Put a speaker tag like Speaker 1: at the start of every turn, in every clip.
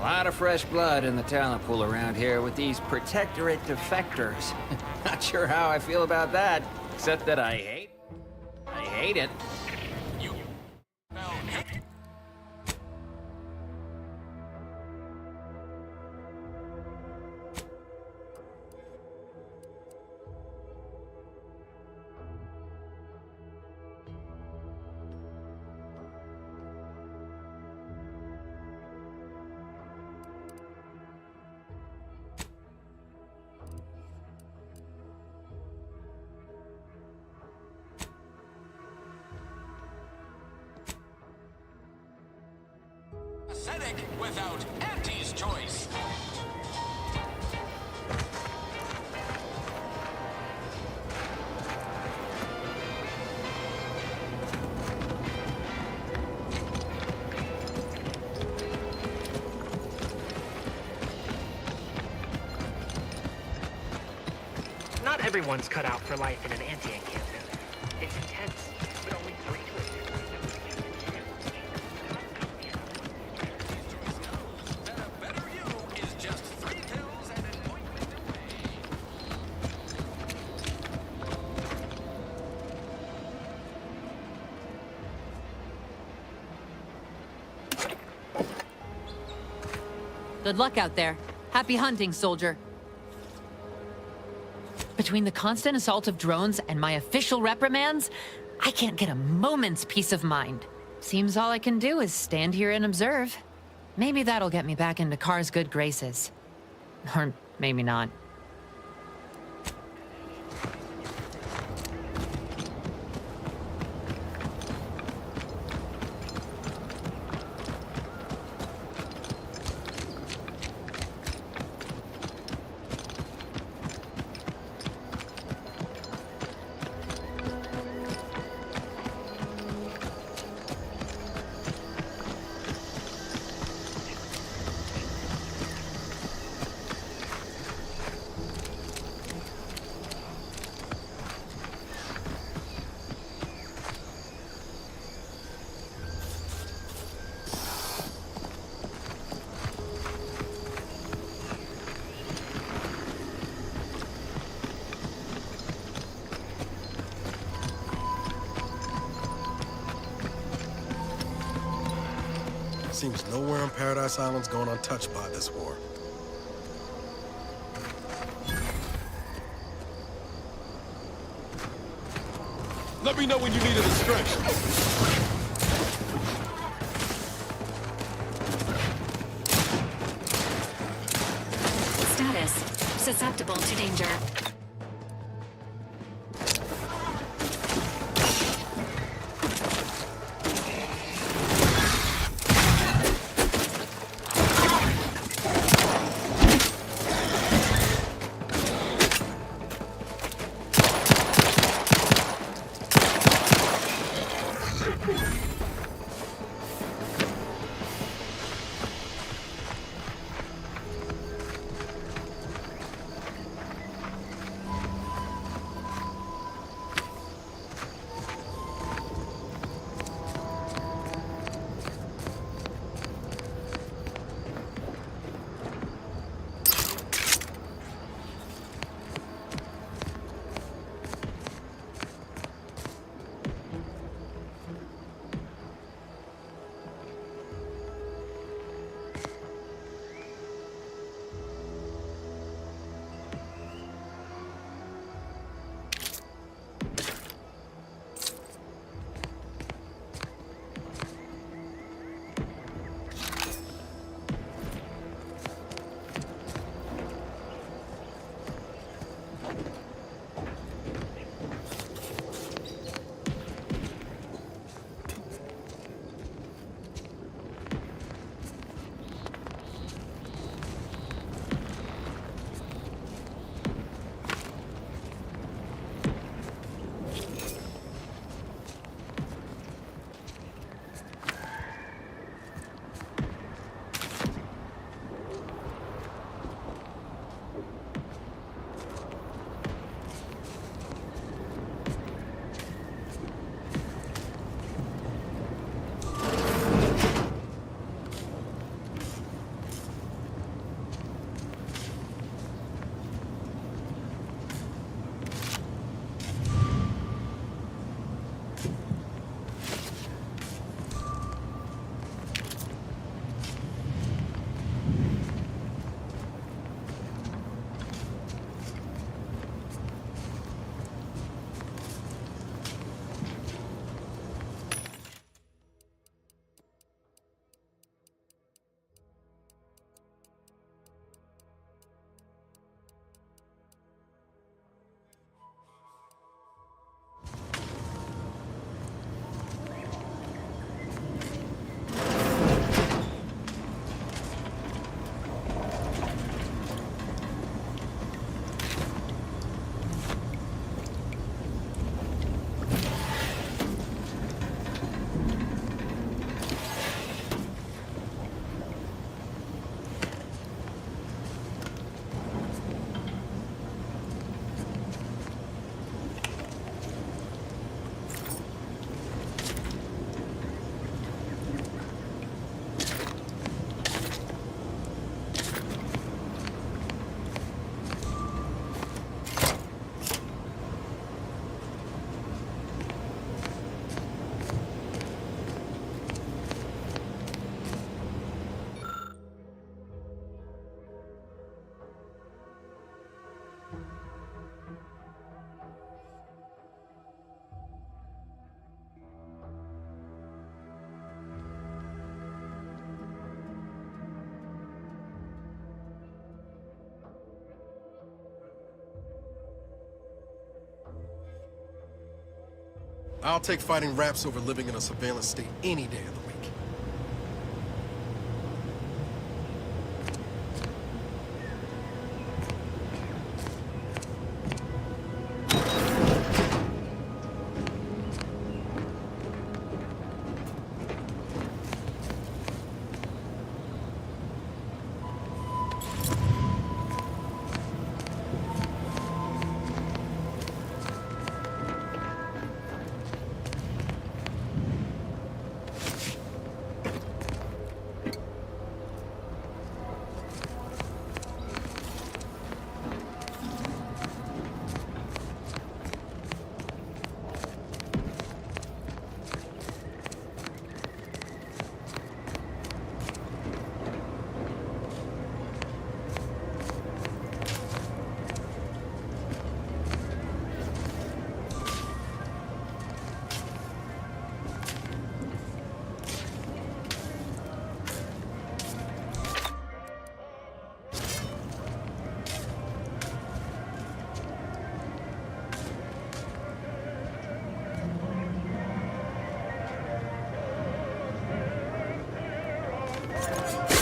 Speaker 1: lot of fresh blood in the talent pool around here with these protectorate defectors. Not sure how I feel about that, except that I hate it.
Speaker 2: Ascetic without Auntie's choice.
Speaker 3: Not everyone's cut out for life in an anti-encampment. It's intense, but only 3
Speaker 4: Good luck out there. Happy hunting, soldier. Between the constant assault of drones and my official reprimands, I can't get a moment's peace of mind. Seems all I can do is stand here and observe. Maybe that'll get me back into Car's good graces. Or maybe not.
Speaker 5: Seems nowhere on Paradise Island's going untouched by this war. Let me know when you need a distraction.
Speaker 6: Status. Susceptible to danger.
Speaker 5: I'll take fighting raps over living in a surveillance state any day of the week.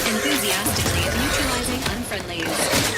Speaker 6: Enthusiastically neutralizing unfriendlies.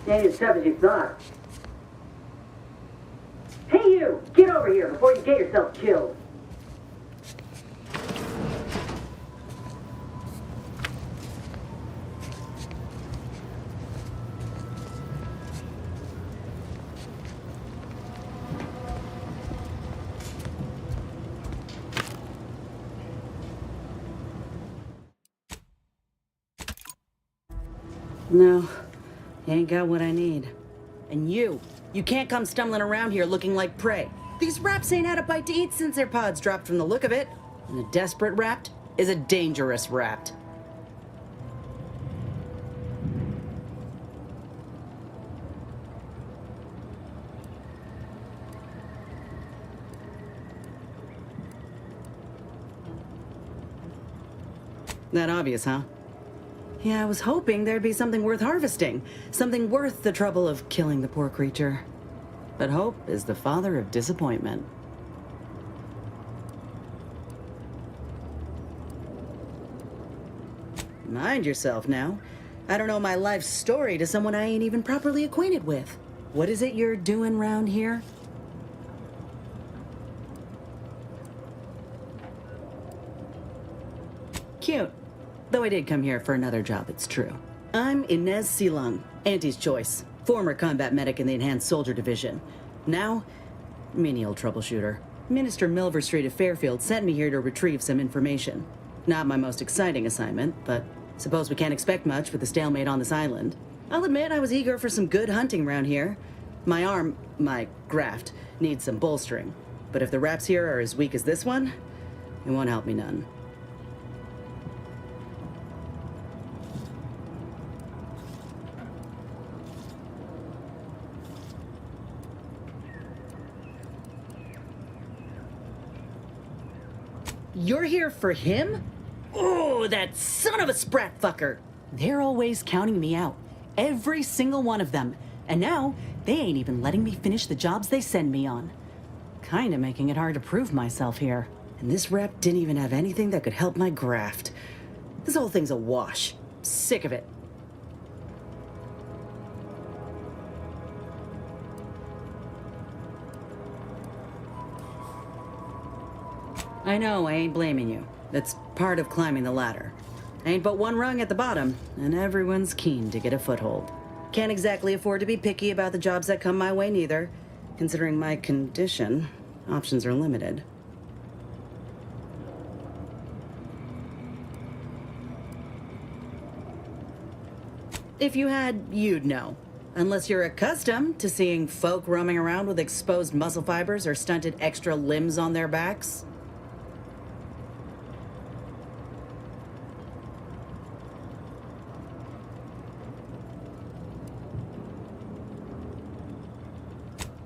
Speaker 7: Ain't as tough as you thought. Hey you! Get over here before you get yourself killed. No. Ain't got what I need. And you can't come stumbling around here looking like prey. These raps ain't had a bite to eat since their pods dropped from the look of it. And a desperate rapt is a dangerous rapt. That obvious, huh? Yeah, I was hoping there'd be something worth harvesting. Something worth the trouble of killing the poor creature. But hope is the father of disappointment. Mind yourself now. I don't know my life story to someone I ain't even properly acquainted with. What is it you're doing round here? Cute. Though I did come here for another job, it's true. I'm Inez Silung, Auntie's choice. Former combat medic in the Enhanced Soldier Division. Now, menial troubleshooter. Minister Milver Street of Fairfield sent me here to retrieve some information. Not my most exciting assignment, but suppose we can't expect much with the stalemate on this island. I'll admit I was eager for some good hunting around here. My graft, needs some bolstering. But if the raps here are as weak as this one, it won't help me none. You're here for him? Oh, that son of a sprat fucker! They're always counting me out. Every single one of them. And now, they ain't even letting me finish the jobs they send me on. Kinda making it hard to prove myself here. And this rep didn't even have anything that could help my graft. This whole thing's a wash. Sick of it. I know, I ain't blaming you. That's part of climbing the ladder. Ain't but one rung at the bottom, and everyone's keen to get a foothold. Can't exactly afford to be picky about the jobs that come my way neither. Considering my condition, options are limited. If you had, you'd know. Unless you're accustomed to seeing folk roaming around with exposed muscle fibers or stunted extra limbs on their backs.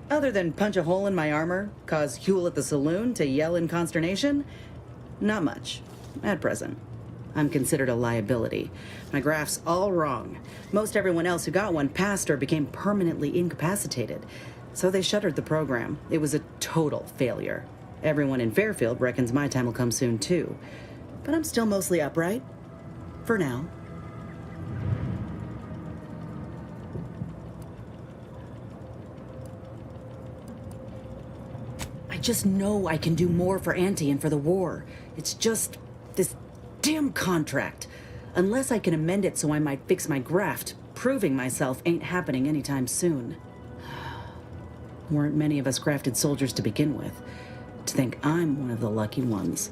Speaker 7: Other than punch a hole in my armor, cause Huel at the saloon to yell in consternation, not much, at present. I'm considered a liability. My graph's all wrong. Most everyone else who got one passed or became permanently incapacitated. So they shuttered the program. It was a total failure. Everyone in Fairfield reckons my time will come soon too. But I'm still mostly upright. For now. I just know I can do more for Auntie and for the war. It's just this damn contract. Unless I can amend it so I might fix my graft, proving myself ain't happening anytime soon. Weren't many of us grafted soldiers to begin with. To think I'm one of the lucky ones.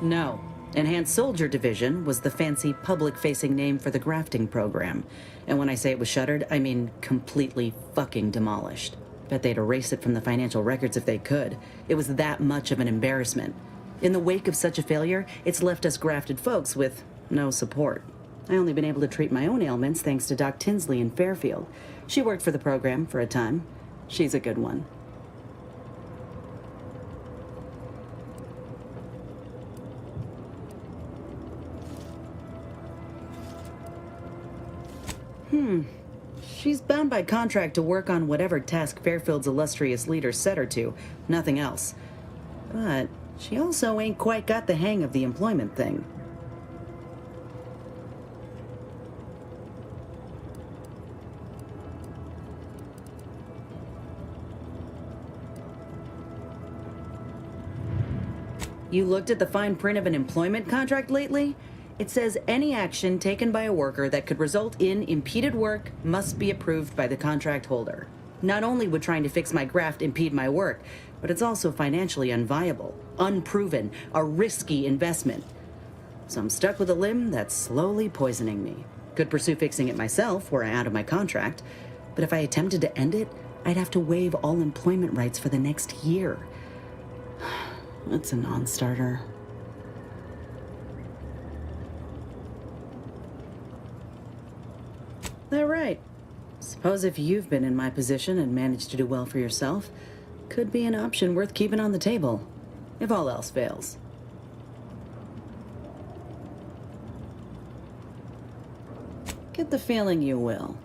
Speaker 7: No. Enhanced Soldier Division was the fancy public-facing name for the grafting program. And when I say it was shuttered, I mean completely fucking demolished. Bet they'd erase it from the financial records if they could. It was that much of an embarrassment. In the wake of such a failure, it's left us grafted folks with no support. I only been able to treat my own ailments thanks to Doc Tinsley in Fairfield. She worked for the program for a time. She's a good one. She's bound by contract to work on whatever task Fairfield's illustrious leader set her to, nothing else. But she also ain't quite got the hang of the employment thing. You looked at the fine print of an employment contract lately? It says any action taken by a worker that could result in impeded work must be approved by the contract holder. Not only would trying to fix my graft impede my work, but it's also financially unviable, unproven, a risky investment. So I'm stuck with a limb that's slowly poisoning me. Could pursue fixing it myself were I out of my contract, but if I attempted to end it, I'd have to waive all employment rights for the next year. That's a non-starter. That right. Suppose if you've been in my position and managed to do well for yourself, could be an option worth keeping on the table, if all else fails. Get the feeling you will.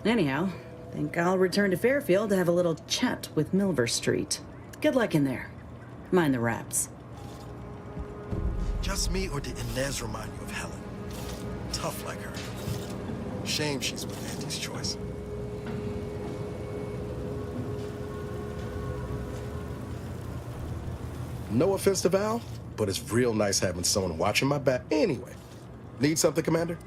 Speaker 7: Anyhow, think I'll return to Fairfield to have a little chat with Milver Street. Good luck in there. Mind the raps.
Speaker 5: Just me, or did Inez remind you of Helen? Tough like her. Shame she's with Auntie's choice. No offense to Val, but it's real nice having someone watching my back anyway. Need something, Commander?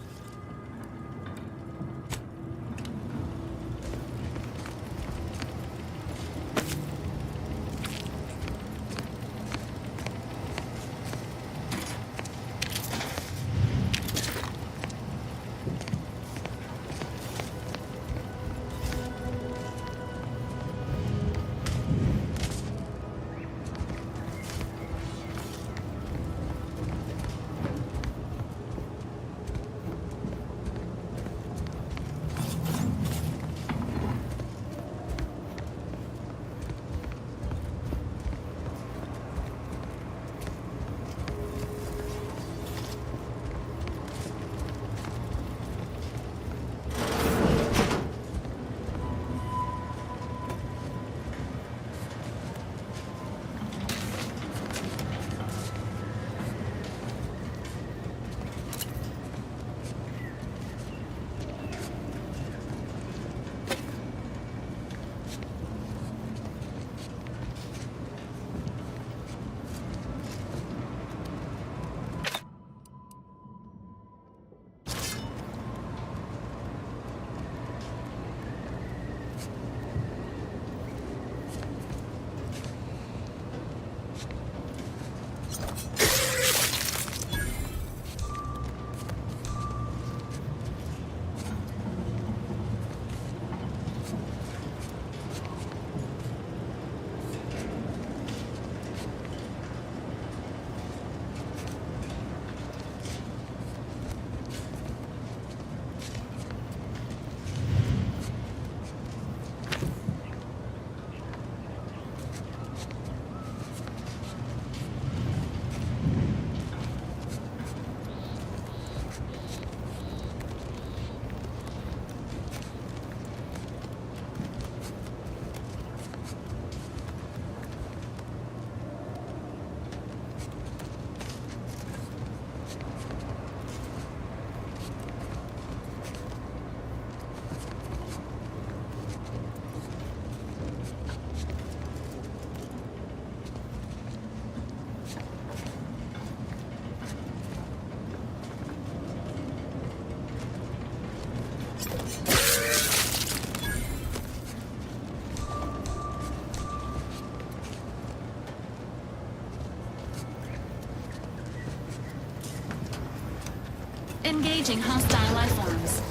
Speaker 6: Engaging hostile life forms.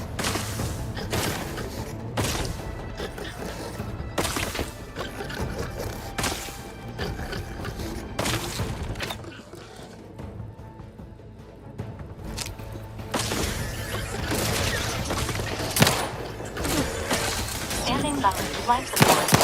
Speaker 8: Standing by life support.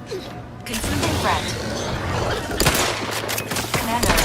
Speaker 6: Confirming threat. Commander.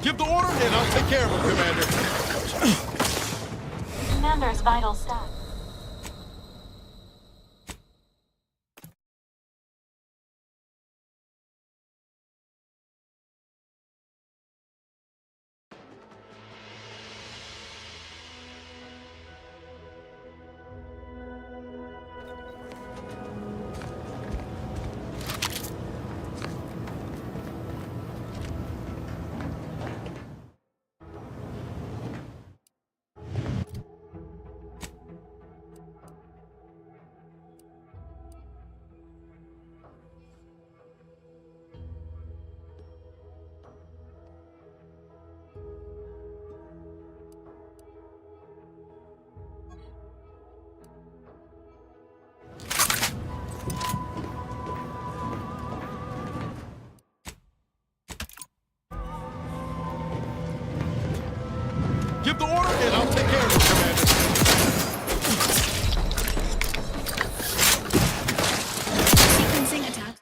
Speaker 8: Give the order, and I'll take care of him, Commander.
Speaker 6: Commander's vital stats.
Speaker 8: Give the order, and I'll take care of him, Commander.
Speaker 6: Sequencing attack.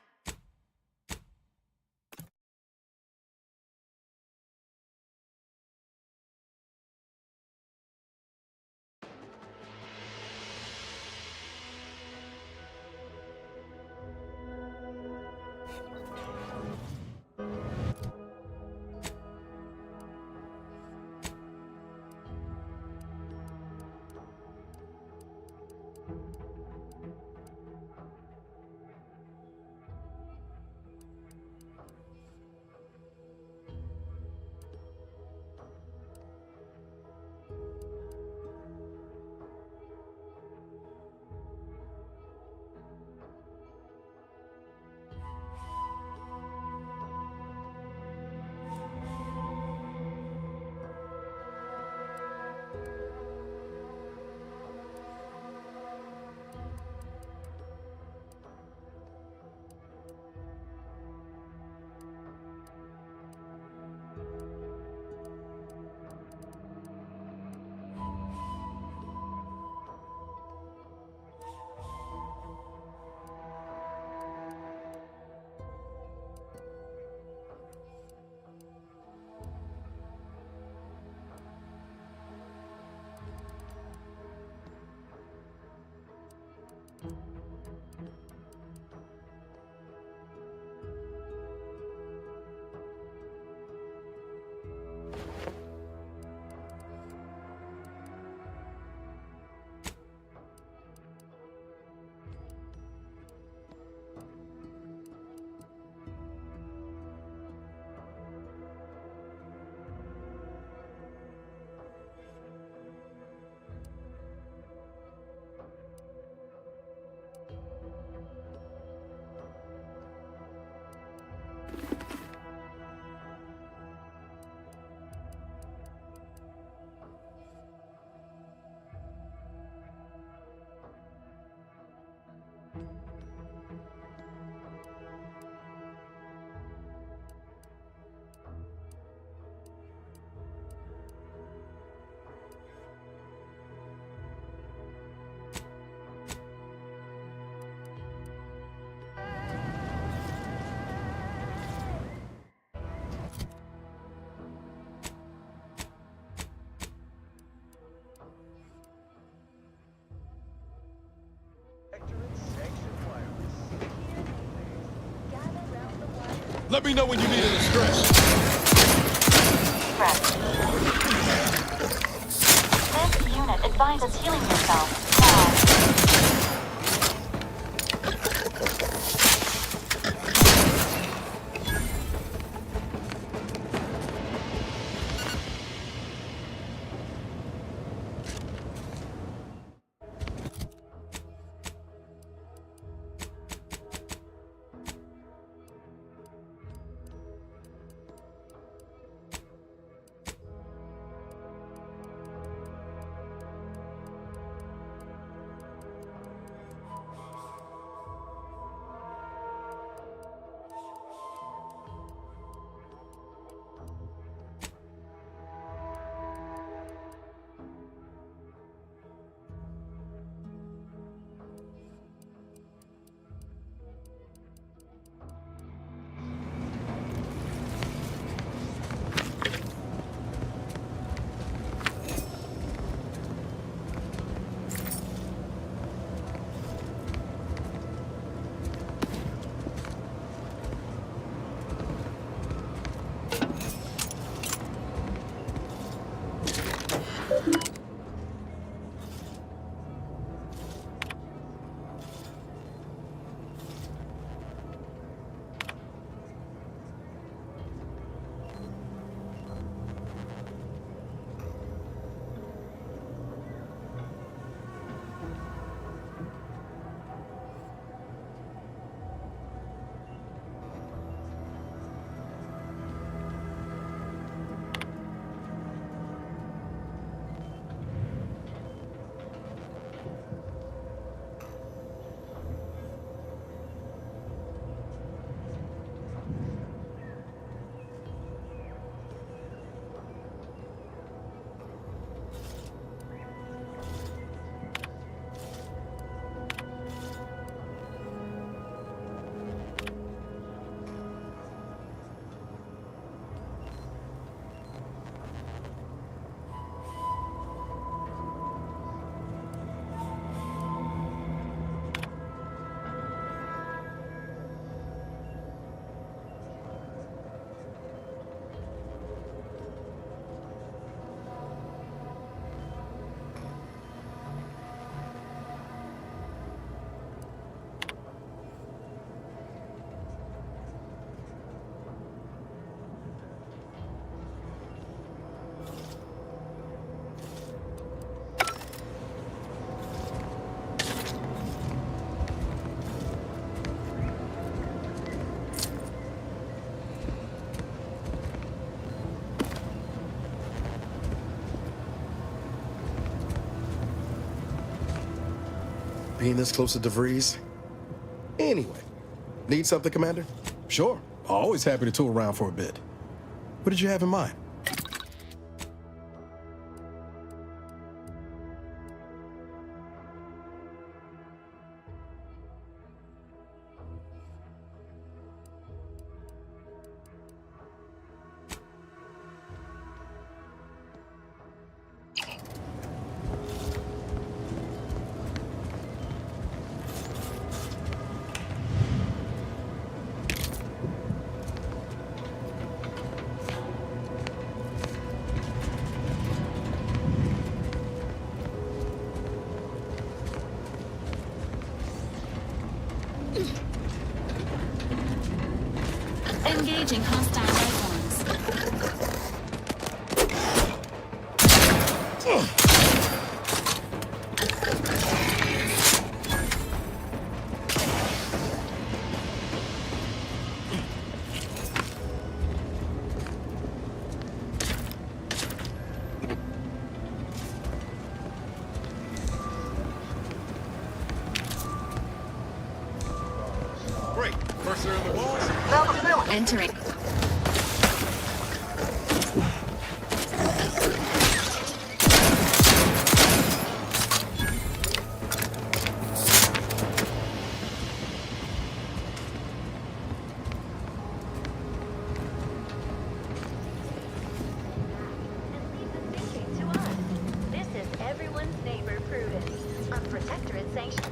Speaker 8: Let me know when you need a stretch.
Speaker 6: Correct. This unit advises healing yourself now.
Speaker 5: Being this close to DeVries? Anyway, need something, Commander?
Speaker 8: Sure. Always happy to tool around for a bit.
Speaker 5: What did you have in mind?
Speaker 6: Engaging hostile rifles.
Speaker 8: Great. First they're in the walls.
Speaker 6: Entering.
Speaker 9: This is everyone's neighbor, Prudence, a protectorate sanction.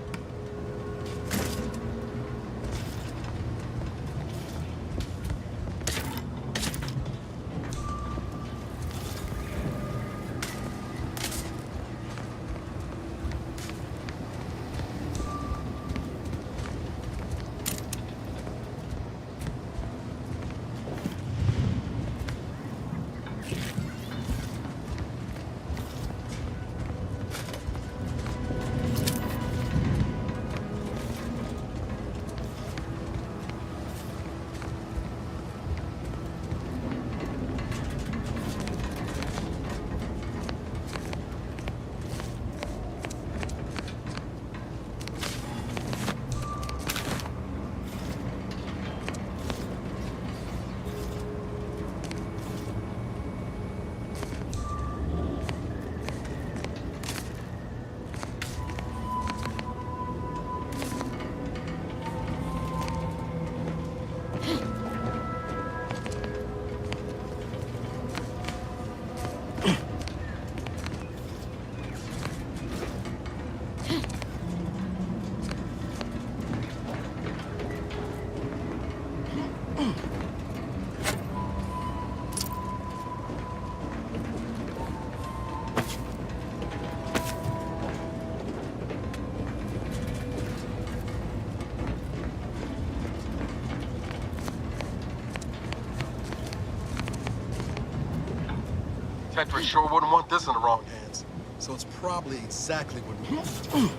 Speaker 5: Protectorate sure wouldn't want this in the wrong hands. So it's probably exactly what we want.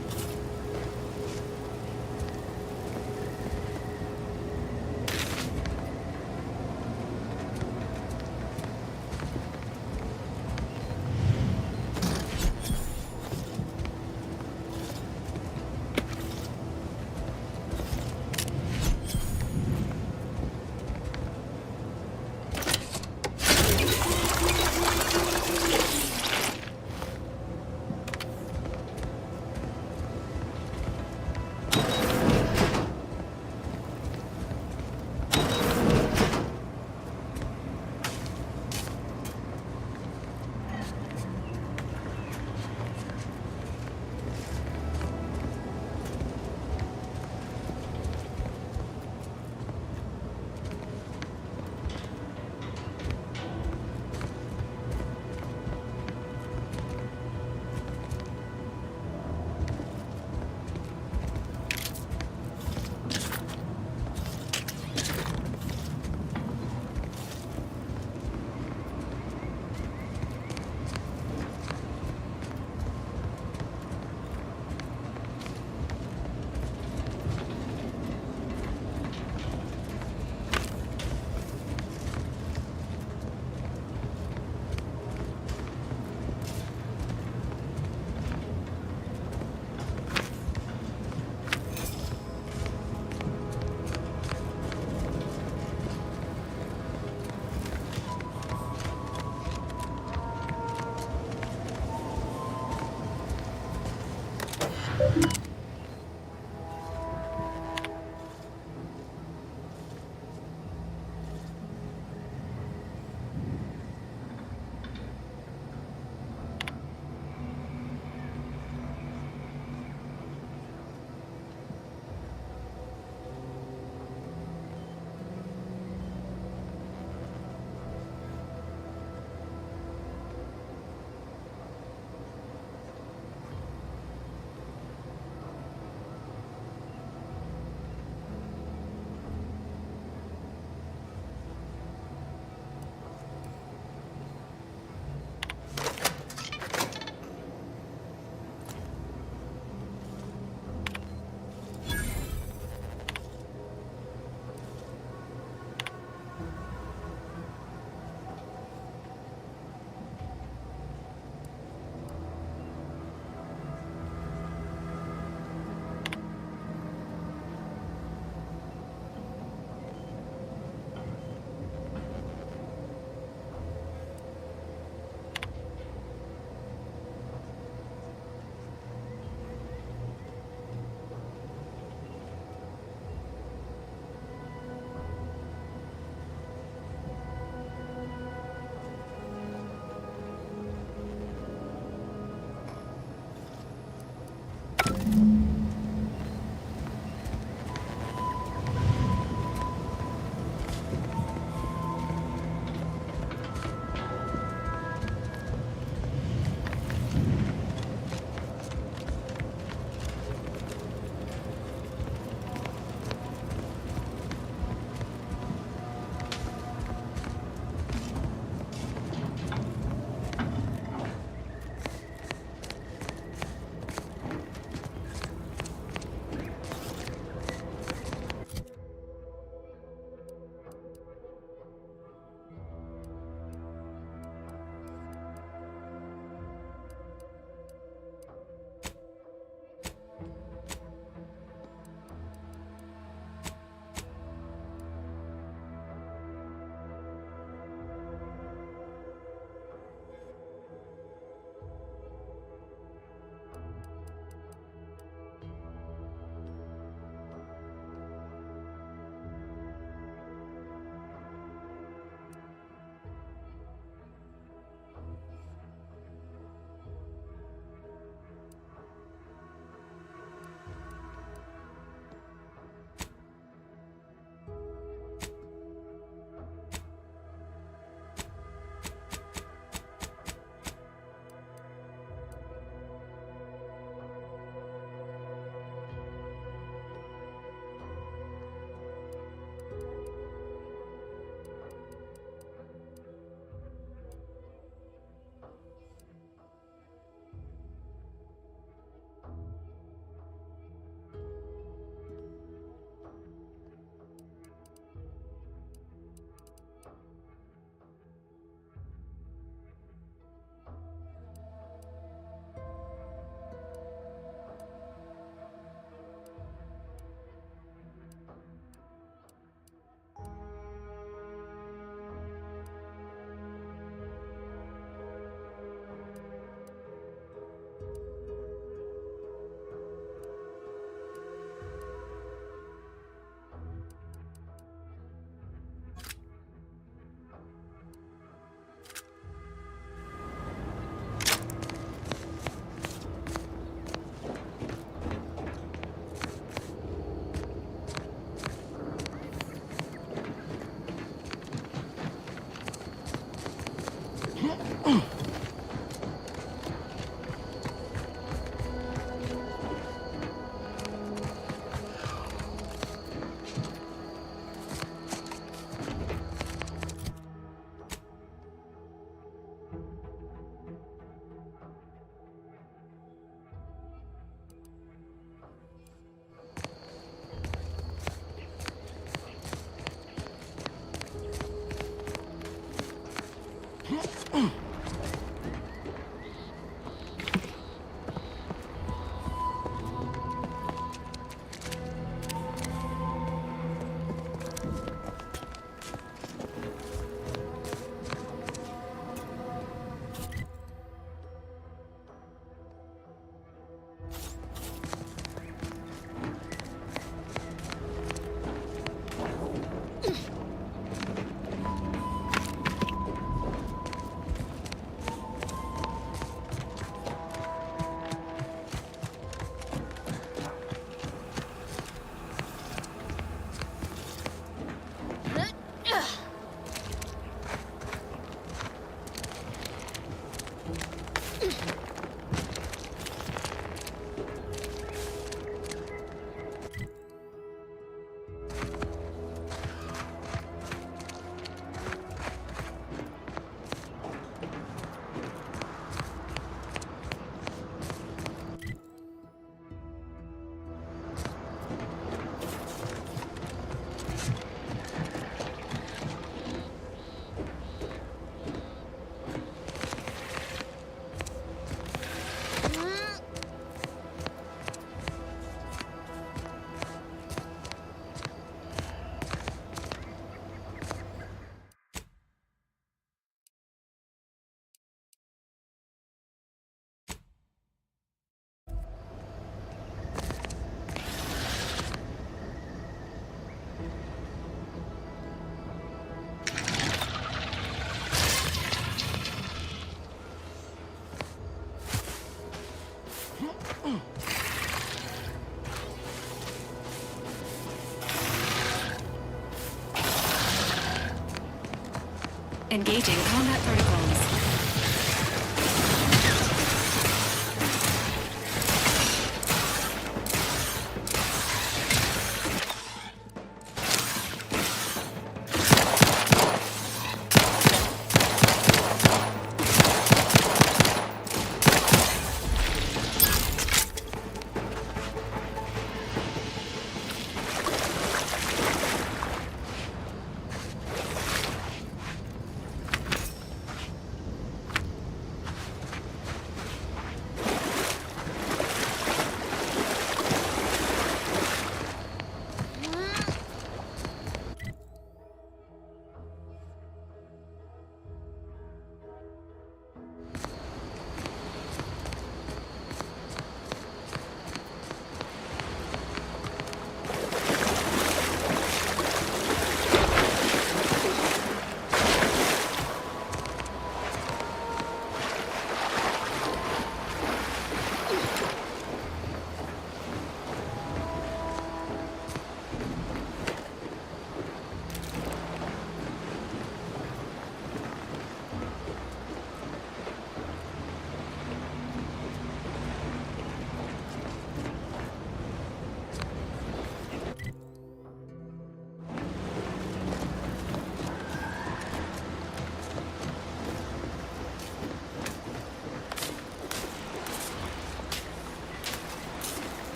Speaker 10: Engaging combat protocols.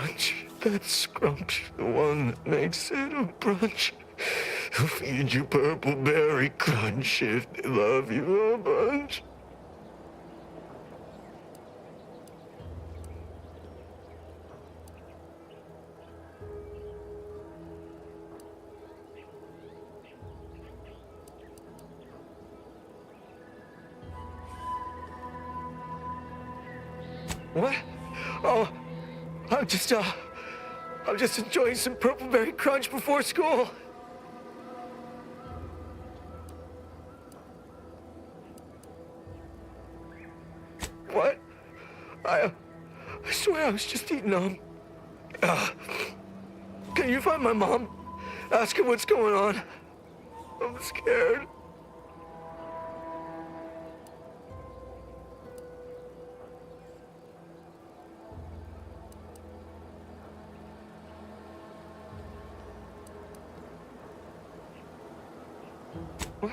Speaker 11: brunch. That scrump's the one that makes it a brunch. They'll feed you purple berry crunch if they love you a bunch. What? Oh, I'm just enjoying some purpleberry crunch before school. What? I swear I was just eating, can you find my mom? Ask her what's going on. I'm scared. What?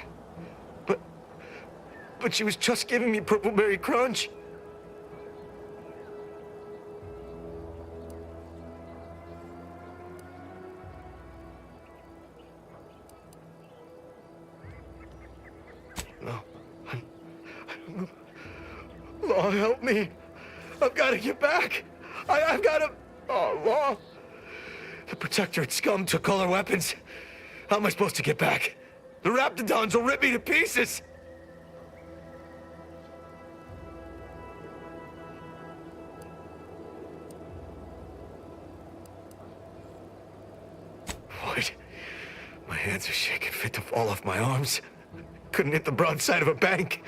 Speaker 11: But she was just giving me purpleberry crunch. No. Law, help me. I've got to get back. I've got to... Oh, Law. The Protectorate scum took all our weapons. How am I supposed to get back? The Raptidons will rip me to pieces! What? My hands are shaking fit to fall off my arms. Couldn't hit the broadside of a bank.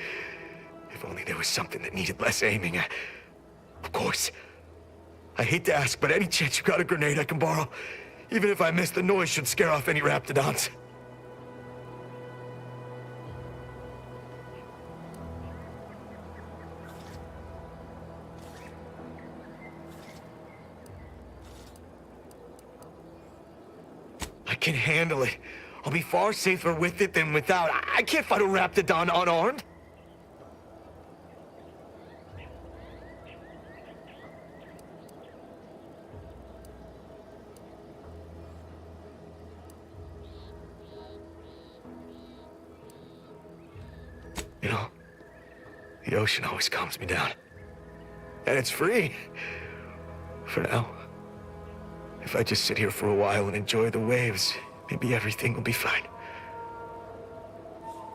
Speaker 11: If only there was something that needed less aiming. Of course. I hate to ask, but any chance you got a grenade I can borrow? Even if I miss, the noise should scare off any Raptidons. I can handle it. I'll be far safer with it than without. I can't fight a Raptidon unarmed. You know, the ocean always calms me down. And it's free. For now. If I just sit here for a while and enjoy the waves, maybe everything will be fine.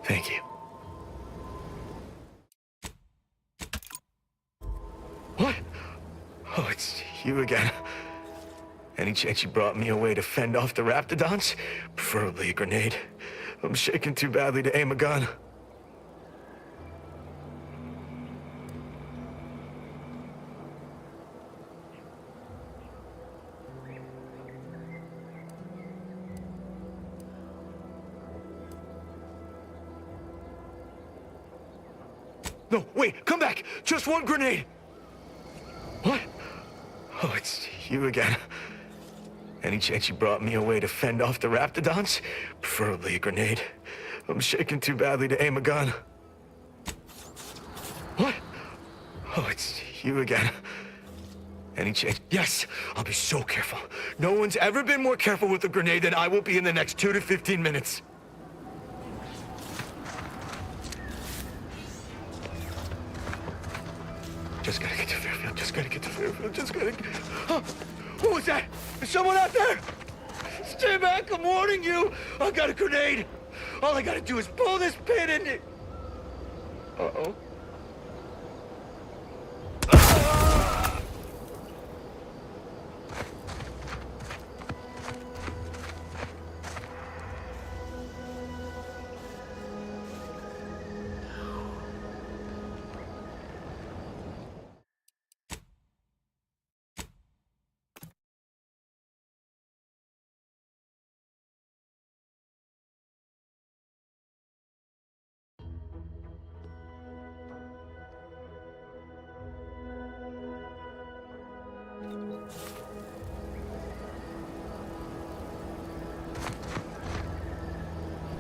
Speaker 11: Thank you. What? Oh, it's you again. Any chance you brought me a way to fend off the Raptidons? Preferably a grenade. I'm shaking too badly to aim a gun. No, wait, come back! Just one grenade! What? Oh, it's you again. Any chance you brought me a way to fend off the Raptidons? Preferably a grenade. I'm shaking too badly to aim a gun. What? Oh, it's you again. Any chance? Yes, I'll be so careful. No one's ever been more careful with a grenade than I will be in the next 2 to 15 minutes. Just gotta get to Fairfield, just gotta get to Fairfield, just gotta... Huh? Who was that? Is someone out there? Stay back, I'm warning you! I got a grenade! All I gotta do is pull this pin and... Uh-oh.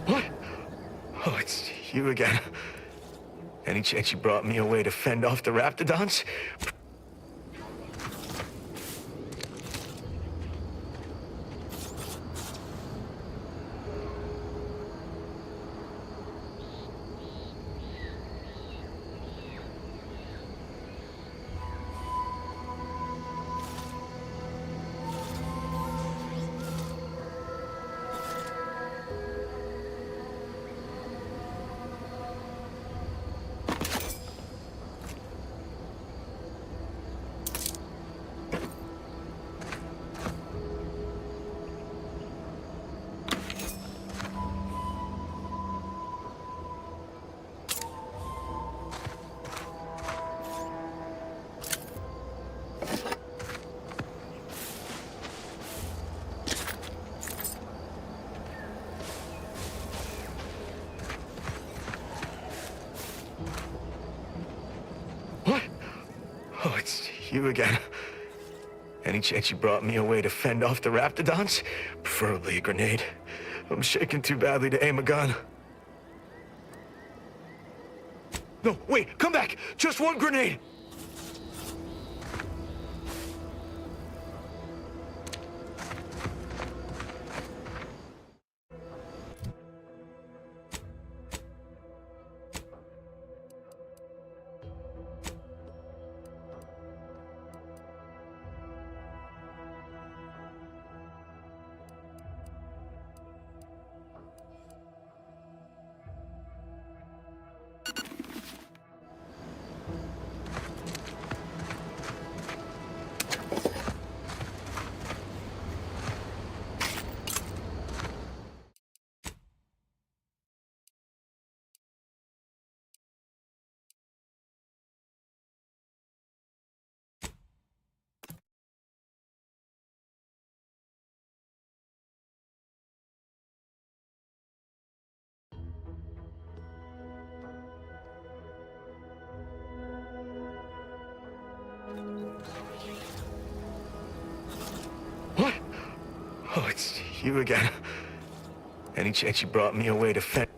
Speaker 11: What? Oh, it's you again. Any chance you brought me a way to fend off the Raptidons? you again. Any chance you brought me a way to fend off the raptidons? Preferably a grenade. I'm shaking too badly to aim a gun. No, wait, come back! Just one grenade! What? Oh, it's you again. Any chance you brought me a way to fend...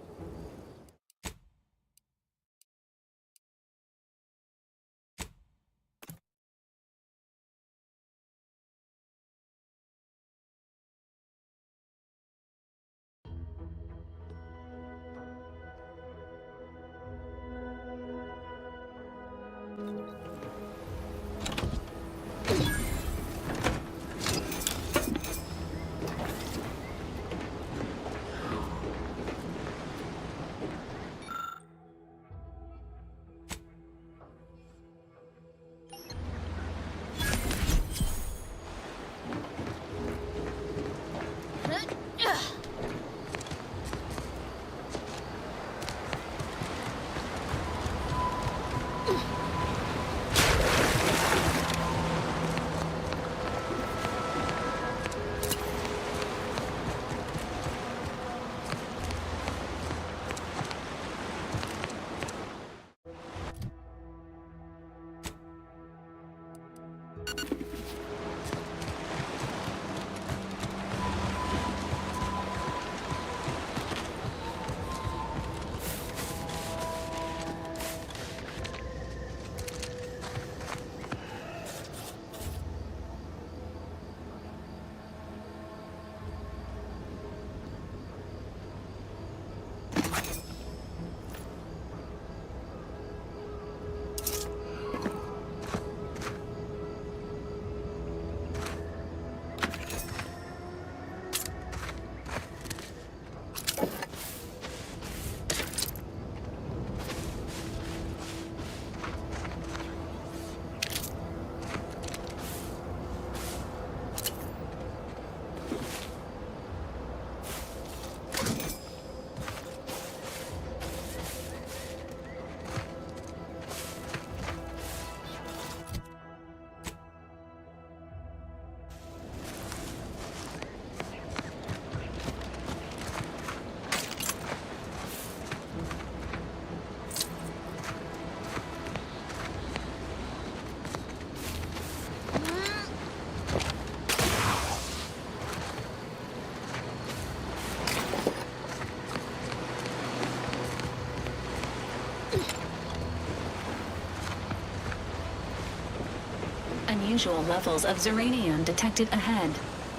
Speaker 10: Unusual levels of Zeranium detected ahead.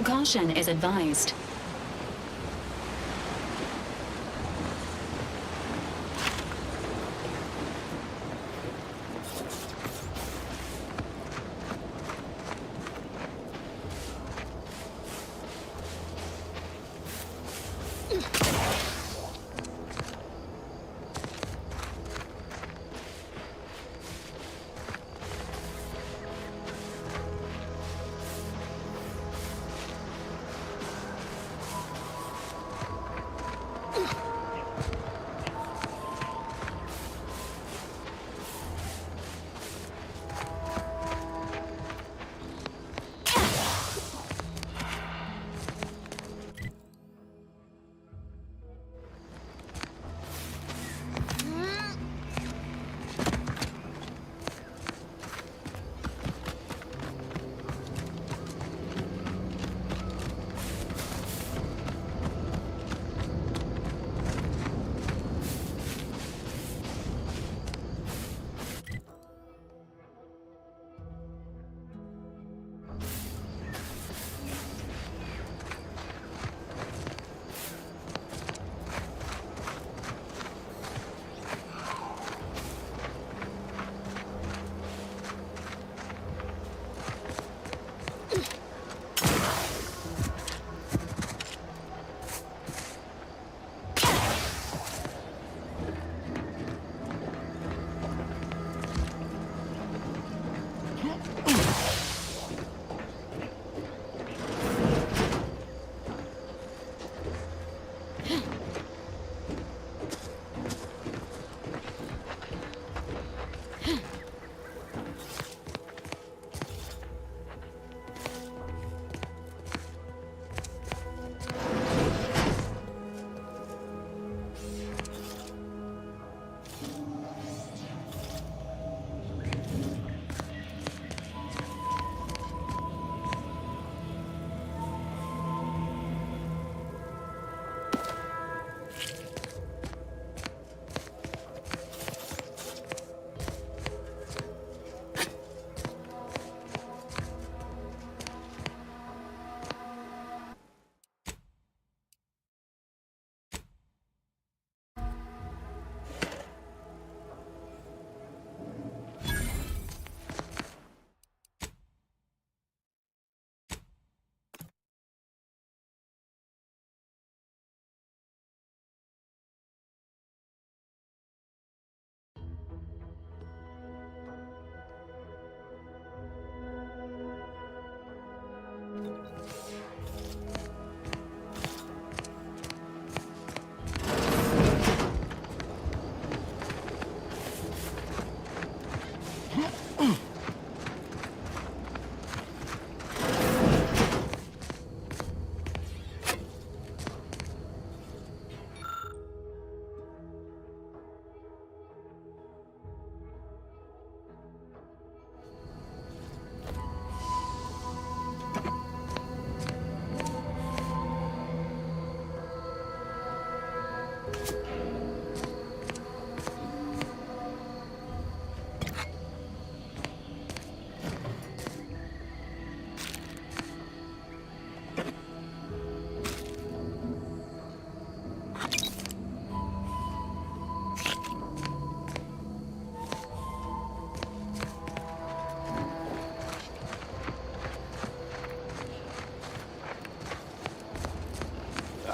Speaker 10: Caution is advised.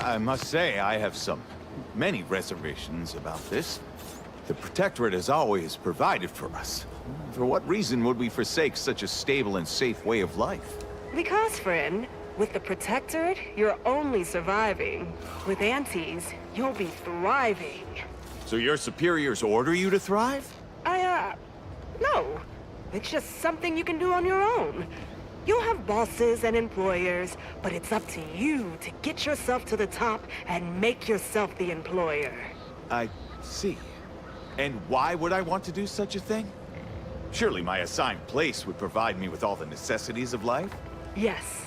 Speaker 12: I must say, I have many reservations about this. The Protectorate has always provided for us. For what reason would we forsake such a stable and safe way of life?
Speaker 13: Because, friend, with the Protectorate, you're only surviving. With Antes, you'll be thriving.
Speaker 12: So your superiors order you to thrive?
Speaker 13: No. It's just something you can do on your own. You'll have bosses and employers, but it's up to you to get yourself to the top and make yourself the employer.
Speaker 12: I see. And why would I want to do such a thing? Surely my assigned place would provide me with all the necessities of life?
Speaker 13: Yes.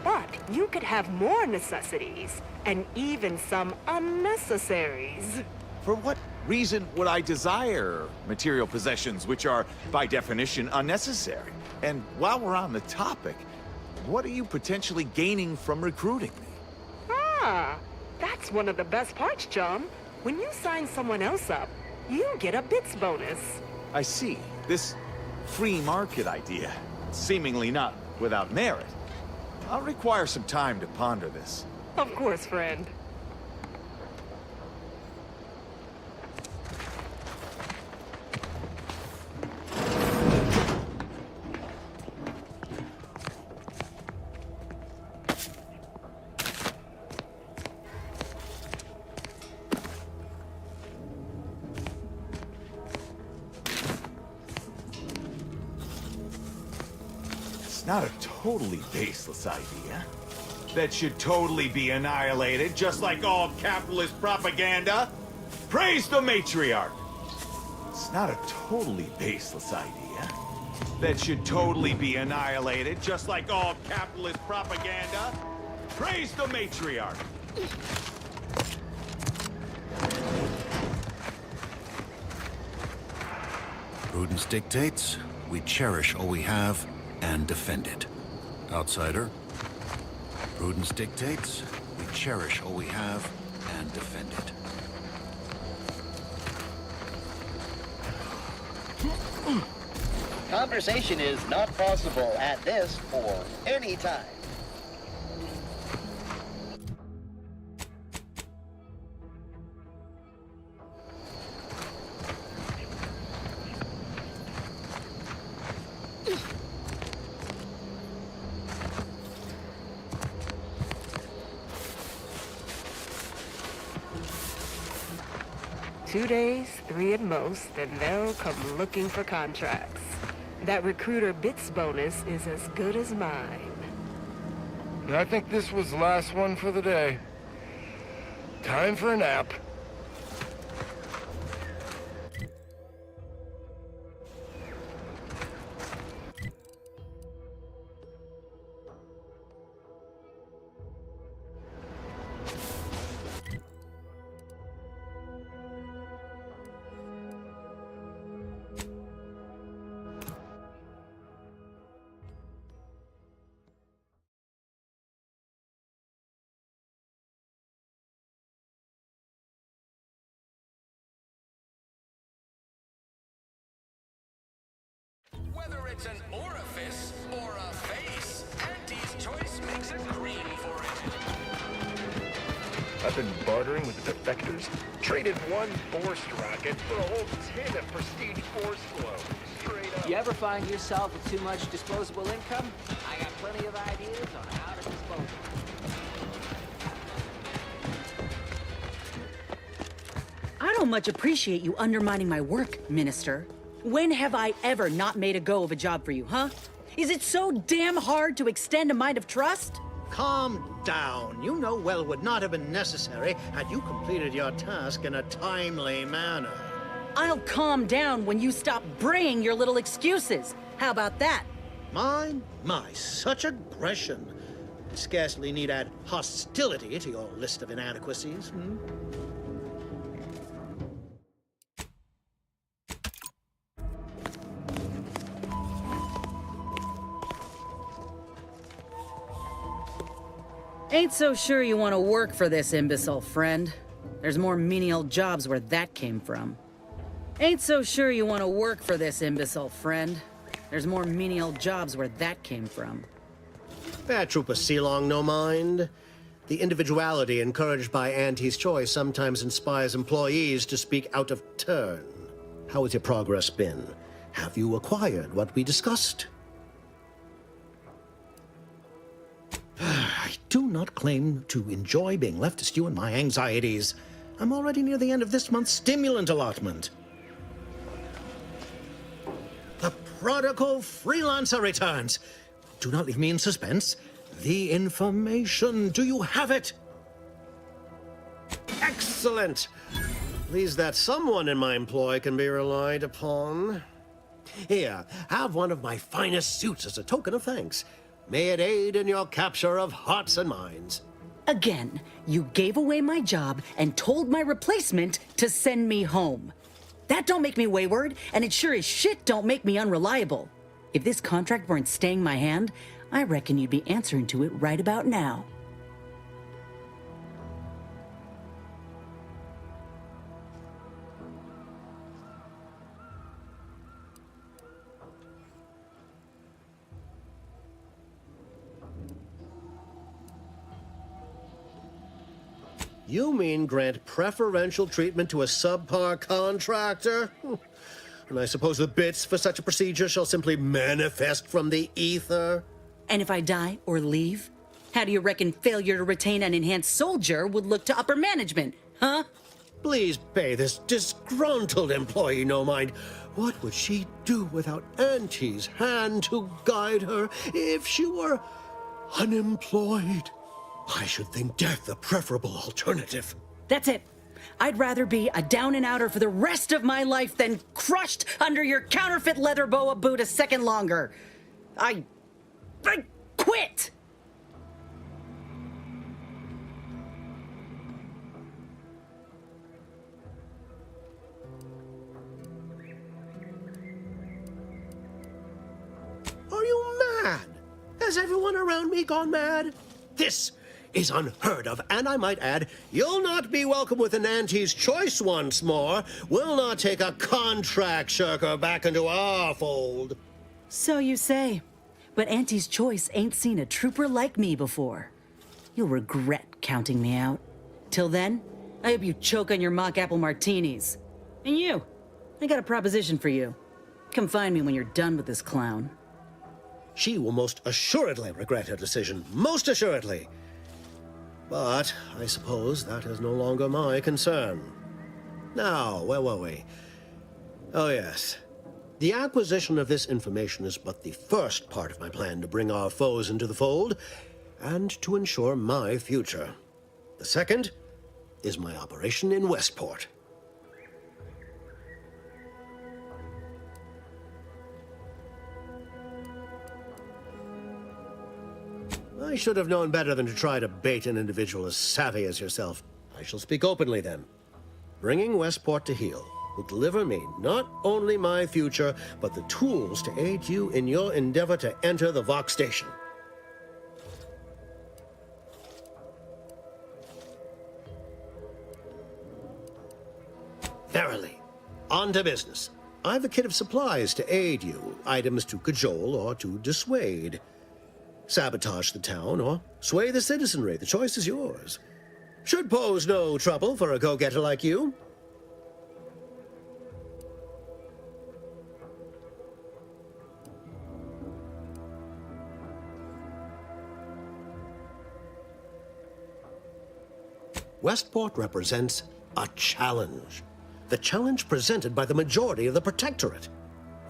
Speaker 13: But you could have more necessities, and even some unnecessaries.
Speaker 12: For what reason would I desire material possessions which are, by definition, unnecessary? And while we're on the topic, what are you potentially gaining from recruiting me?
Speaker 13: Ah, that's one of the best parts, chum. When you sign someone else up, you get a bits bonus.
Speaker 12: I see. This free market idea, seemingly not without merit. I'll require some time to ponder this.
Speaker 13: Of course, friend.
Speaker 12: It's not a totally baseless idea. That should totally be annihilated, just like all capitalist propaganda. Praise the matriarch! It's not a totally baseless idea. That should totally be annihilated, just like all capitalist propaganda. Praise the matriarch!
Speaker 14: Prudence dictates we cherish all we have and defend it. Outsider. Prudence dictates we cherish all we have and defend it.
Speaker 15: Conversation is not possible at this or any time.
Speaker 13: Two days, 3 at most, and they'll come looking for contracts. That recruiter bits bonus is as good as mine.
Speaker 8: I think this was the last one for the day. Time for a nap.
Speaker 2: Whether it's an orifice or a face, Auntie's choice makes a cream for it.
Speaker 8: I've been bartering with the defectors. Traded one forced rocket for a whole tin of prestige force flow. Straight up.
Speaker 1: You ever find yourself with too much disposable income? I got plenty of ideas on how to dispose of it.
Speaker 7: I don't much appreciate you undermining my work, Minister. When have I ever not made a go of a job for you, huh? Is it so damn hard to extend a mind of trust?
Speaker 16: Calm down. You know well would not have been necessary had you completed your task in a timely manner.
Speaker 7: I'll calm down when you stop braying your little excuses. How about that?
Speaker 16: My, such aggression. I scarcely need add hostility to your list of inadequacies.
Speaker 7: Ain't so sure you want to work for this imbecile, friend. There's more menial jobs where that came from. Ain't so sure you want to work for this imbecile, friend. There's more menial jobs where that came from.
Speaker 16: Paratrooper Sealong, no mind.
Speaker 17: The individuality encouraged by Auntie's choice sometimes inspires employees to speak out of turn. How has your progress been? Have you acquired what we discussed? I do not claim to enjoy being left to stew in my anxieties. I'm already near the end of this month's stimulant allotment. The prodigal freelancer returns. Do not leave me in suspense. The information, do you have it? Excellent! Pleased that someone in my employ can be relied upon. Here, have one of my finest suits as a token of thanks. May it aid in your capture of hearts and minds.
Speaker 7: Again, you gave away my job and told my replacement to send me home. That don't make me wayward, and it sure as shit don't make me unreliable. If this contract weren't staying my hand, I reckon you'd be answering to it right about now.
Speaker 17: You mean grant preferential treatment to a subpar contractor? And I suppose the bits for such a procedure shall simply manifest from the ether?
Speaker 7: And if I die or leave, how do you reckon failure to retain an enhanced soldier would look to upper management, huh?
Speaker 17: Please pay this disgruntled employee no mind. What would she do without Auntie's hand to guide her if she were unemployed? I should think death a preferable alternative.
Speaker 7: That's it. I'd rather be a down and outer for the rest of my life than crushed under your counterfeit leather boa boot a second longer. I quit!
Speaker 17: Are you mad? Has everyone around me gone mad? This is unheard of, and I might add, you'll not be welcome within Auntie's choice once more. We'll not take a contract shirker back into our fold.
Speaker 7: So you say, but Auntie's choice ain't seen a trooper like me before. You'll regret counting me out. Till then, I hope you choke on your mock apple martinis. And you, I got a proposition for you. Come find me when you're done with this clown.
Speaker 17: She will most assuredly regret her decision, most assuredly. But I suppose that is no longer my concern. Now, where were we? Oh, yes. The acquisition of this information is but the first part of my plan to bring our foes into the fold and to ensure my future. The second is my operation in Westport. I should have known better than to try to bait an individual as savvy as yourself. I shall speak openly then. Bringing Westport to heel will deliver me not only my future, but the tools to aid you in your endeavor to enter the Vox station. Verily, on to business. I've a kit of supplies to aid you, items to cajole or to dissuade. Sabotage the town or sway the citizenry. The choice is yours. Should pose no trouble for a go-getter like you. Westport represents a challenge. The challenge presented by the majority of the Protectorate.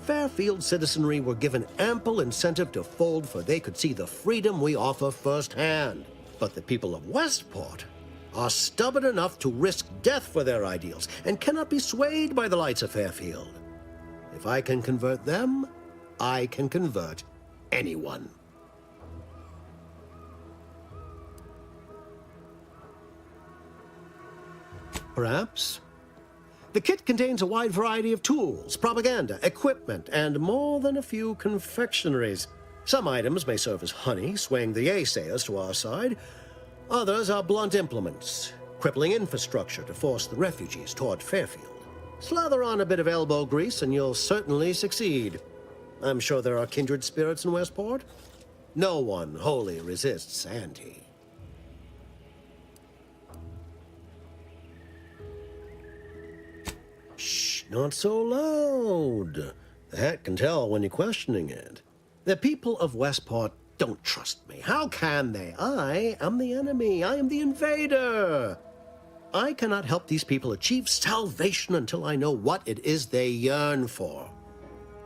Speaker 17: Fairfield citizenry were given ample incentive to fold, for they could see the freedom we offer firsthand. But the people of Westport are stubborn enough to risk death for their ideals and cannot be swayed by the lights of Fairfield. If I can convert them, I can convert anyone. Perhaps. The kit contains a wide variety of tools, propaganda, equipment, and more than a few confectionaries. Some items may serve as honey, swaying the naysayers to our side. Others are blunt implements, crippling infrastructure to force the refugees toward Fairfield. Slather on a bit of elbow grease and you'll certainly succeed. I'm sure there are kindred spirits in Westport. No one wholly resists Auntie. not so loud. The hat can tell when you're questioning it. The people of Westport don't trust me. How can they? I am the enemy. I am the invader. I cannot help these people achieve salvation until I know what it is they yearn for.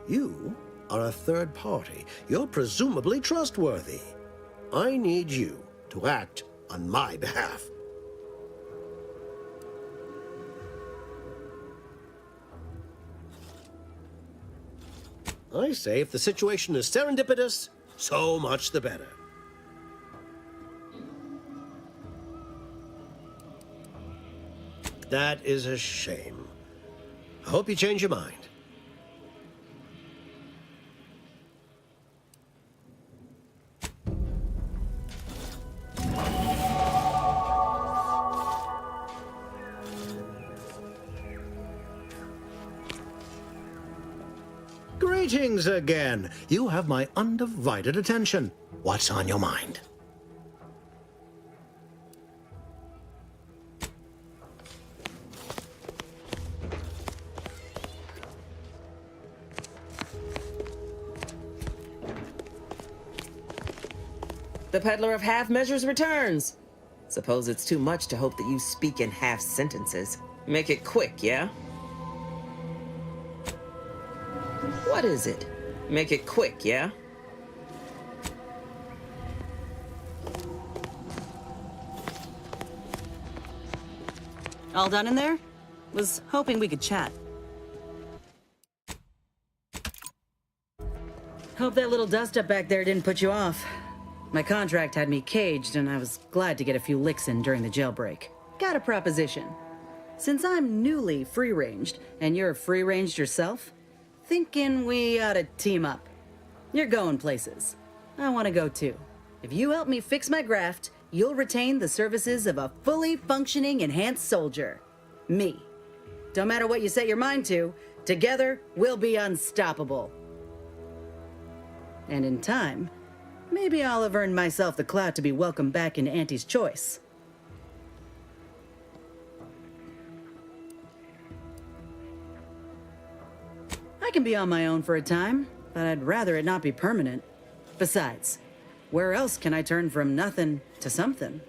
Speaker 17: You are a third party. You're presumably trustworthy. I need you to act on my behalf. I say if the situation is serendipitous, so much the better. That is a shame. I hope you change your mind. Greetings again. You have my undivided attention. What's on your mind?
Speaker 18: The peddler of half measures returns. Suppose it's too much to hope that you speak in half sentences. Make it quick, yeah? What is it? Make it quick, yeah?
Speaker 7: All done in there? Was hoping we could chat. Hope that little dust-up back there didn't put you off. My contract had me caged, and I was glad to get a few licks in during the jailbreak. Got a proposition. Since I'm newly free-ranged, and you're free-ranged yourself, thinking we ought to team up. You're going places. I want to go too. If you help me fix my graft, you'll retain the services of a fully functioning enhanced soldier. Me. Don't matter what you set your mind to, together we'll be unstoppable. And in time, maybe I'll have earned myself the clout to be welcomed back into Auntie's choice. I can be on my own for a time, but I'd rather it not be permanent. Besides, where else can I turn from nothing to something?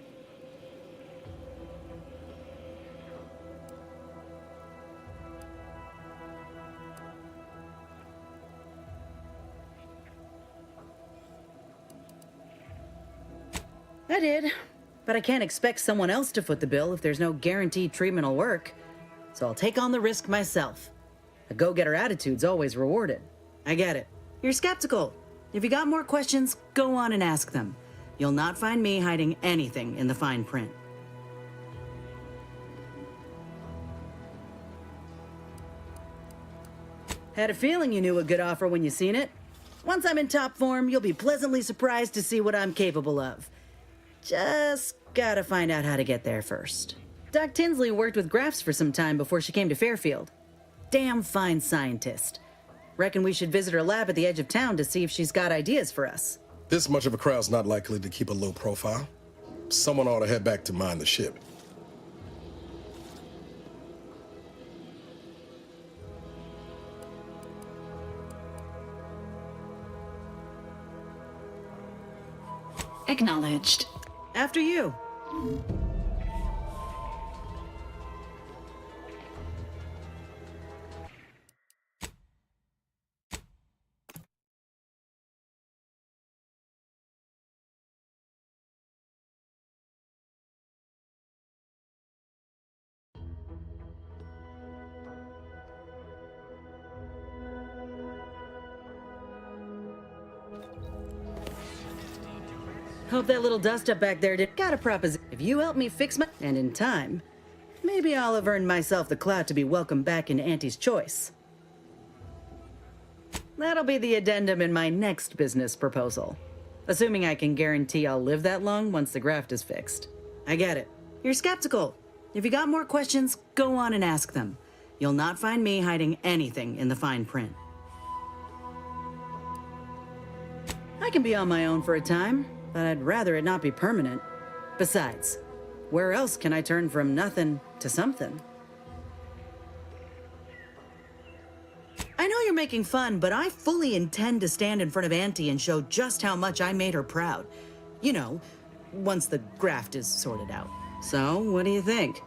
Speaker 7: I did, but I can't expect someone else to foot the bill if there's no guaranteed treatment will work. So I'll take on the risk myself. A go-getter attitude's always rewarded. I get it. You're skeptical. If you got more questions, go on and ask them. You'll not find me hiding anything in the fine print. Had a feeling you knew a good offer when you seen it. Once I'm in top form, you'll be pleasantly surprised to see what I'm capable of. Just gotta find out how to get there first. Doc Tinsley worked with Grafts for some time before she came to Fairfield. Damn fine scientist. Reckon we should visit her lab at the edge of town to see if she's got ideas for us.
Speaker 5: This much of a crowd's not likely to keep a low profile. Someone ought to head back to mind the ship.
Speaker 10: Acknowledged.
Speaker 7: After you. Hope that little dust-up back there did got a proposition. If you help me fix my... And in time, maybe I'll have earned myself the clout to be welcomed back into Auntie's choice. That'll be the addendum in my next business proposal. Assuming I can guarantee I'll live that long once the graft is fixed. I get it. You're skeptical. If you got more questions, go on and ask them. You'll not find me hiding anything in the fine print. I can be on my own for a time, but I'd rather it not be permanent. Besides, where else can I turn from nothing to something? know you're making fun, but I fully intend to stand in front of Auntie and show just how much I made her proud. You know, once the graft is sorted out. So, what do you think?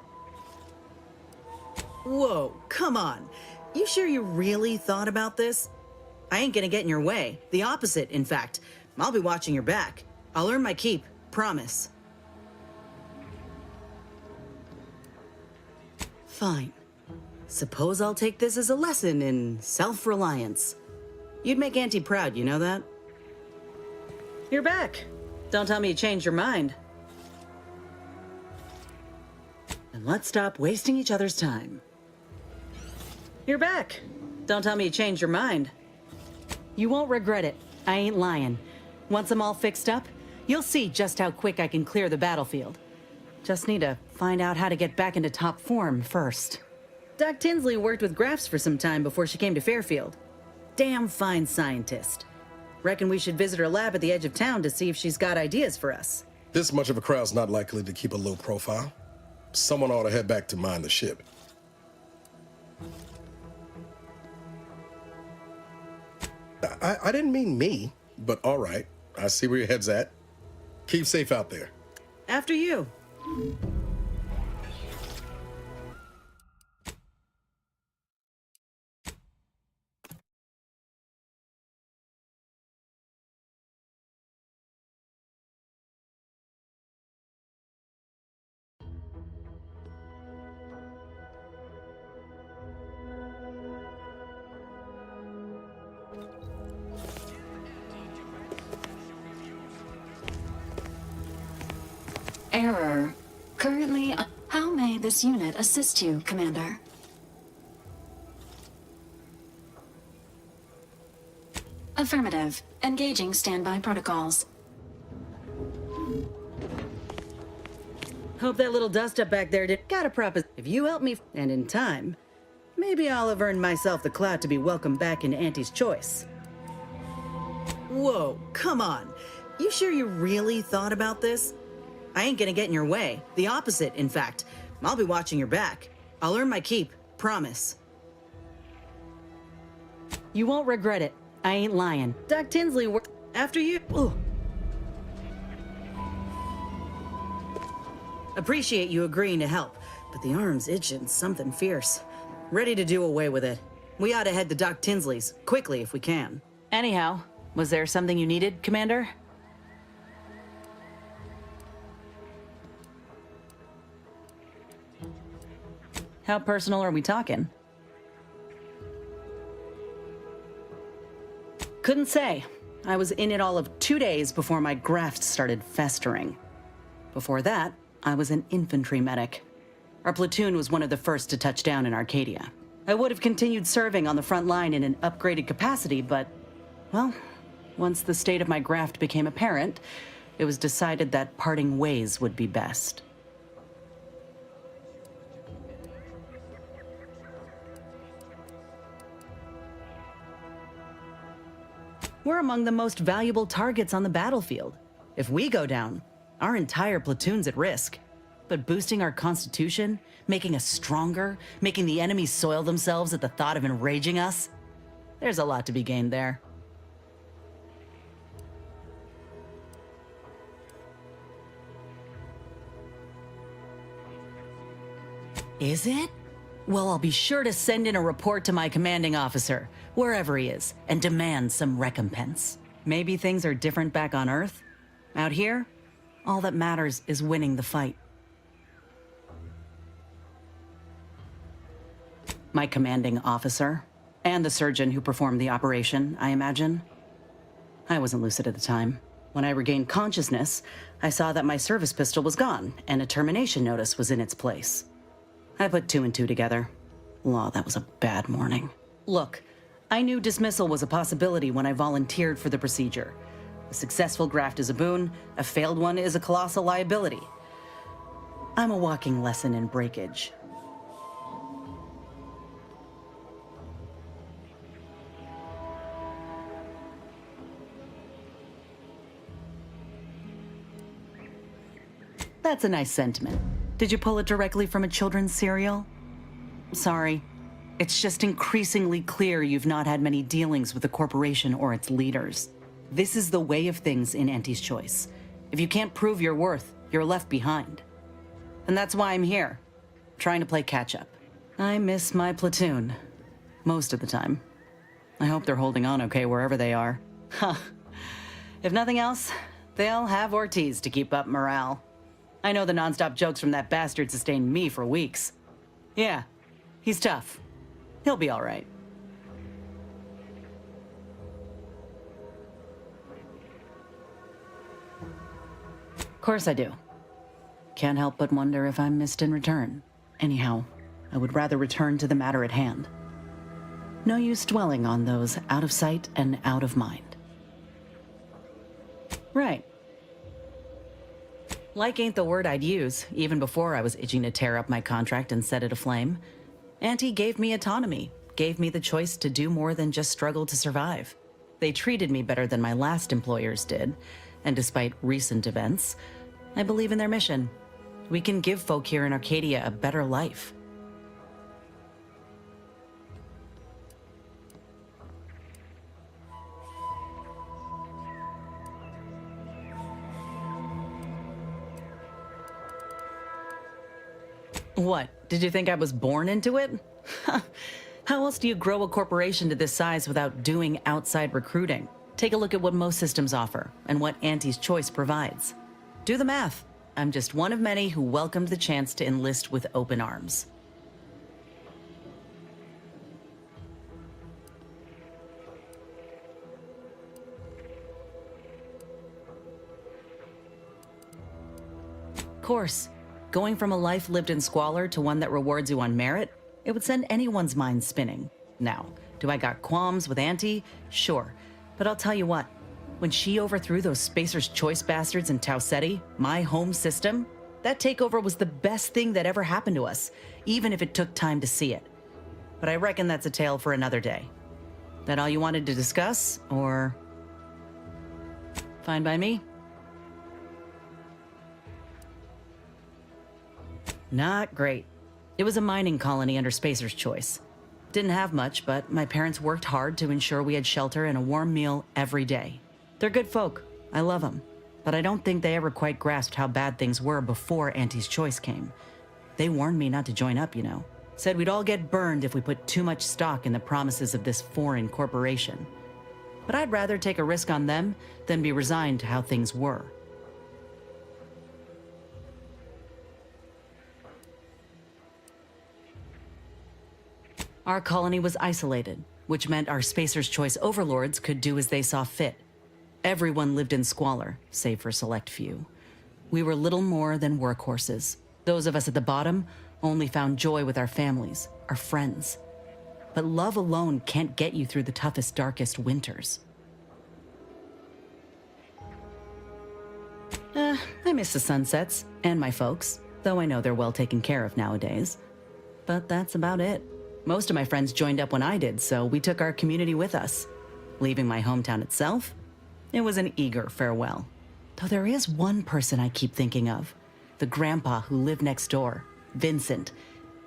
Speaker 7: Whoa, come on. You sure you really thought about this? I ain't gonna get in your way. The opposite, in fact. I'll be watching your back. I'll earn my keep, promise. Fine. Suppose I'll take this as a lesson in self-reliance. You'd make Auntie proud, you know that? You're back. Don't tell me you changed your mind. And let's stop wasting each other's time. You're back. Don't tell me you changed your mind. You won't regret it. I ain't lying. Once I'm all fixed up, you'll see just how quick I can clear the battlefield. Just need to find out how to get back into top form first. Doc Tinsley worked with grafts for some time before she came to Fairfield. Damn fine scientist. Reckon we should visit her lab at the edge of town to see if she's got ideas for us.
Speaker 5: This much of a crowd's not likely to keep a low profile. Someone ought to head back to mind the ship. I didn't mean me, but all right. I see where your head's at. Keep safe out there.
Speaker 7: After you.
Speaker 10: Error. Currently, how may this unit assist you, Commander? Affirmative. Engaging standby protocols.
Speaker 7: Hope that little dust-up back there did got a proposition. If you help me, and in time, maybe I'll have earned myself the clout to be welcomed back into Auntie's choice. Whoa, come on. You sure you really thought about this? I ain't gonna get in your way. The opposite, in fact. I'll be watching your back. I'll earn my keep, promise. You won't regret it. I ain't lying. Doc Tinsley worked after you. Ooh. Appreciate you agreeing to help, but the arm's itching something fierce. Ready to do away with it. We ought to head to Doc Tinsley's, quickly if we can. Anyhow, was there something you needed, Commander? How personal are we talking? Couldn't say. I was in it all of 2 days before my graft started festering. Before that, I was an infantry medic. Our platoon was one of the first to touch down in Arcadia. I would have continued serving on the front line in an upgraded capacity, but, well, once the state of my graft became apparent, it was decided that parting ways would be best. We're among the most valuable targets on the battlefield. If we go down, our entire platoon's at risk. But boosting our constitution, making us stronger, making the enemy soil themselves at the thought of enraging us, there's a lot to be gained there. Is it? Well, I'll be sure to send in a report to my commanding officer, wherever he is, and demand some recompense. Maybe things are different back on Earth? Out here, all that matters is winning the fight. My commanding officer, and the surgeon who performed the operation, I imagine. I wasn't lucid at the time. When I regained consciousness, I saw that my service pistol was gone, and a termination notice was in its place. I put 2 and 2 together. Law, that was a bad morning. Look, I knew dismissal was a possibility when I volunteered for the procedure. A successful graft is a boon, a failed one is a colossal liability. I'm a walking lesson in breakage. That's a nice sentiment. Did you pull it directly from a children's serial? Sorry. It's just increasingly clear you've not had many dealings with the corporation or its leaders. This is the way of things in Auntie's Choice. If you can't prove your worth, you're left behind. And that's why I'm here, trying to play catch-up. I miss my platoon, most of the time. I hope they're holding on okay wherever they are. Huh. If nothing else, they'll have Ortiz to keep up morale. I know the nonstop jokes from that bastard sustained me for weeks. Yeah, he's tough. He'll be all right. Of course I do. Can't help but wonder if I'm missed in return. Anyhow, I would rather return to the matter at hand. No use dwelling on those out of sight and out of mind. Right. Like ain't the word I'd use, even before I was itching to tear up my contract and set it aflame. Auntie gave me autonomy, gave me the choice to do more than just struggle to survive. They treated me better than my last employers did, and despite recent events, I believe in their mission. We can give folk here in Arcadia a better life. What? Did you think I was born into it? How else do you grow a corporation to this size without doing outside recruiting? Take a look at what most systems offer and what Auntie's Choice provides. Do the math. I'm just one of many who welcomed the chance to enlist with open arms. Of course. Going from a life lived in squalor to one that rewards you on merit, it would send anyone's mind spinning. Now, do I got qualms with Auntie? Sure. But I'll tell you what, when she overthrew those Spacer's Choice bastards in Tau Ceti, my home system, that takeover was the best thing that ever happened to us, even if it took time to see it. But I reckon that's a tale for another day. That all you wanted to discuss, or... Fine by me? Not great. It was a mining colony under Spacer's Choice. Didn't have much, but my parents worked hard to ensure we had shelter and a warm meal every day. They're good folk. I love them. But I don't think they ever quite grasped how bad things were before Auntie's Choice came. They warned me not to join up, you know. Said we'd all get burned if we put too much stock in the promises of this foreign corporation. But I'd rather take a risk on them than be resigned to how things were. Our colony was isolated, which meant our Spacer's Choice overlords could do as they saw fit. Everyone lived in squalor, save for a select few. We were little more than workhorses. Those of us at the bottom only found joy with our families, our friends. But love alone can't get you through the toughest, darkest winters. I miss the sunsets, and my folks, though I know they're well taken care of nowadays. But that's about it. Most of my friends joined up when I did, so we took our community with us. Leaving my hometown itself, it was an eager farewell. Though there is one person I keep thinking of. The grandpa who lived next door, Vincent.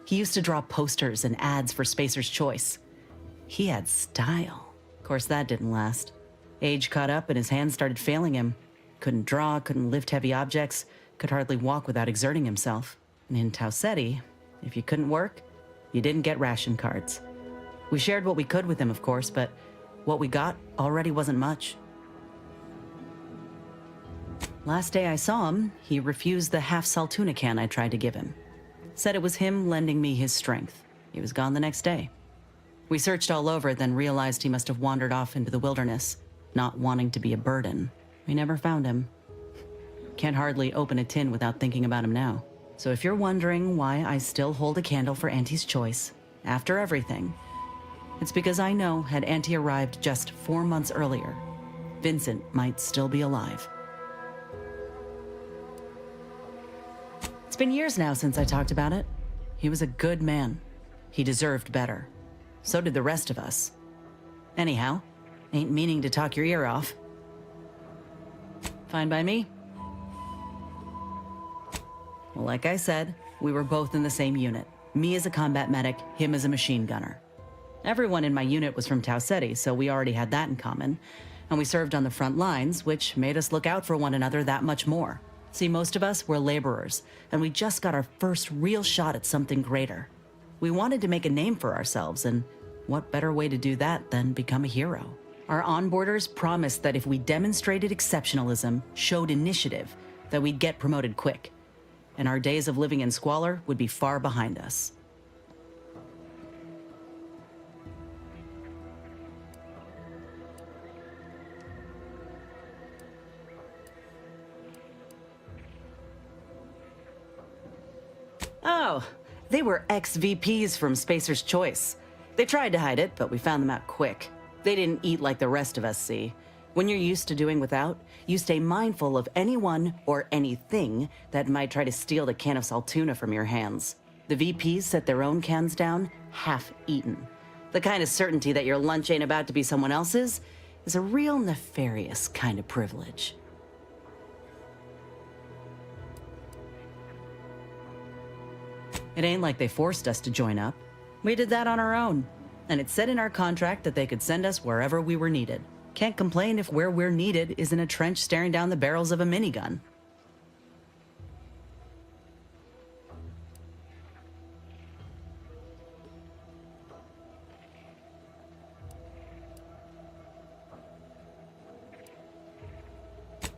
Speaker 7: He used to draw posters and ads for Spacer's Choice. He had style. Of course, that didn't last. Age caught up and his hands started failing him. Couldn't draw, couldn't lift heavy objects, could hardly walk without exerting himself. And in Tau Ceti, if you couldn't work, you didn't get ration cards. We shared what we could with him, of course, but what we got already wasn't much. Last day I saw him, he refused the half-salt tuna can I tried to give him. Said it was him lending me his strength. He was gone the next day. We searched all over, then realized he must have wandered off into the wilderness, not wanting to be a burden. We never found him. Can't hardly open a tin without thinking about him now. So if you're wondering why I still hold a candle for Auntie's Choice, after everything, it's because I know had Auntie arrived just 4 months earlier, Vincent might still be alive. It's been years now since I talked about it. He was a good man. He deserved better. So did the rest of us. Anyhow, ain't meaning to talk your ear off. Fine by me? Well, like I said, we were both in the same unit. Me as a combat medic, him as a machine gunner. Everyone in my unit was from Tau Ceti, so we already had that in common. And we served on the front lines, which made us look out for one another that much more. See, most of us were laborers, and we just got our first real shot at something greater. We wanted to make a name for ourselves, and what better way to do that than become a hero? Our onboarders promised that if we demonstrated exceptionalism, showed initiative, that we'd get promoted quick. And our days of living in squalor would be far behind us. Oh, they were ex-VPs from Spacer's Choice. They tried to hide it, but we found them out quick. They didn't eat like the rest of us, see? When you're used to doing without, you stay mindful of anyone or anything that might try to steal the can of Saltuna from your hands. The VPs set their own cans down, half-eaten. The kind of certainty that your lunch ain't about to be someone else's is a real nefarious kind of privilege. It ain't like they forced us to join up. We did that on our own. And it said in our contract that they could send us wherever we were needed. Can't complain if where we're needed is in a trench staring down the barrels of a minigun.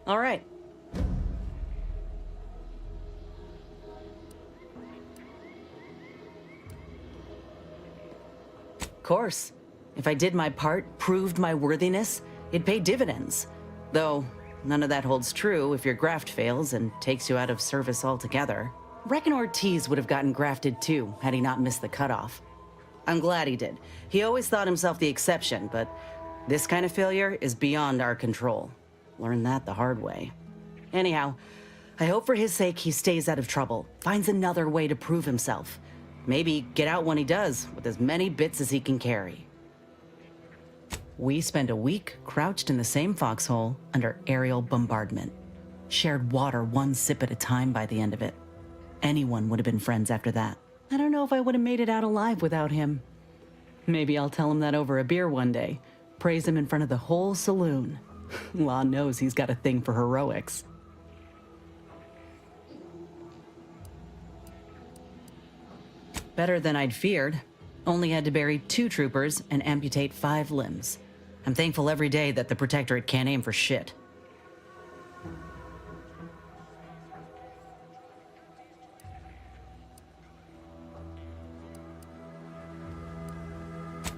Speaker 7: All right. Of course. If I did my part, proved my worthiness, it'd pay dividends. Though, none of that holds true if your graft fails and takes you out of service altogether. Reckon Ortiz would have gotten grafted too, had he not missed the cutoff. I'm glad he did. He always thought himself the exception, but this kind of failure is beyond our control. Learned that the hard way. Anyhow, I hope for his sake he stays out of trouble, finds another way to prove himself. Maybe get out when he does, with as many bits as he can carry. We spent a week crouched in the same foxhole under aerial bombardment. Shared water one sip at a time by the end of it. Anyone would have been friends after that. I don't know if I would have made it out alive without him. Maybe I'll tell him that over a beer one day. Praise him in front of the whole saloon. Law knows he's got a thing for heroics. Better than I'd feared. Only had to bury 2 troopers and amputate 5 limbs. I'm thankful every day that the Protectorate can't aim for shit.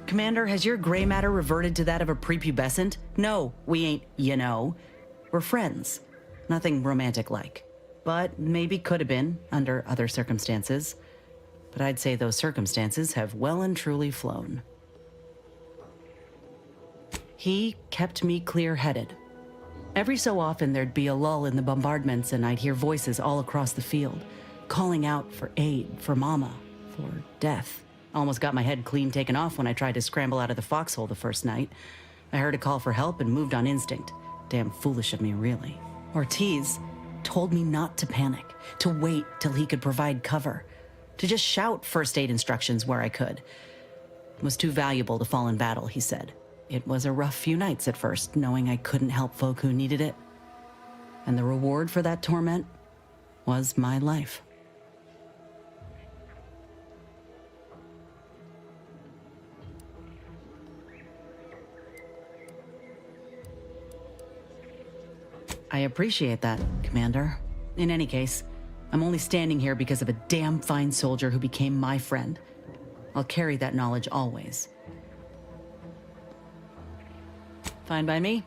Speaker 7: Commander, has your gray matter reverted to that of a prepubescent? No, we ain't, you know. We're friends. Nothing romantic-like. But maybe could have been, under other circumstances. But I'd say those circumstances have well and truly flown. He kept me clear-headed. Every so often there'd be a lull in the bombardments and I'd hear voices all across the field, calling out for aid, for mama, for death. Almost got my head clean taken off when I tried to scramble out of the foxhole the first night. I heard a call for help and moved on instinct. Damn foolish of me, really. Ortiz told me not to panic, to wait till he could provide cover, to just shout first aid instructions where I could. It was too valuable to fall in battle, he said. It was a rough few nights at first, knowing I couldn't help folk who needed it. And the reward for that torment was my life. I appreciate that, Commander. In any case, I'm only standing here because of a damn fine soldier who became my friend. I'll carry that knowledge always. Fine by me.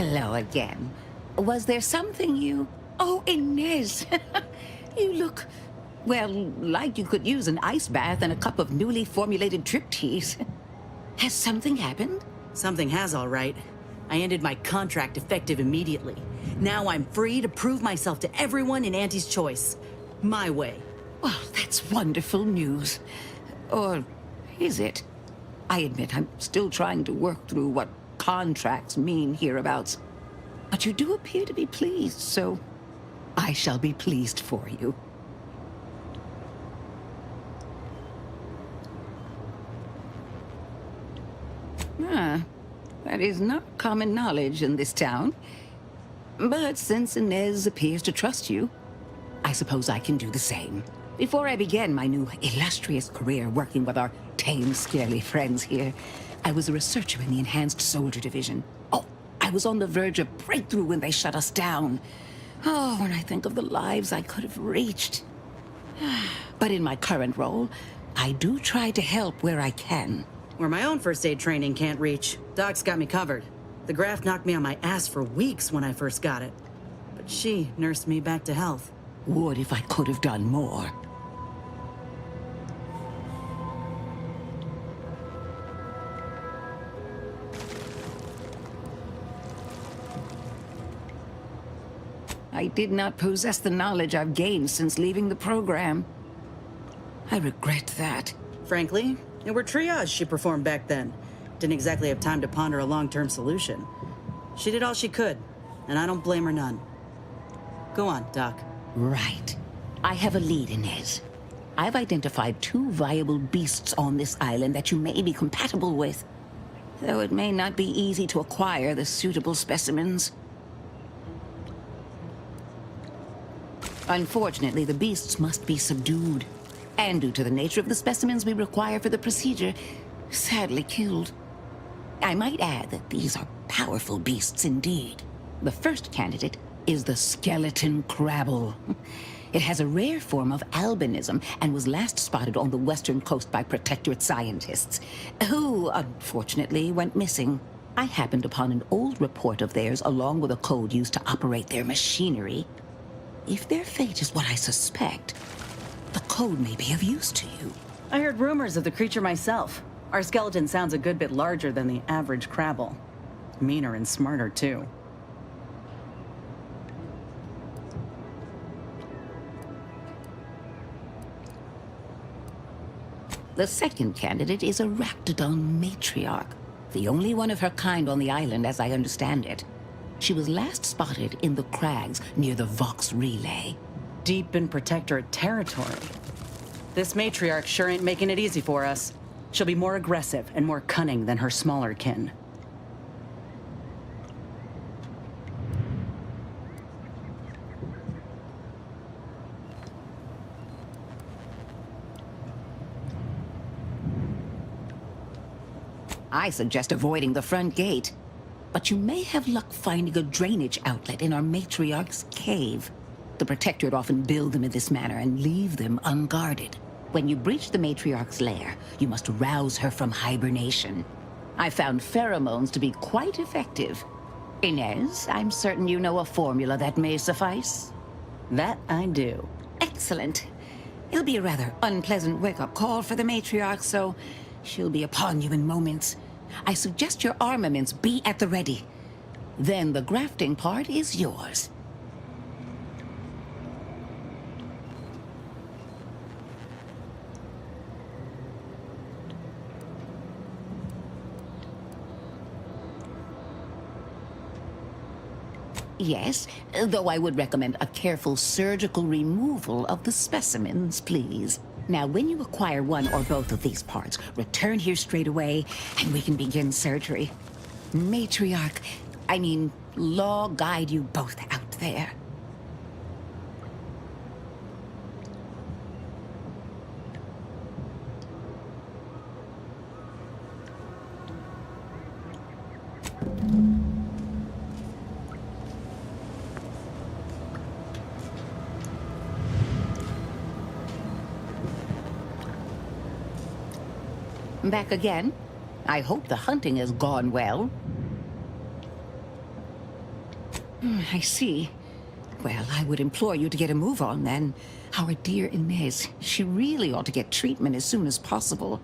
Speaker 19: Hello again. Was there something you... Oh, Inez! You look, well, like you could use an ice bath and a cup of newly formulated trip teas. Has something happened?
Speaker 7: Something has, all right. I ended my contract effective immediately. Now I'm free to prove myself to everyone in Auntie's Choice. My way.
Speaker 19: Well, that's wonderful news. Or is it? I admit I'm still trying to work through what contracts mean hereabouts. But you do appear to be pleased, so I shall be pleased for you. That is not common knowledge in this town. But since Inez appears to trust you, I suppose I can do the same. Before I began my new illustrious career working with our tame, scaly friends here, I was a researcher in the Enhanced Soldier Division. Oh, I was on the verge of breakthrough when they shut us down. Oh, when I think of the lives I could have reached. But in my current role, I do try to help where I can.
Speaker 7: Where my own first aid training can't reach, Doc's got me covered. The graft knocked me on my ass for weeks when I first got it. But she nursed me back to health.
Speaker 19: Would if I could have done more. I did not possess the knowledge I've gained since leaving the program. I regret that.
Speaker 7: Frankly, it were triage she performed back then. Didn't exactly have time to ponder a long-term solution. She did all she could, and I don't blame her none. Go on, Doc.
Speaker 19: Right. I have a lead, Inez. I've identified 2 viable beasts on this island that you may be compatible with, though it may not be easy to acquire the suitable specimens. Unfortunately, the beasts must be subdued, and due to the nature of the specimens we require for the procedure, sadly killed. I might add that these are powerful beasts indeed. The first candidate is the skeleton crabble. It has a rare form of albinism and was last spotted on the western coast by Protectorate scientists, who, unfortunately, went missing. I happened upon an old report of theirs along with a code used to operate their machinery. If their fate is what I suspect, the code may be of use to you.
Speaker 7: I heard rumors of the creature myself. Our skeleton sounds a good bit larger than the average crabble. Meaner and smarter, too.
Speaker 19: The second candidate is a Raptidon matriarch, the only one of her kind on the island as I understand it. She was last spotted in the crags near the Vox Relay.
Speaker 7: Deep in Protectorate territory. This matriarch sure ain't making it easy for us. She'll be more aggressive and more cunning than her smaller kin.
Speaker 19: I suggest avoiding the front gate, but you may have luck finding a drainage outlet in our matriarch's cave. The Protectorate often build them in this manner and leave them unguarded. When you breach the matriarch's lair, you must rouse her from hibernation. I found pheromones to be quite effective. Inez, I'm certain you know a formula that may suffice.
Speaker 7: That I do.
Speaker 19: Excellent. It'll be a rather unpleasant wake-up call for the matriarch, so she'll be upon you in moments. I suggest your armaments be at the ready. Then the grafting part is yours. Yes, though I would recommend a careful surgical removal of the specimens, please. Now, when you acquire one or both of these parts, return here straight away, and we can begin surgery. Matriarch, Law guide you both out there. Back again? I hope the hunting has gone well. I see. Well, I would implore you to get a move on then. Our dear Inez, she really ought to get treatment as soon as possible.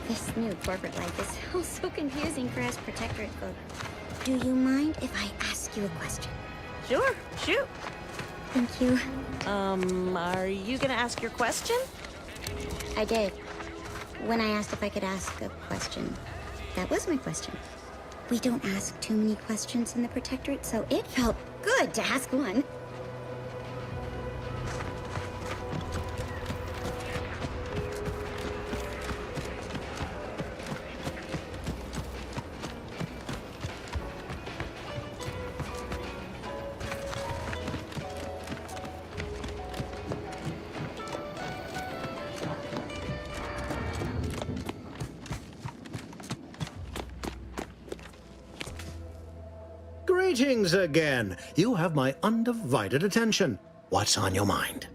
Speaker 20: This new corporate life is so confusing for us Protectorate folk. Do you mind if I ask you a question?
Speaker 21: Sure, shoot.
Speaker 20: Thank you.
Speaker 21: Are you gonna ask your question?
Speaker 20: I did. When I asked if I could ask a question. That was my question. We don't ask too many questions in the Protectorate, so it felt good to ask one.
Speaker 17: Greetings again. You have my undivided attention. What's on your mind?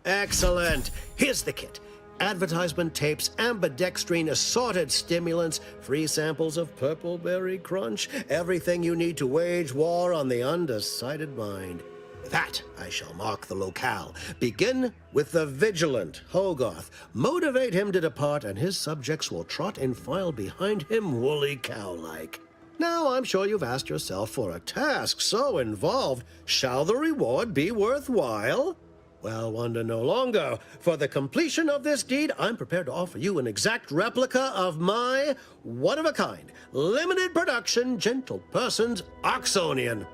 Speaker 17: Excellent. Here's the kit. Advertisement tapes, ambidextrine assorted stimulants, free samples of Purple Berry Crunch, everything you need to wage war on the undecided mind. That I shall mark the locale. Begin with the vigilant Hogarth. Motivate him to depart, and his subjects will trot in file behind him woolly cow-like. Now, I'm sure you've asked yourself, for a task so involved, shall the reward be worthwhile? Well, wonder no longer. For the completion of this deed, I'm prepared to offer you an exact replica of my one-of-a-kind, limited production, gentle person's Oxonian.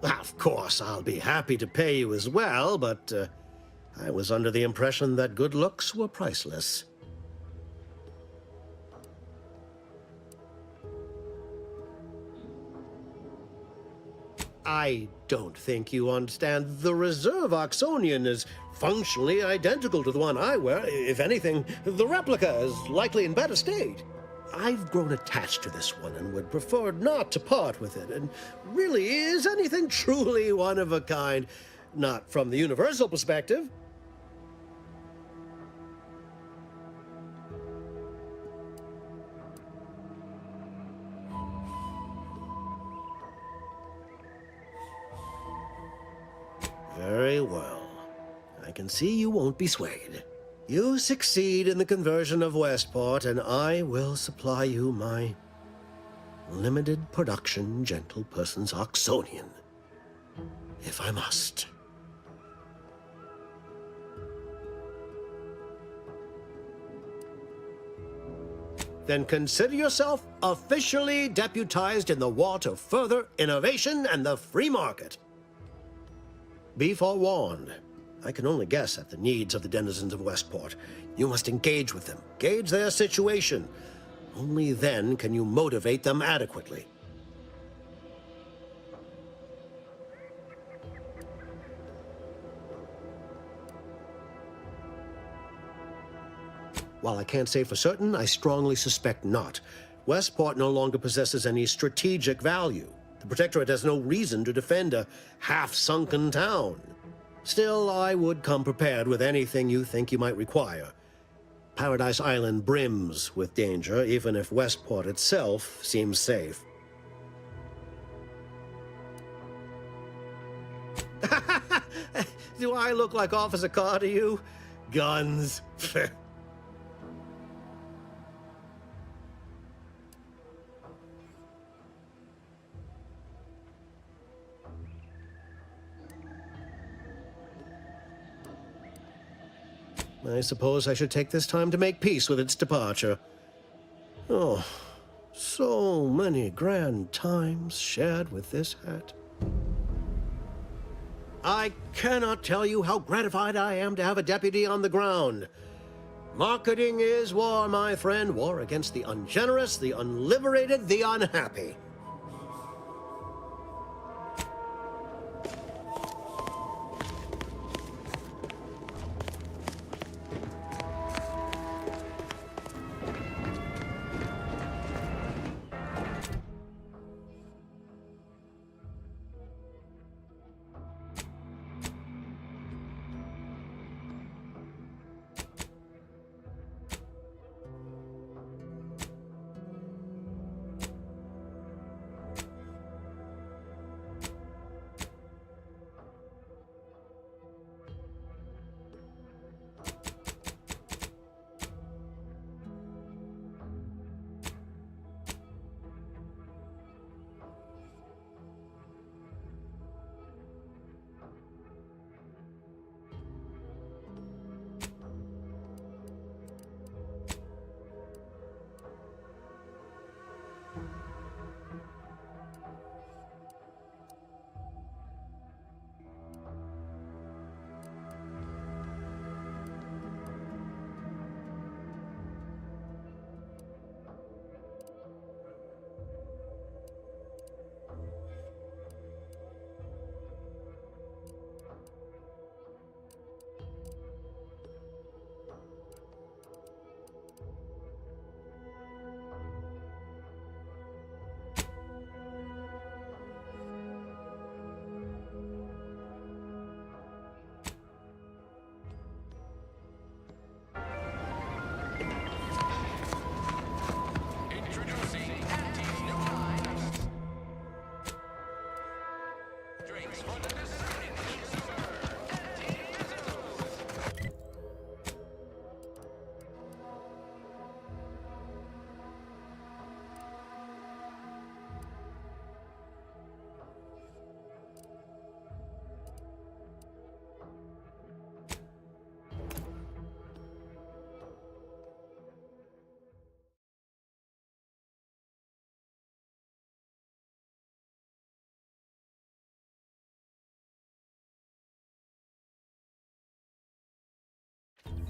Speaker 17: Of course, I'll be happy to pay you as well, but I was under the impression that good looks were priceless. I don't think you understand. The Reserve Oxonian is functionally identical to the one I wear. If anything, the replica is likely in better state. I've grown attached to this one and would prefer not to part with it. And really, is anything truly one of a kind? Not from the universal perspective. Very well. I can see you won't be swayed. You succeed in the conversion of Westport, and I will supply you my limited production gentle person's Oxonian, if I must. Then consider yourself officially deputized in the war to further innovation and the free market. Be forewarned. I can only guess at the needs of the denizens of Westport. You must engage with them, gauge their situation. Only then can you motivate them adequately. While I can't say for certain, I strongly suspect not. Westport no longer possesses any strategic value. The Protectorate has no reason to defend a half-sunken town. Still, I would come prepared with anything you think you might require. Paradise Island brims with danger, even if Westport itself seems safe. Do I look like Officer Carr to you? Guns. I suppose I should take this time to make peace with its departure. Oh, so many grand times shared with this hat. I cannot tell you how gratified I am to have a deputy on the ground. Marketing is war, my friend. War against the ungenerous, the unliberated, the unhappy.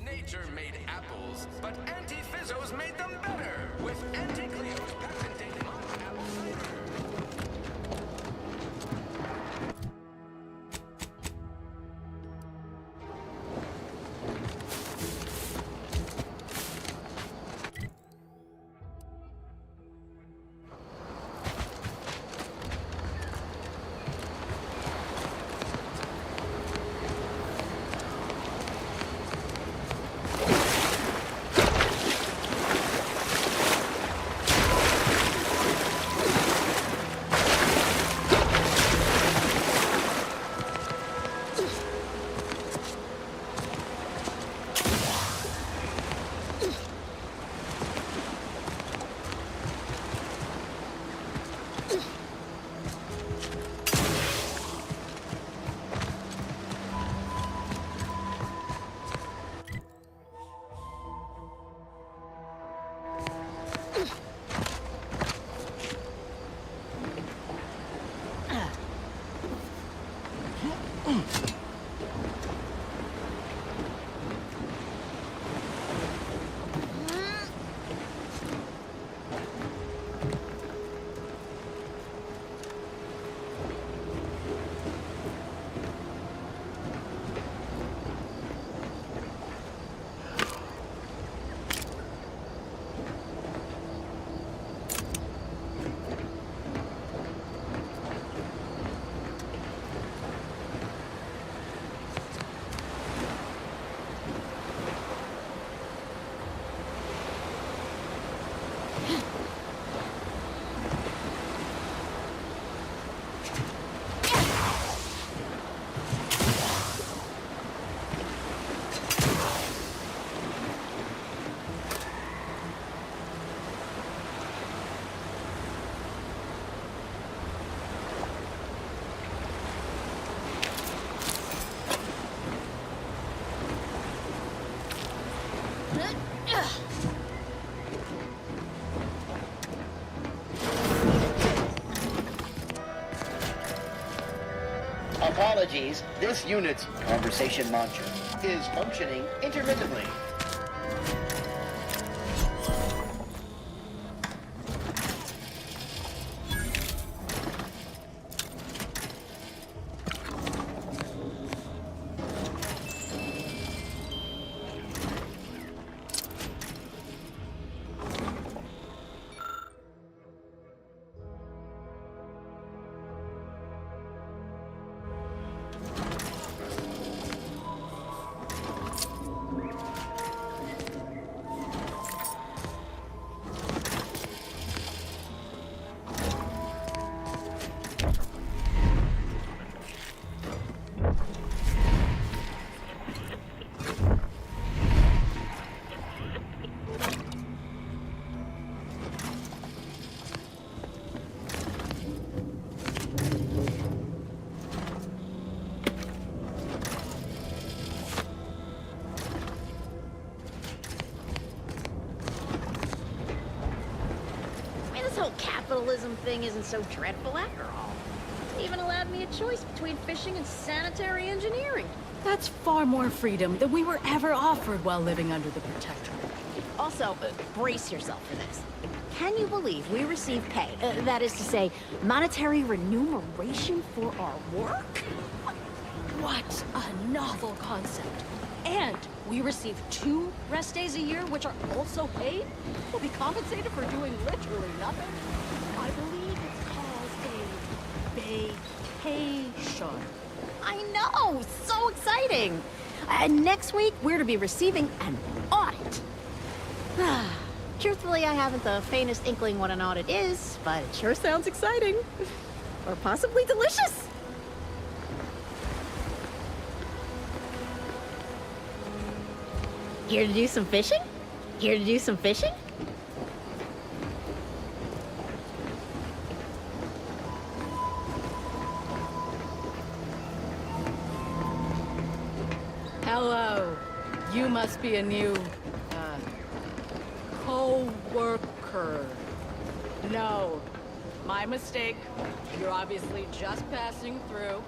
Speaker 2: Nature made apples, but Anti-Fizzos made them better with Anti-Cleo's patented apple cider.
Speaker 15: Apologies, this unit's conversation launcher is functioning intermittently.
Speaker 3: This whole capitalism thing isn't so dreadful after all. It even allowed me a choice between fishing and sanitary engineering.
Speaker 22: That's far more freedom than we were ever offered while living under the Protectorate.
Speaker 3: Also, brace yourself for this. Can you believe we receive pay, that is to say, monetary remuneration for our work?
Speaker 22: What a novel concept. And we receive 2 rest days a year, which are also paid. We'll be compensated for doing literally nothing. I believe it's called a vacation.
Speaker 3: I know! So exciting! And next week, we're to be receiving an audit. Truthfully, I haven't the faintest inkling what an audit is, but it sure sounds exciting. Or possibly delicious. Here to do some fishing? Here to do some fishing?
Speaker 22: Hello. You must be a new, co-worker. No. My mistake. You're obviously just passing through.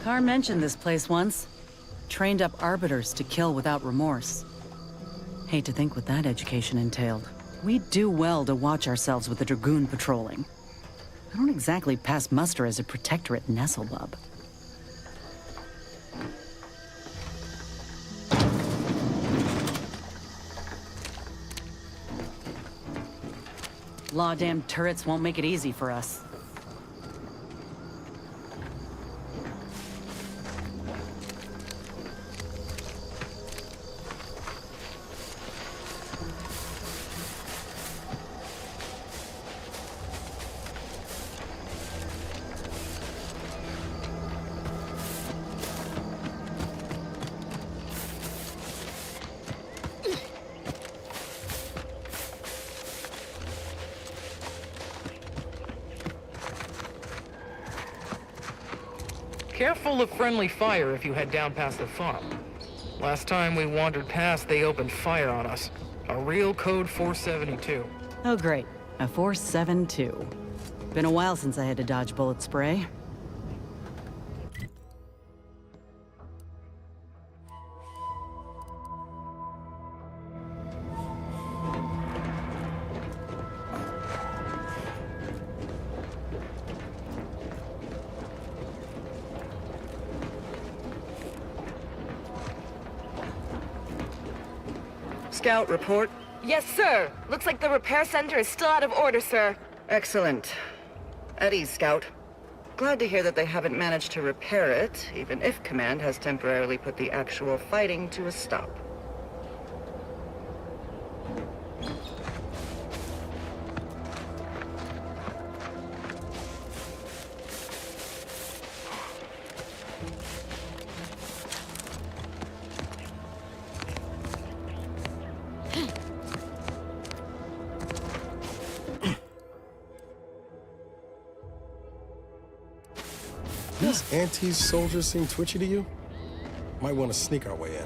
Speaker 7: Carr mentioned this place once. Trained up arbiters to kill without remorse. Hate to think what that education entailed. We'd do well to watch ourselves with the Dragoon patrolling. I don't exactly pass muster as a Protectorate nestlebub. Law-damn turrets won't make it easy for us.
Speaker 4: Careful of friendly fire if you head down past the farm. Last time we wandered past, they opened fire on us. A real code 472.
Speaker 7: Oh great, a 472. Been a while since I had to dodge bullet spray.
Speaker 6: Scout report.
Speaker 13: Yes, sir. Looks like the repair center is still out of order, sir.
Speaker 6: Excellent. At ease, Scout. Glad to hear that they haven't managed to repair it, even if Command has temporarily put the actual fighting to a stop.
Speaker 5: These anti-soldiers seem twitchy to you? Might want to sneak our way in.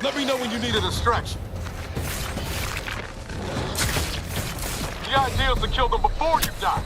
Speaker 23: Let me know when you need a distraction. The idea is to kill them before you die.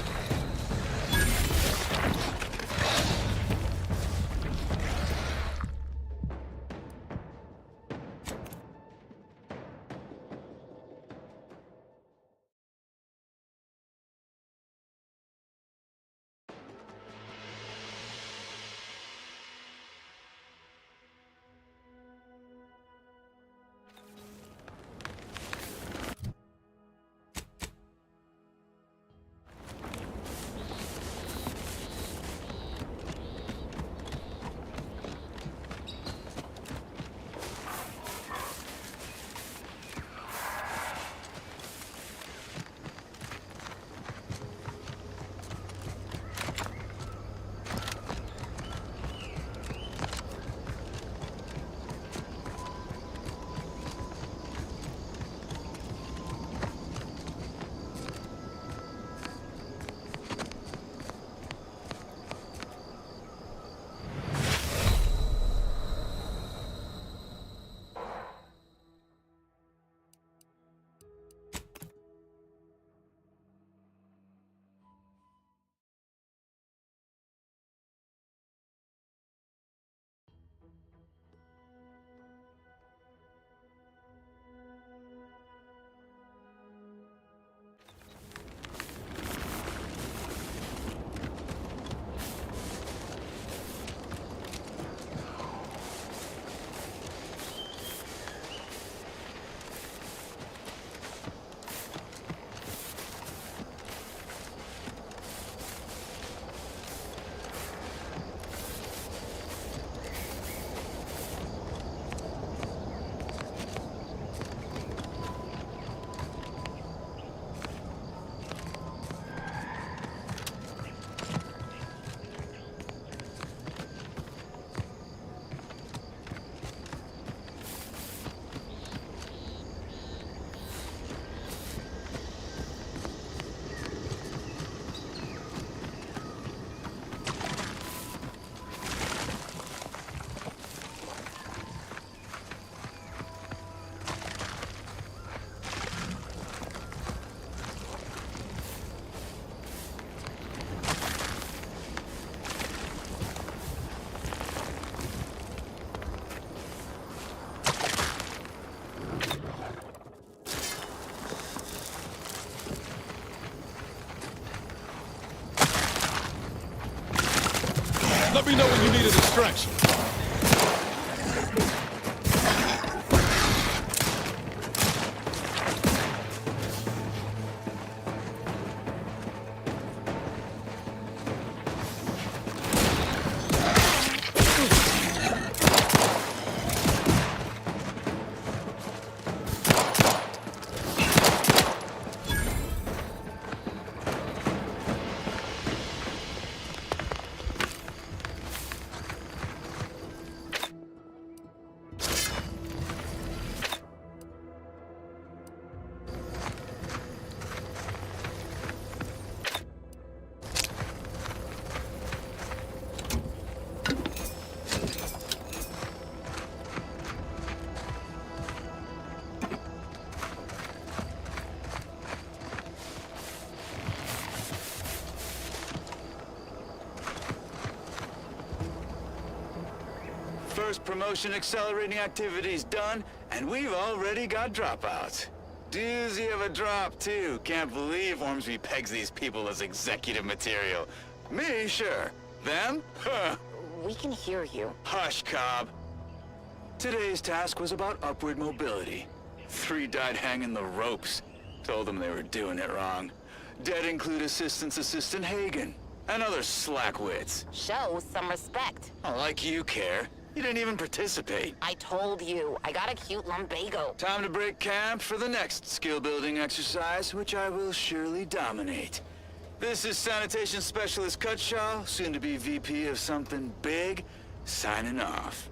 Speaker 23: me know when you need a distraction.
Speaker 9: First promotion accelerating activities done, and we've already got dropouts. Doozy of a drop, too. Can't believe Ormsby pegs these people as executive material. Me, sure. Them? Huh.
Speaker 11: We can hear you.
Speaker 9: Hush, Cobb. Today's task was about upward mobility. 3 died hanging the ropes. Told them they were doing it wrong. Dead include Assistant Hagen and other slackwits.
Speaker 11: Show some respect.
Speaker 9: Oh, like you care. You didn't even participate.
Speaker 11: I told you, I got a cute lumbago.
Speaker 9: Time to break camp for the next skill-building exercise, which I will surely dominate. This is Sanitation Specialist Cutshaw, soon to be VP of something big, signing off.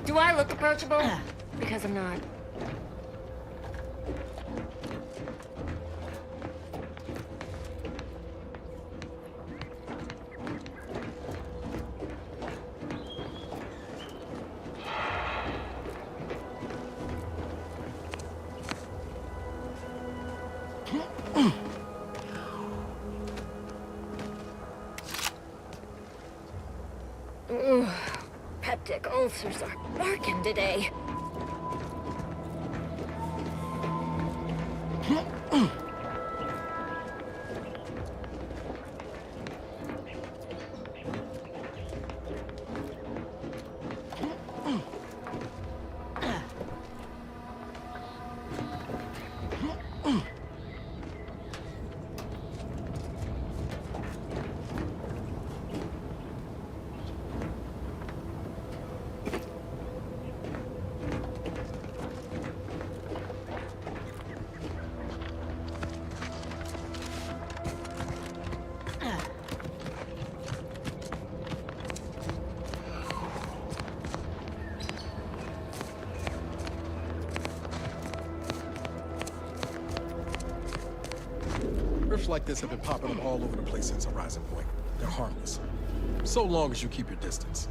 Speaker 11: Do I look approachable? Because I'm not. Ooh, peptic ulcers are barking today.
Speaker 23: Rifts like this have been popping up all over the place since Horizon Point. They're harmless. So long as you keep your distance.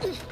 Speaker 20: Ugh.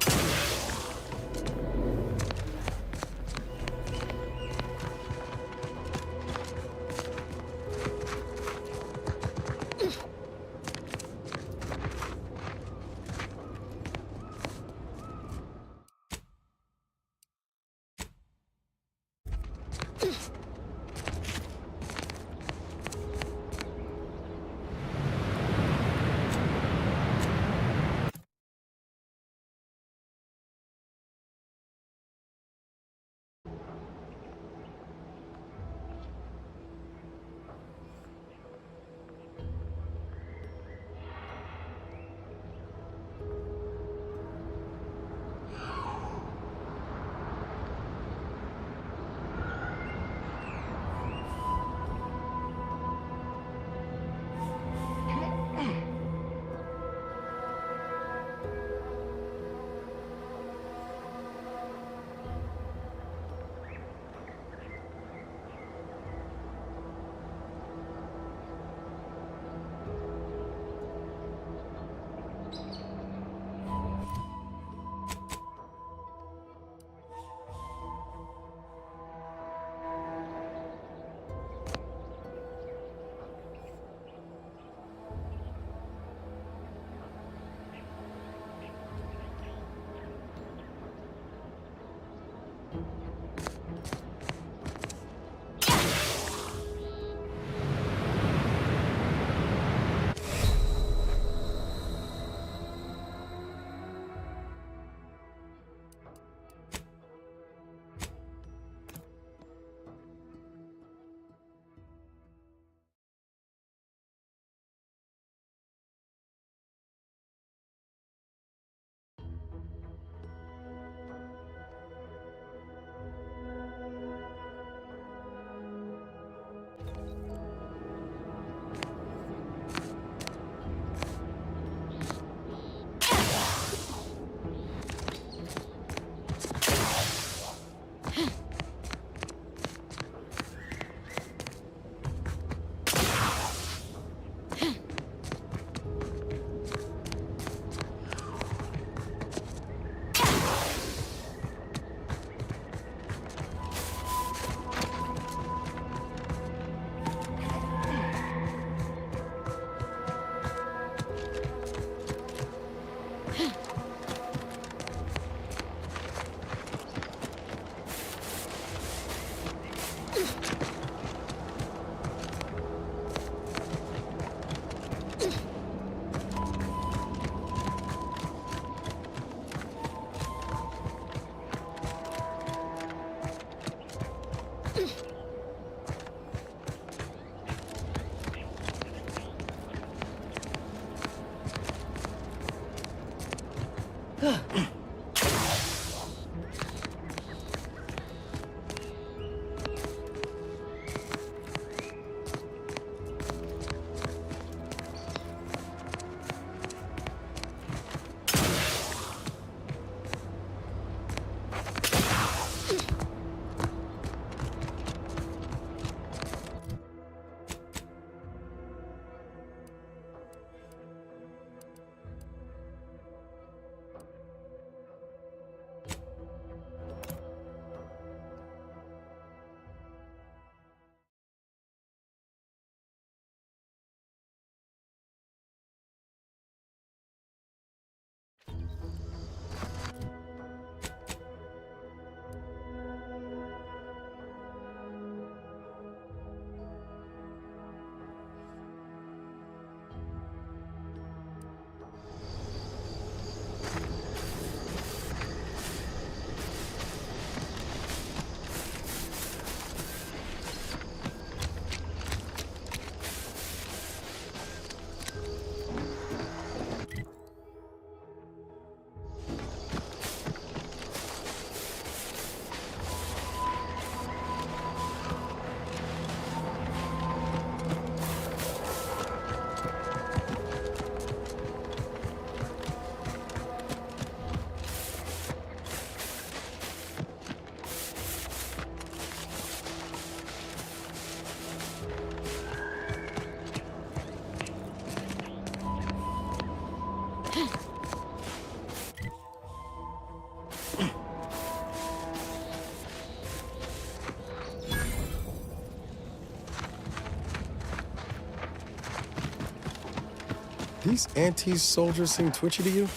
Speaker 23: These anti-soldiers seem twitchy to you?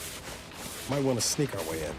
Speaker 23: Might want to sneak our way in.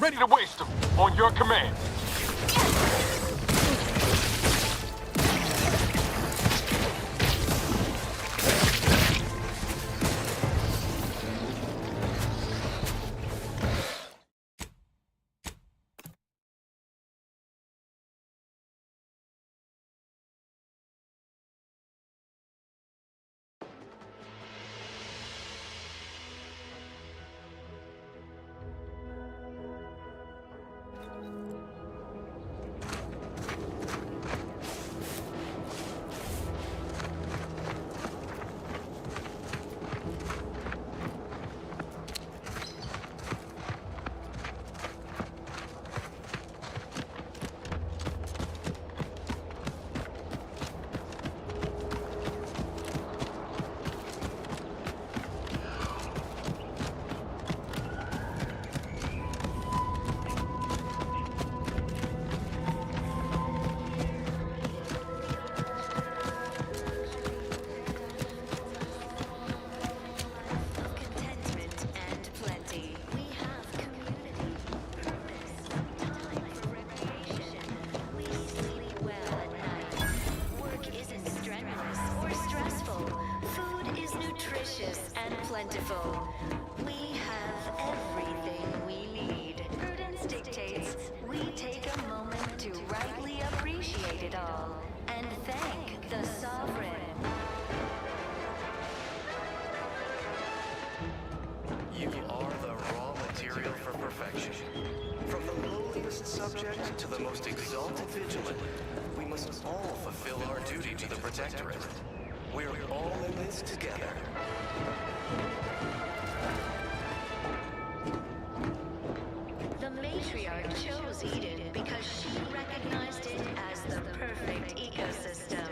Speaker 8: Ready to waste them, on your command.
Speaker 2: subject to the most exalted vigilant. We must all fulfill our duty to the Protectorate. We're all in this together.
Speaker 1: The matriarch chose Eden because she recognized it as the perfect ecosystem.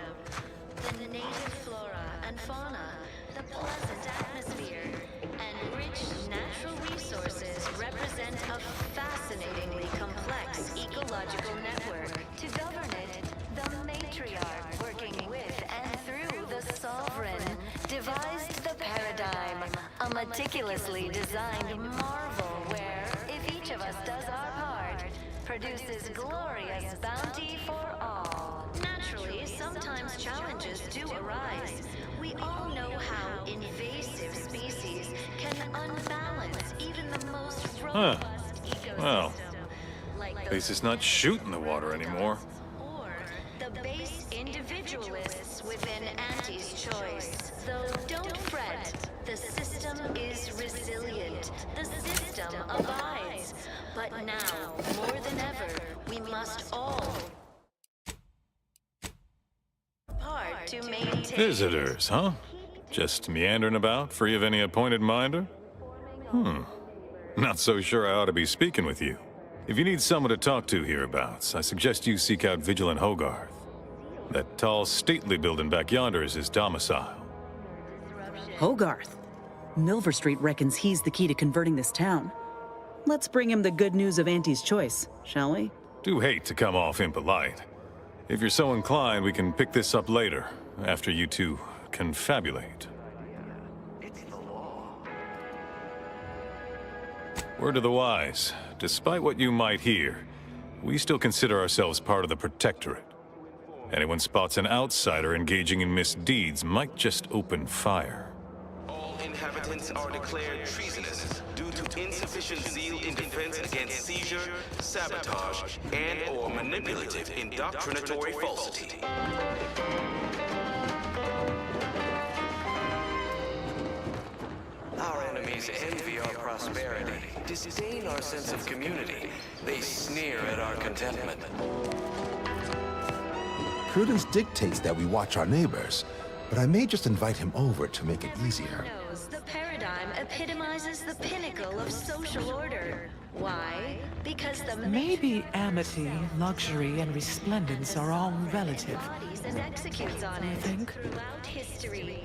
Speaker 1: The native flora and fauna, the pleasant atmosphere, and rich natural resources represent a fascinatingly complex ecological network. To govern it, the matriarch, working with and through the sovereign, devised the paradigm, a meticulously designed marvel where, if each of us does our part, produces glorious bounty for all. Naturally, sometimes challenges do arise. We all know how invasive species can unbalance even the most robust ecosystem.
Speaker 12: Well, at least it's not shooting the water anymore.
Speaker 1: Or the base individualists within Auntie's choice. Though don't fret, the system is resilient. The system abides. But now, more than ever, we must all part to maintain.
Speaker 12: Visitors, huh? Just meandering about, free of any appointed minder? Not so sure I ought to be speaking with you. If you need someone to talk to hereabouts, I suggest you seek out Vigilant Hogarth. That tall, stately building back yonder is his domicile.
Speaker 7: Hogarth? Milver Street reckons he's the key to converting this town. Let's bring him the good news of Auntie's choice, shall we?
Speaker 12: Do hate to come off impolite. If you're so inclined, we can pick this up later, after you two confabulate. Word to the wise, despite what you might hear, we still consider ourselves part of the Protectorate. Anyone spots an outsider engaging in misdeeds might just open fire.
Speaker 2: All inhabitants are declared treasonous due to insufficient zeal in defense against seizure, sabotage, and/or manipulative indoctrinatory falsity. Our enemies envy our prosperity, disdain our sense of community. They sneer at our contentment.
Speaker 14: Prudence dictates that we watch our neighbors, but I may just invite him over to make it easier.
Speaker 1: The paradigm epitomizes the pinnacle of social order. Why? Because the
Speaker 4: Maybe amity, luxury, and resplendence are all relative.
Speaker 1: and executes on it throughout history.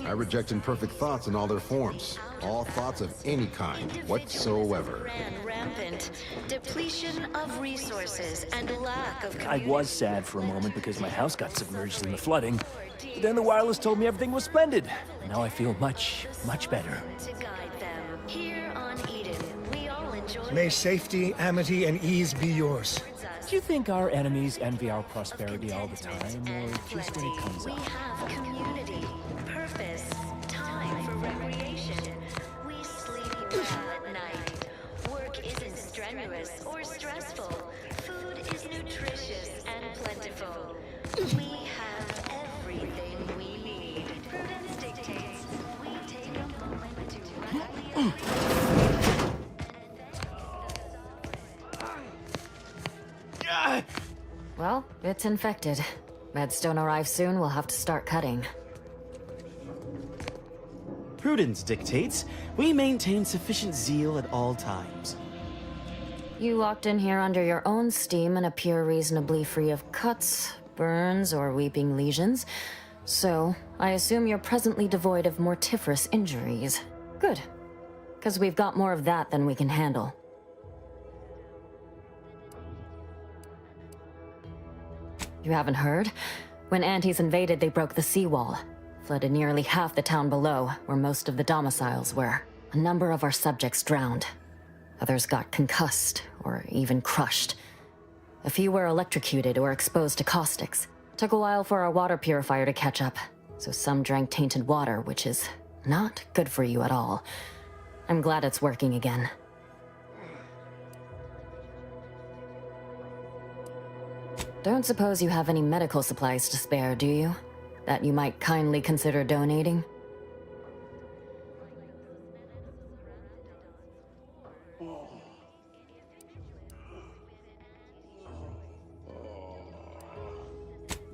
Speaker 14: I reject imperfect thoughts in all their forms. All thoughts of any kind, whatsoever.
Speaker 1: Ran rampant. Depletion of resources and lack of
Speaker 24: I was sad for a moment because my house got submerged in the flooding. But then the wireless told me everything was splendid. Now I feel much, much better.
Speaker 1: to guide them. Here on Eden, we all enjoy
Speaker 25: May safety, amity, and ease be yours.
Speaker 24: Do you think our enemies envy our prosperity all the time, or just when it comes
Speaker 1: We
Speaker 24: up?
Speaker 1: have community, purpose, time for recreation. We sleep well at night. Work isn't strenuous or stressful. Food is nutritious and plentiful. We have everything we need. Prudence dictates we take a moment to
Speaker 11: Well, it's infected. Meds don't arrive soon, we'll have to start cutting.
Speaker 26: Prudence dictates we maintain sufficient zeal at all times.
Speaker 11: You walked in here under your own steam and appear reasonably free of cuts, burns, or weeping lesions. So, I assume you're presently devoid of mortiferous injuries. Good. Because we've got more of that than we can handle. You haven't heard? When Antes invaded, they broke the seawall. Flooded nearly half the town below, where most of the domiciles were. A number of our subjects drowned. Others got concussed, or even crushed. A few were electrocuted or exposed to caustics. Took a while for our water purifier to catch up, so some drank tainted water, which is not good for you at all. I'm glad it's working again. Don't suppose you have any medical supplies to spare, do you? That you might kindly consider donating?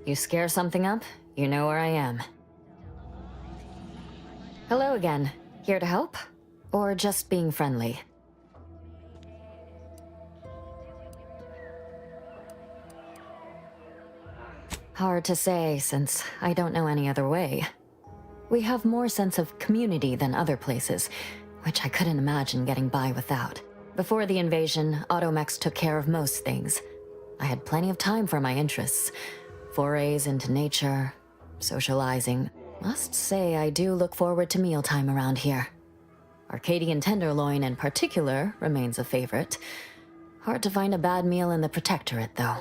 Speaker 11: You scare something up, you know where I am. Hello again. Here to help? Or just being friendly? Hard to say, since I don't know any other way. We have more sense of community than other places, which I couldn't imagine getting by without. Before the invasion, Automechs took care of most things. I had plenty of time for my interests. Forays into nature, socializing. Must say I do look forward to mealtime around here. Arcadian tenderloin in particular remains a favorite. Hard to find a bad meal in the Protectorate, though.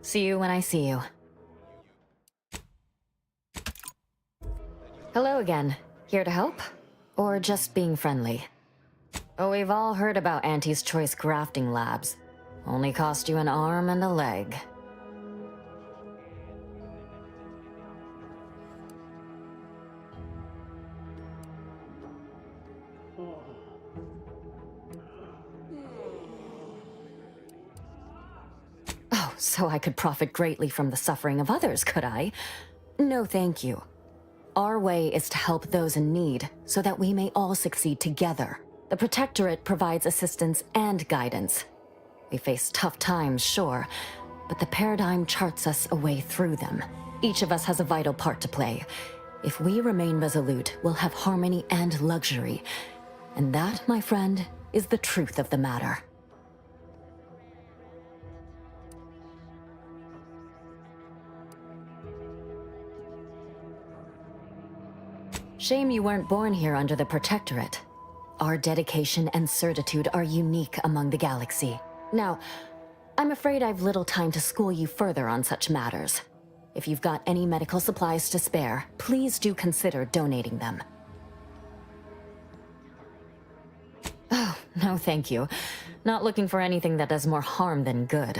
Speaker 11: See you when I see you. Hello again. Here to help? Or just being friendly? Oh, we've all heard about Auntie's Choice grafting labs. Only cost you an arm and a leg. Oh, so I could profit greatly from the suffering of others, could I? No, thank you. Our way is to help those in need, so that we may all succeed together. The Protectorate provides assistance and guidance. We face tough times, sure, but the paradigm charts us a way through them. Each of us has a vital part to play. If we remain resolute, we'll have harmony and luxury. And that, my friend, is the truth of the matter. Shame you weren't born here under the Protectorate. Our dedication and certitude are unique among the galaxy. Now, I'm afraid I've little time to school you further on such matters. If you've got any medical supplies to spare, please do consider donating them. Oh, no thank you. Not looking for anything that does more harm than good.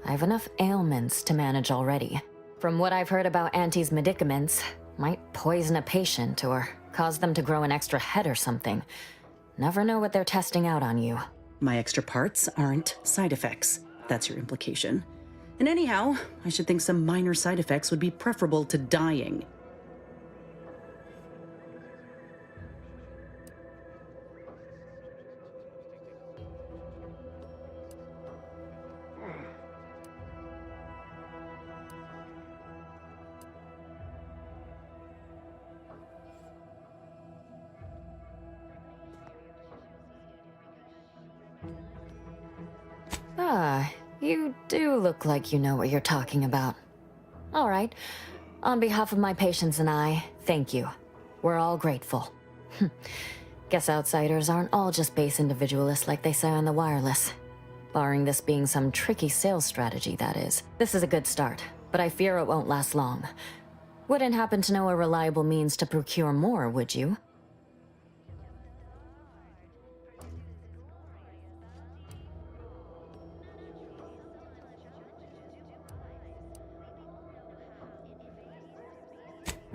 Speaker 11: I have enough ailments to manage already. From what I've heard about Auntie's medicaments, might poison a patient or cause them to grow an extra head or something. Never know what they're testing out on you.
Speaker 7: My extra parts aren't side effects. That's your implication. And anyhow, I should think some minor side effects would be preferable to dying.
Speaker 11: Ah, you do look like you know what you're talking about. All right. On behalf of my patients and I, thank you. We're all grateful. Guess outsiders aren't all just base individualists like they say on the wireless. Barring this being some tricky sales strategy, that is. This is a good start, but I fear it won't last long. Wouldn't happen to know a reliable means to procure more, would you?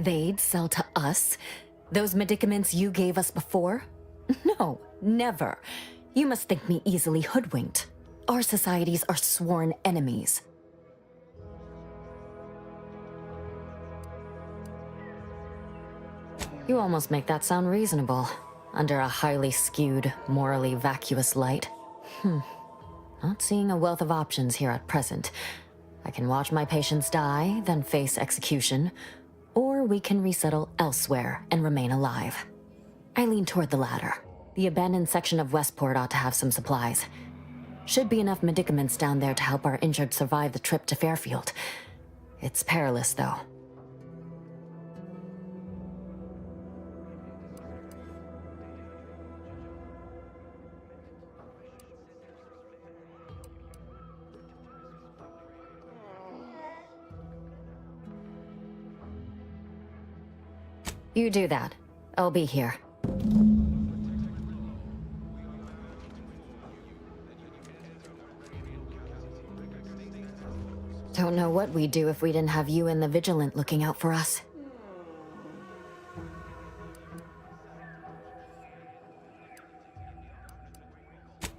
Speaker 11: They'd sell to us? Those medicaments you gave us before? No, never. You must think me easily hoodwinked. Our societies are sworn enemies. You almost make that sound reasonable, under a highly skewed, morally vacuous light. Not seeing a wealth of options here at present. I can watch my patients die, then face execution, or we can resettle elsewhere and remain alive. I lean toward the latter. The abandoned section of Westport ought to have some supplies. Should be enough medicaments down there to help our injured survive the trip to Fairfield. It's perilous, though. You do that. I'll be here. Don't know what we'd do if we didn't have you and the Vigilant looking out for us.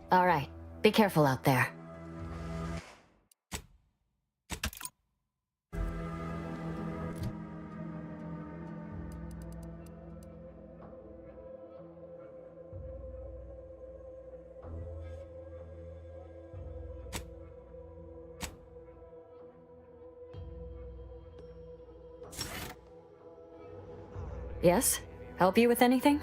Speaker 11: All right. Be careful out there. Yes? Help you with anything?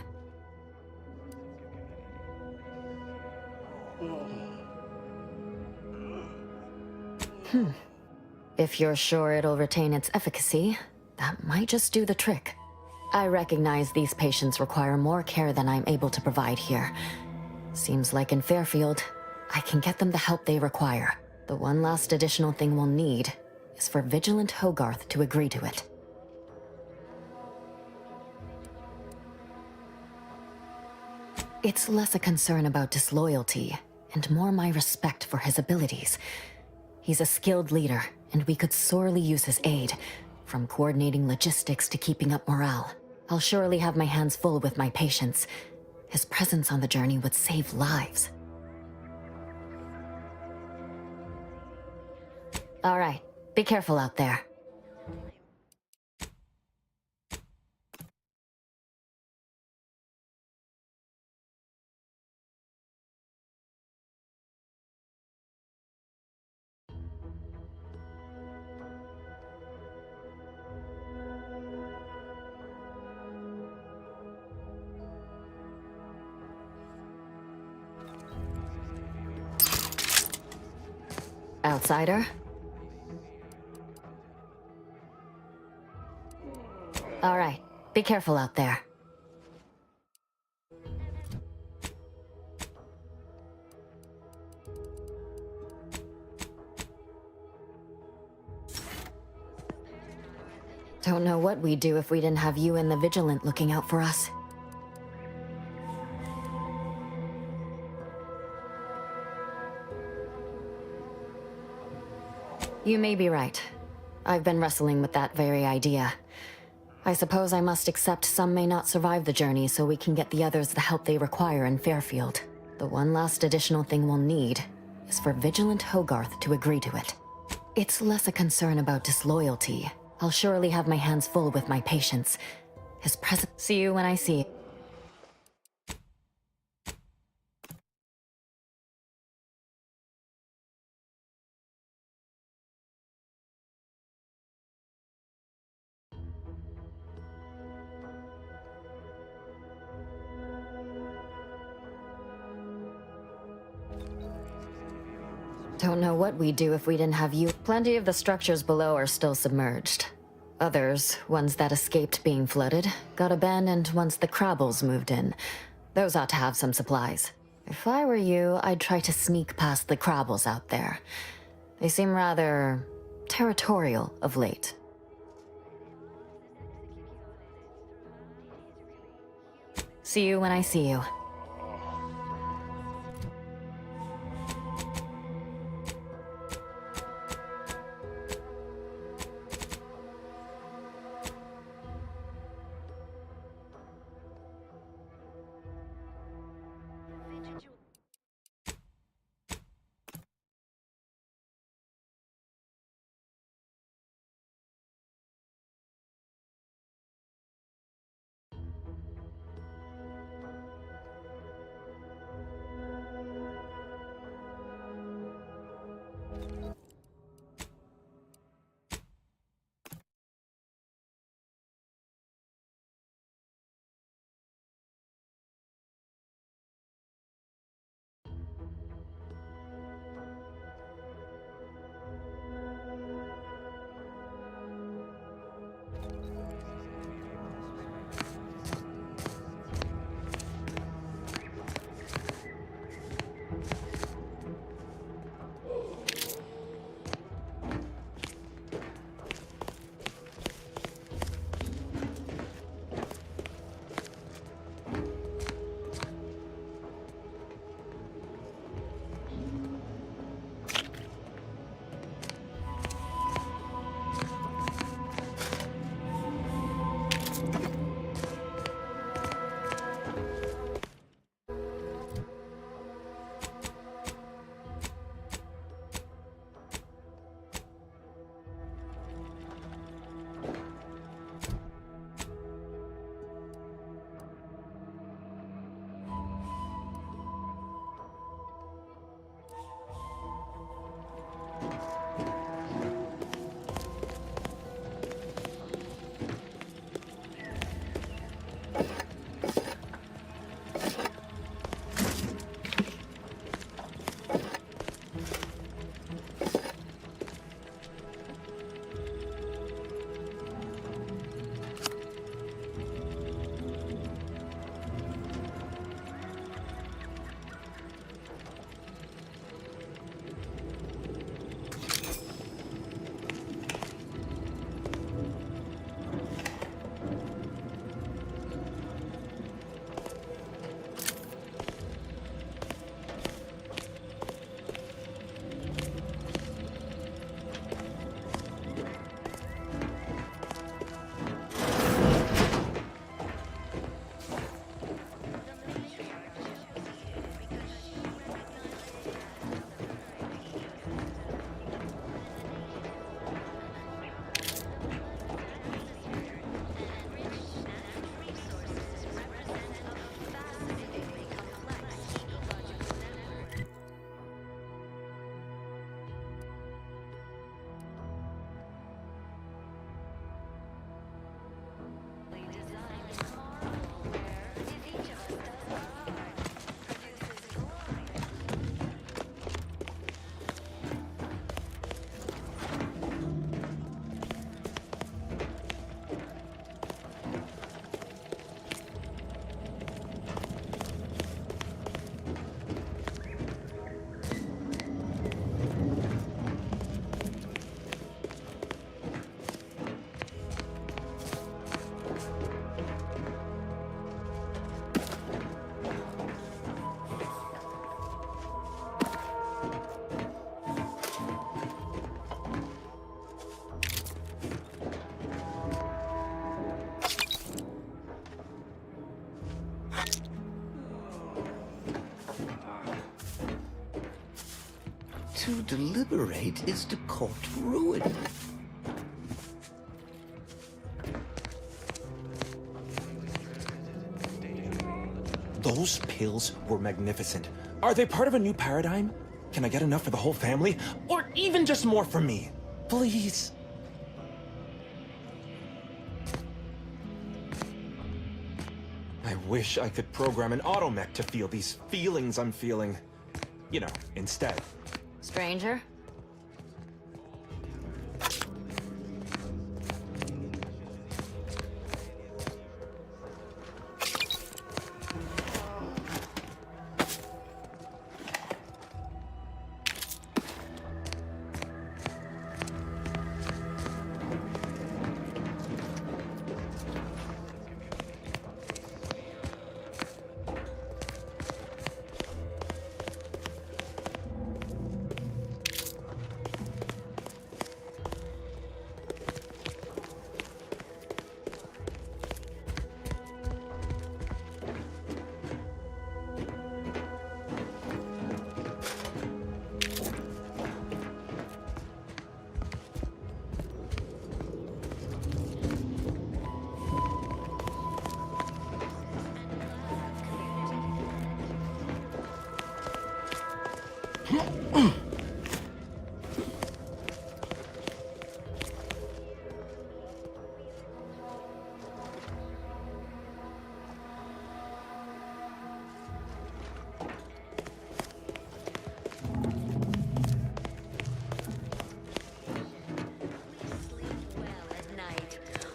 Speaker 11: If you're sure it'll retain its efficacy, that might just do the trick. I recognize these patients require more care than I'm able to provide here. Seems like in Fairfield, I can get them the help they require. The one last additional thing we'll need is for Vigilant Hogarth to agree to it. It's less a concern about disloyalty, and more my respect for his abilities. He's a skilled leader, and we could sorely use his aid, from coordinating logistics to keeping up morale. I'll surely have my hands full with my patients. His presence on the journey would save lives. All right, be careful out there. Outsider? All right, be careful out there. Don't know what we'd do if we didn't have you and the Vigilant looking out for us. You may be right. I've been wrestling with that very idea. I suppose I must accept some may not survive the journey so we can get the others the help they require in Fairfield. The one last additional thing we'll need is for Vigilant Hogarth to agree to it. It's less a concern about disloyalty. I'll surely have my hands full with my patients. His presence. See you when I see you. Don't know what we'd do if we didn't have you. Plenty of the structures below are still submerged. Others, ones that escaped being flooded, got abandoned once the Crabbles moved in. Those ought to have some supplies. If I were you, I'd try to sneak past the Crabbles out there. They seem rather territorial of late. See you when I see you.
Speaker 10: to deliberate is to court ruin.
Speaker 16: Those pills were magnificent. Are they part of a new paradigm? Can I get enough for the whole family? Or even just more for me? Please. I wish I could program an automech to feel these feelings I'm feeling. You know, instead.
Speaker 11: Stranger?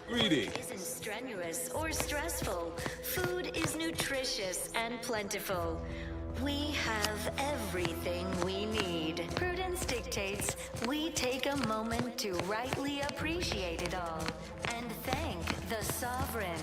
Speaker 2: Greetings.
Speaker 1: Isn't strenuous or stressful. Food is nutritious and plentiful. We have everything we need. Prudence dictates we take a moment to rightly appreciate it all and thank the sovereign.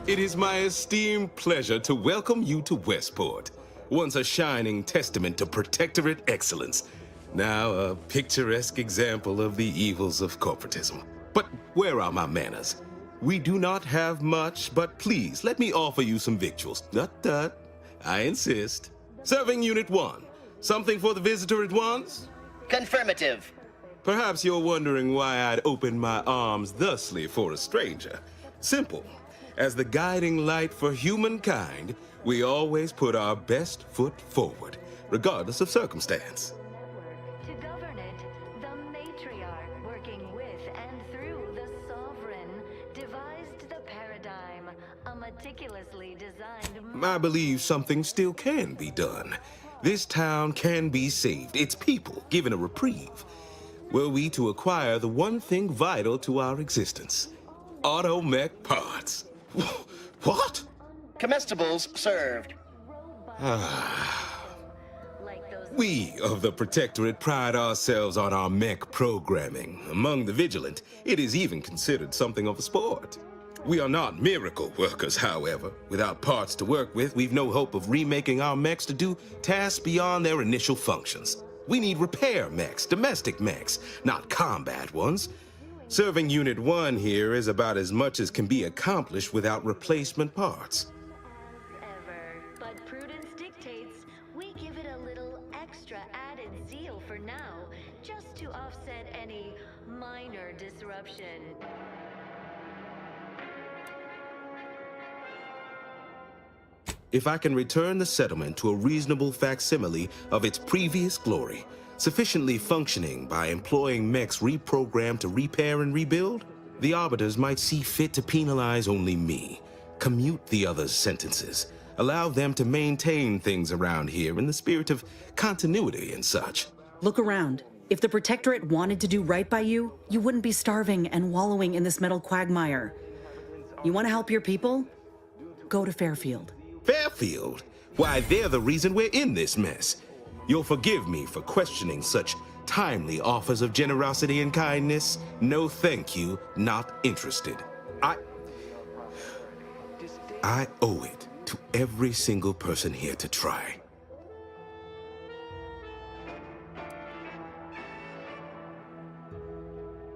Speaker 2: It is my esteemed pleasure to welcome you to Westport, once a shining testament to protectorate excellence, now a picturesque example of the evils of corporatism. But where are my manners? We do not have much, but please let me offer you some victuals. Tut. I insist. Serving Unit 1. Something for the visitor at once?
Speaker 15: Confirmative.
Speaker 2: Perhaps you're wondering why I'd open my arms thusly for a stranger. Simple. As the guiding light for humankind, we always put our best foot forward, regardless of circumstance.
Speaker 1: To govern it, the matriarch, working with and through the sovereign, devised the paradigm, a meticulously designed...
Speaker 2: I believe something still can be done. This town can be saved, its people given a reprieve. Were we to acquire the one thing vital to our existence, automech parts. What?
Speaker 15: Comestibles served.
Speaker 2: We of the Protectorate pride ourselves on our mech programming. Among the vigilant, it is even considered something of a sport. We are not miracle workers, however. Without parts to work with, we've no hope of remaking our mechs to do tasks beyond their initial functions. We need repair mechs, domestic mechs, not combat ones. Serving Unit 1 here is about as much as can be accomplished without replacement parts.
Speaker 1: But prudence dictates we give it a little extra added zeal for now, just to offset any minor disruption.
Speaker 2: If I can return the settlement to a reasonable facsimile of its previous glory, sufficiently functioning by employing mechs reprogrammed to repair and rebuild, the arbiters might see fit to penalize only me, commute the others' sentences, allow them to maintain things around here in the spirit of continuity and such.
Speaker 7: Look around. If the Protectorate wanted to do right by you, you wouldn't be starving and wallowing in this metal quagmire. You want to help your people? Go to Fairfield.
Speaker 2: Fairfield? Why, they're the reason we're in this mess. You'll forgive me for questioning such timely offers of generosity and kindness. No thank you, not interested. I owe it to every single person here to try.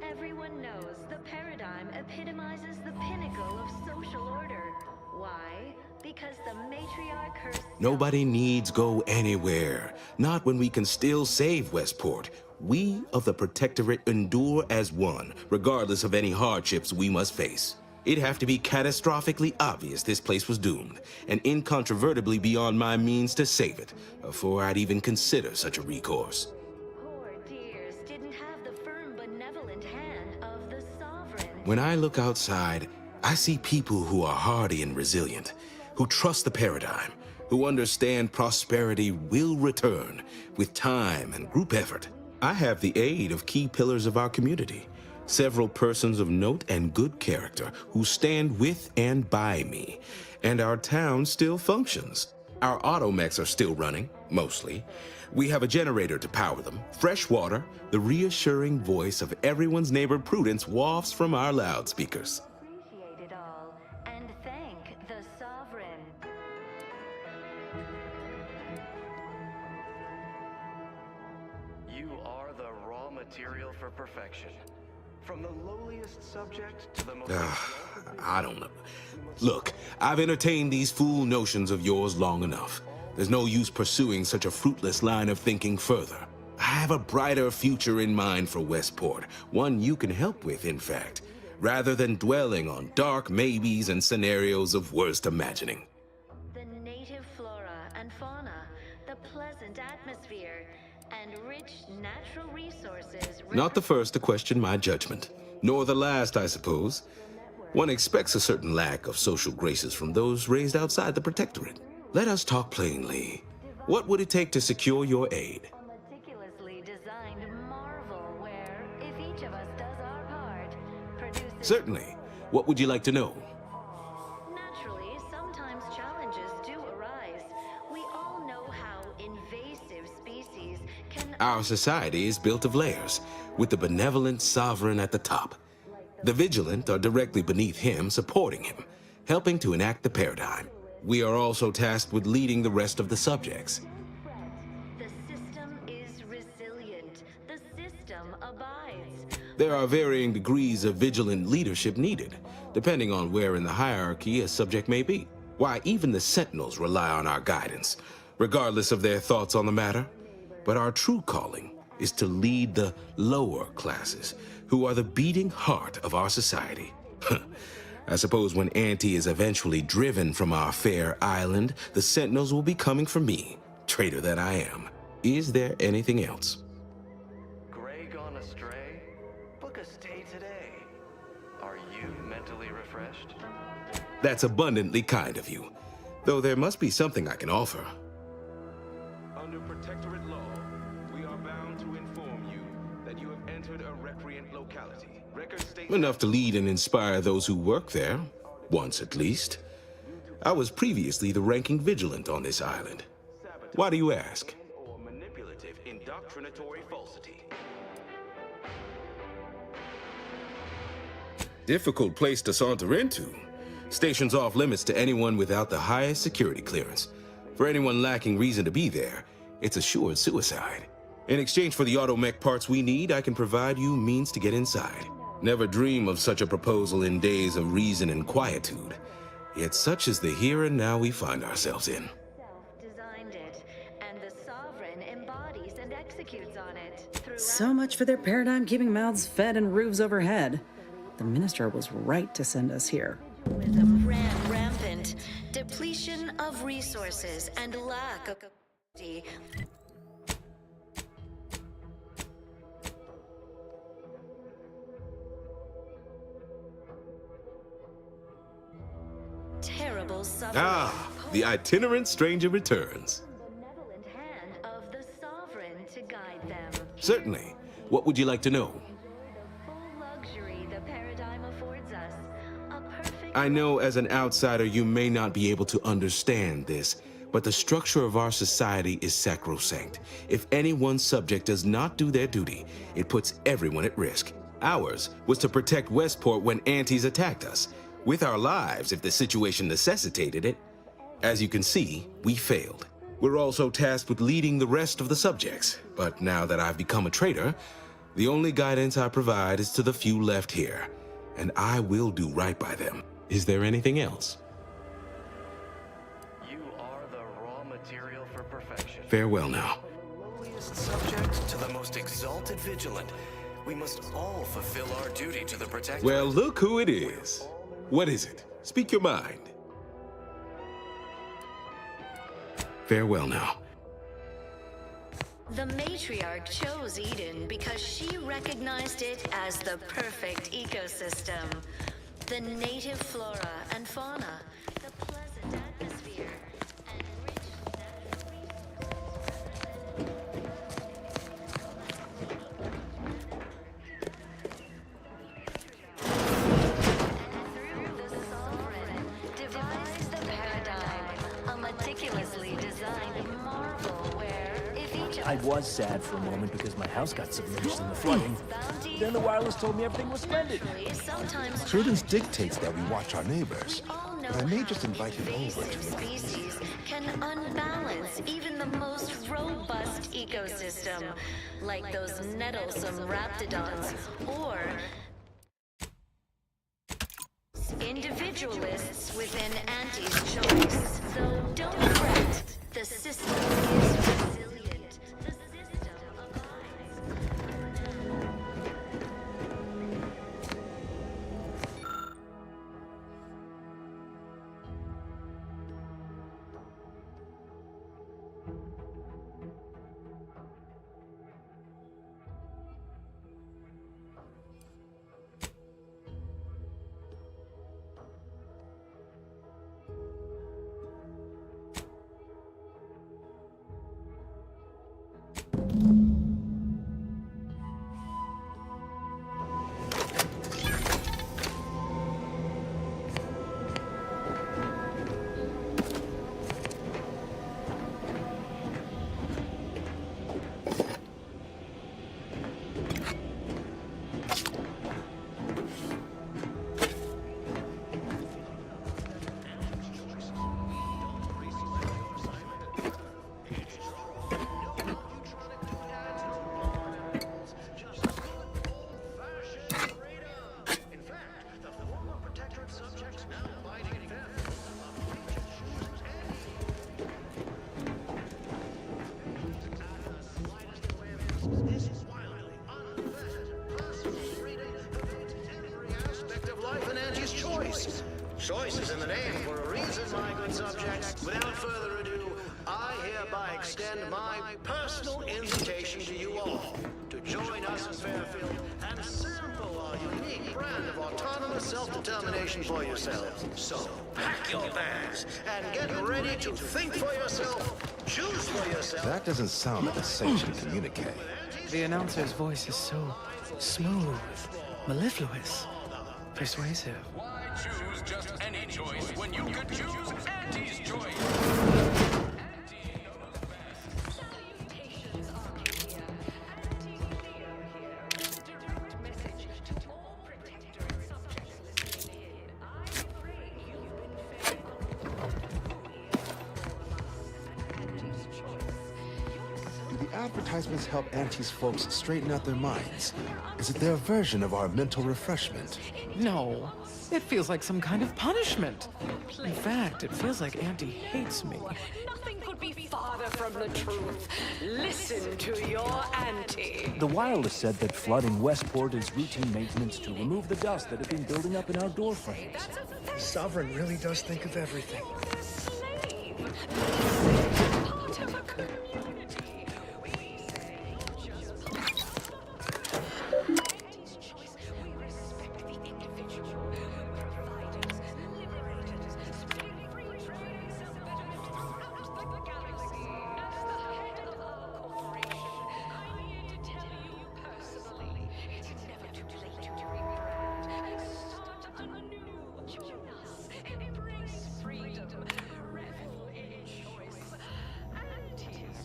Speaker 1: Everyone knows the paradigm epitomizes the pinnacle of social order. Why? Because the matriarch herself...
Speaker 2: Nobody needs go anywhere. Not when we can still save Westport. We of the Protectorate endure as one, regardless of any hardships we must face. It'd have to be catastrophically obvious this place was doomed, and incontrovertibly beyond my means to save it, before I'd even consider such a recourse.
Speaker 1: Poor dears didn't have the firm, benevolent hand of the sovereign.
Speaker 2: When I look outside, I see people who are hardy and resilient, who trust the paradigm, who understand prosperity will return with time and group effort. I have the aid of key pillars of our community, several persons of note and good character who stand with and by me, and our town still functions. Our automechs are still running, mostly. We have a generator to power them, fresh water, the reassuring voice of everyone's neighbor Prudence wafts from our loudspeakers.
Speaker 1: Appreciate it all, and thank the sovereign.
Speaker 3: You are the raw material for perfection. From the lowliest subject to the most...
Speaker 2: I don't know. Look, I've entertained these fool notions of yours long enough. There's no use pursuing such a fruitless line of thinking further. I have a brighter future in mind for Westport, one you can help with, in fact, rather than dwelling on dark maybes and scenarios of worst imagining.
Speaker 1: The native flora and fauna, the pleasant atmosphere, and rich natural resources...
Speaker 2: Not the first to question my judgment, nor the last, I suppose. One expects a certain lack of social graces from those raised outside the Protectorate. Let us talk plainly. What would it take to secure your aid?
Speaker 1: A meticulously designed marvel where, if each of us does our part, produces...
Speaker 2: Certainly. What would you like to know?
Speaker 1: Naturally, sometimes challenges do arise. We all know how invasive species can...
Speaker 2: Our society is built of layers, with the benevolent sovereign at the top. The vigilant are directly beneath him, supporting him, helping to enact the paradigm. We are also tasked with leading the rest of the subjects.
Speaker 1: The system is resilient. The system abides.
Speaker 2: There are varying degrees of vigilant leadership needed, depending on where in the hierarchy a subject may be. Why, even the Sentinels rely on our guidance, regardless of their thoughts on the matter. But our true calling is to lead the lower classes, who are the beating heart of our society. I suppose when Auntie is eventually driven from our fair island, the Sentinels will be coming for me, traitor that I am. Is there anything else?
Speaker 3: Gray gone astray? Book a stay today. Are you mentally refreshed?
Speaker 2: That's abundantly kind of you, though there must be something I can offer. Under Protectorate law, we are bound to inform you that you have entered a recreant locality. Enough to lead and inspire those who work there, once at least. I was previously the ranking vigilant on this island. Why do you ask?
Speaker 3: Or manipulative, indoctrinatory falsity.
Speaker 2: Difficult place to saunter into. Stations off limits to anyone without the highest security clearance. For anyone lacking reason to be there, it's assured suicide. In exchange for the automech parts we need, I can provide you means to get inside. Never dream of such a proposal in days of reason and quietude. Yet such is the here and now we find ourselves in.
Speaker 1: Designed it, and the sovereign embodies and executes on it.
Speaker 7: So much for their paradigm keeping mouths fed and roofs overhead. The minister was right to send us here.
Speaker 1: Ran rampant, depletion of resources, and lack of... Terrible suffering.
Speaker 2: Ah, the itinerant stranger returns.
Speaker 1: Benevolent hand of the sovereign to guide them.
Speaker 2: Certainly. What would you like to know?
Speaker 1: Full luxury the paradigm affords us. A perfect...
Speaker 2: I know as an outsider you may not be able to understand this, but the structure of our society is sacrosanct. If any one subject does not do their duty, it puts everyone at risk. Ours was to protect Westport when Antes attacked us. With our lives, if the situation necessitated it. As you can see, we failed. We're also tasked with leading the rest of the subjects, but now that I've become a traitor, the only guidance I provide is to the few left here, and I will do right by them. Is there anything else?
Speaker 3: You are the raw material for perfection.
Speaker 2: Farewell now.
Speaker 3: Lowliest subject to the most exalted vigilant. We must all fulfill our duty to the Protectorate.
Speaker 2: Well, look who it is. What is it? Speak your mind. Farewell now.
Speaker 1: The matriarch chose Eden because she recognized it as the perfect ecosystem. The native flora and fauna, the pleasant atmosphere, and rich devised the paradigm, a meticulously designed marvel where, if each
Speaker 24: I was sad for a moment because my house got submerged in the flooding. Then the wireless told me everything was splendid.
Speaker 14: Prudence dictates that we watch our neighbors, but I may just invite him over to look.
Speaker 1: Species can unbalance even the most robust ecosystem, like those nettlesome raptidons, or individualists within Auntie's choice. Though don't fret, the system is resilient. The system
Speaker 15: Choice is in the name for a reason, my good subjects. Without further ado, I hereby extend my personal invitation to you all to join us in Fairfield and sample our unique brand of autonomous self-determination for yourselves. So, pack your bags and get ready to think for yourself, choose for yourself.
Speaker 14: That doesn't sound like a sanctioned communique.
Speaker 4: The announcer's voice is so smooth, mellifluous, persuasive.
Speaker 8: Choose just any choice when you could choose Auntie's choice.
Speaker 14: Do the advertisements help Auntie's folks straighten out their minds? Is it their version of our mental refreshment?
Speaker 4: No. It feels like some kind of punishment. In fact, it feels like Auntie hates me.
Speaker 13: Nothing could be farther from the truth. Listen to your auntie.
Speaker 24: The wireless said that flooding Westport is routine maintenance to remove the dust that had been building up in our door frames.
Speaker 25: Sovereign really does think of everything.
Speaker 13: Part of a community. Embrace freedom, revel in choice. Auntie's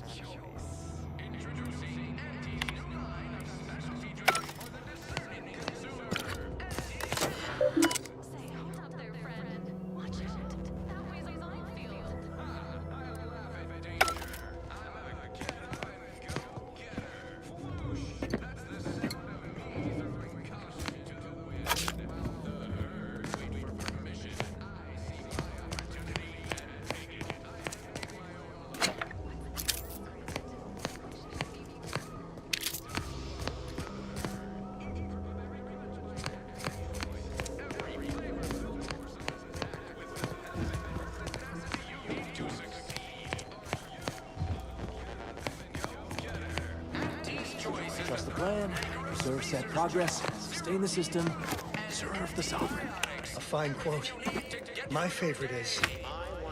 Speaker 24: Observe set progress, sustain the system, serve the sovereign.
Speaker 25: A fine quote. My favorite is,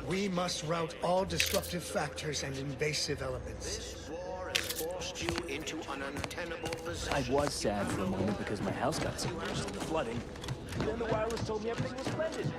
Speaker 25: we must rout all disruptive factors and invasive elements.
Speaker 15: This war has forced you into an untenable position.
Speaker 24: I was sad for a moment because my house got submerged in the flooding. Then the wireless told me everything was splendid.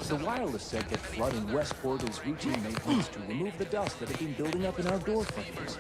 Speaker 24: The wireless said that flooding Westport is routine maintenance to remove the dust that had been building up in our door frames.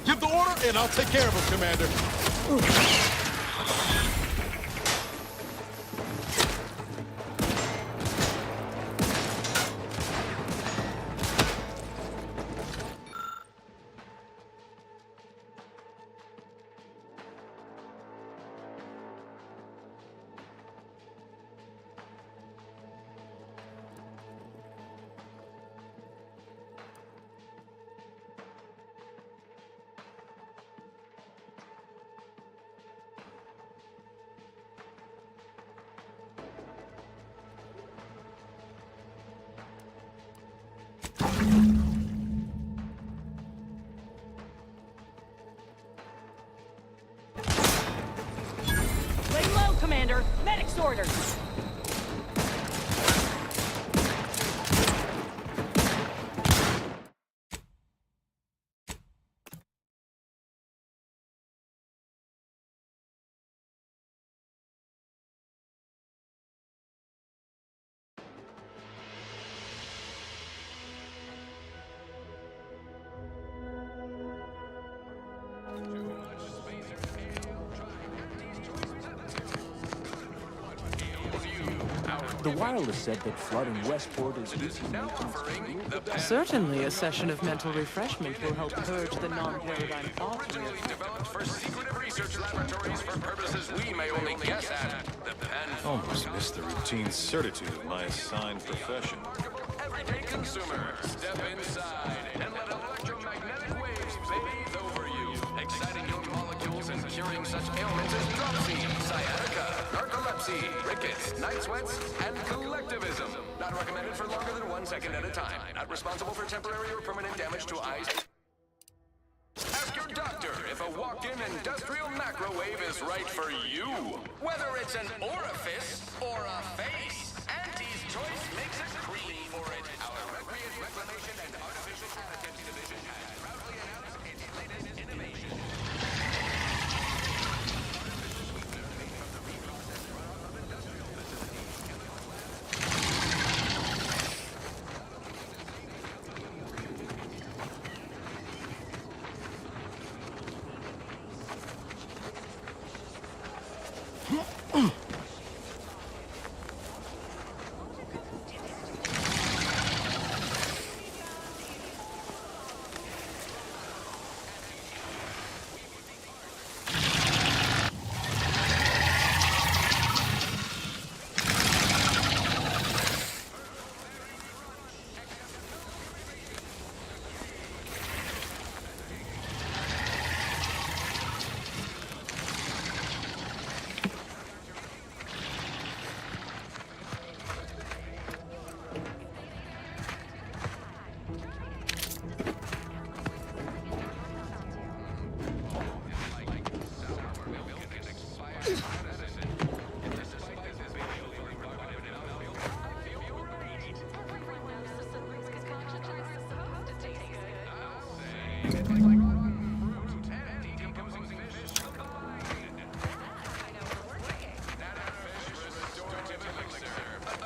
Speaker 23: Give the order, and I'll take care of him, Commander.
Speaker 7: Lay low, Commander! Medic's orders!
Speaker 24: The wireless said that flooding Westport is routine maintenance.
Speaker 4: Certainly, a session of mental refreshment will help purge the non-paradigm thoughts.
Speaker 8: Developed for secretive research laboratories for purposes we may only guess at. The pen.
Speaker 12: Almost missed the routine certitude of my assigned profession.
Speaker 8: Everyday consumer, step inside and let electromagnetic waves bathe over you, exciting your molecules and curing such ailments as dropsy, sciatica, narcolepsy, rickets, night sweats, and collectivism. Not recommended for longer than 1 second at a time. Not responsible for temporary or permanent damage to eyes. Ask your doctor if a walk-in industrial microwave is right for you. Whether it's an orifice or a face, Auntie's Choice makes a cream for it. Our Reclamation and Artificial Additives Division has proudly announced its latest innovation.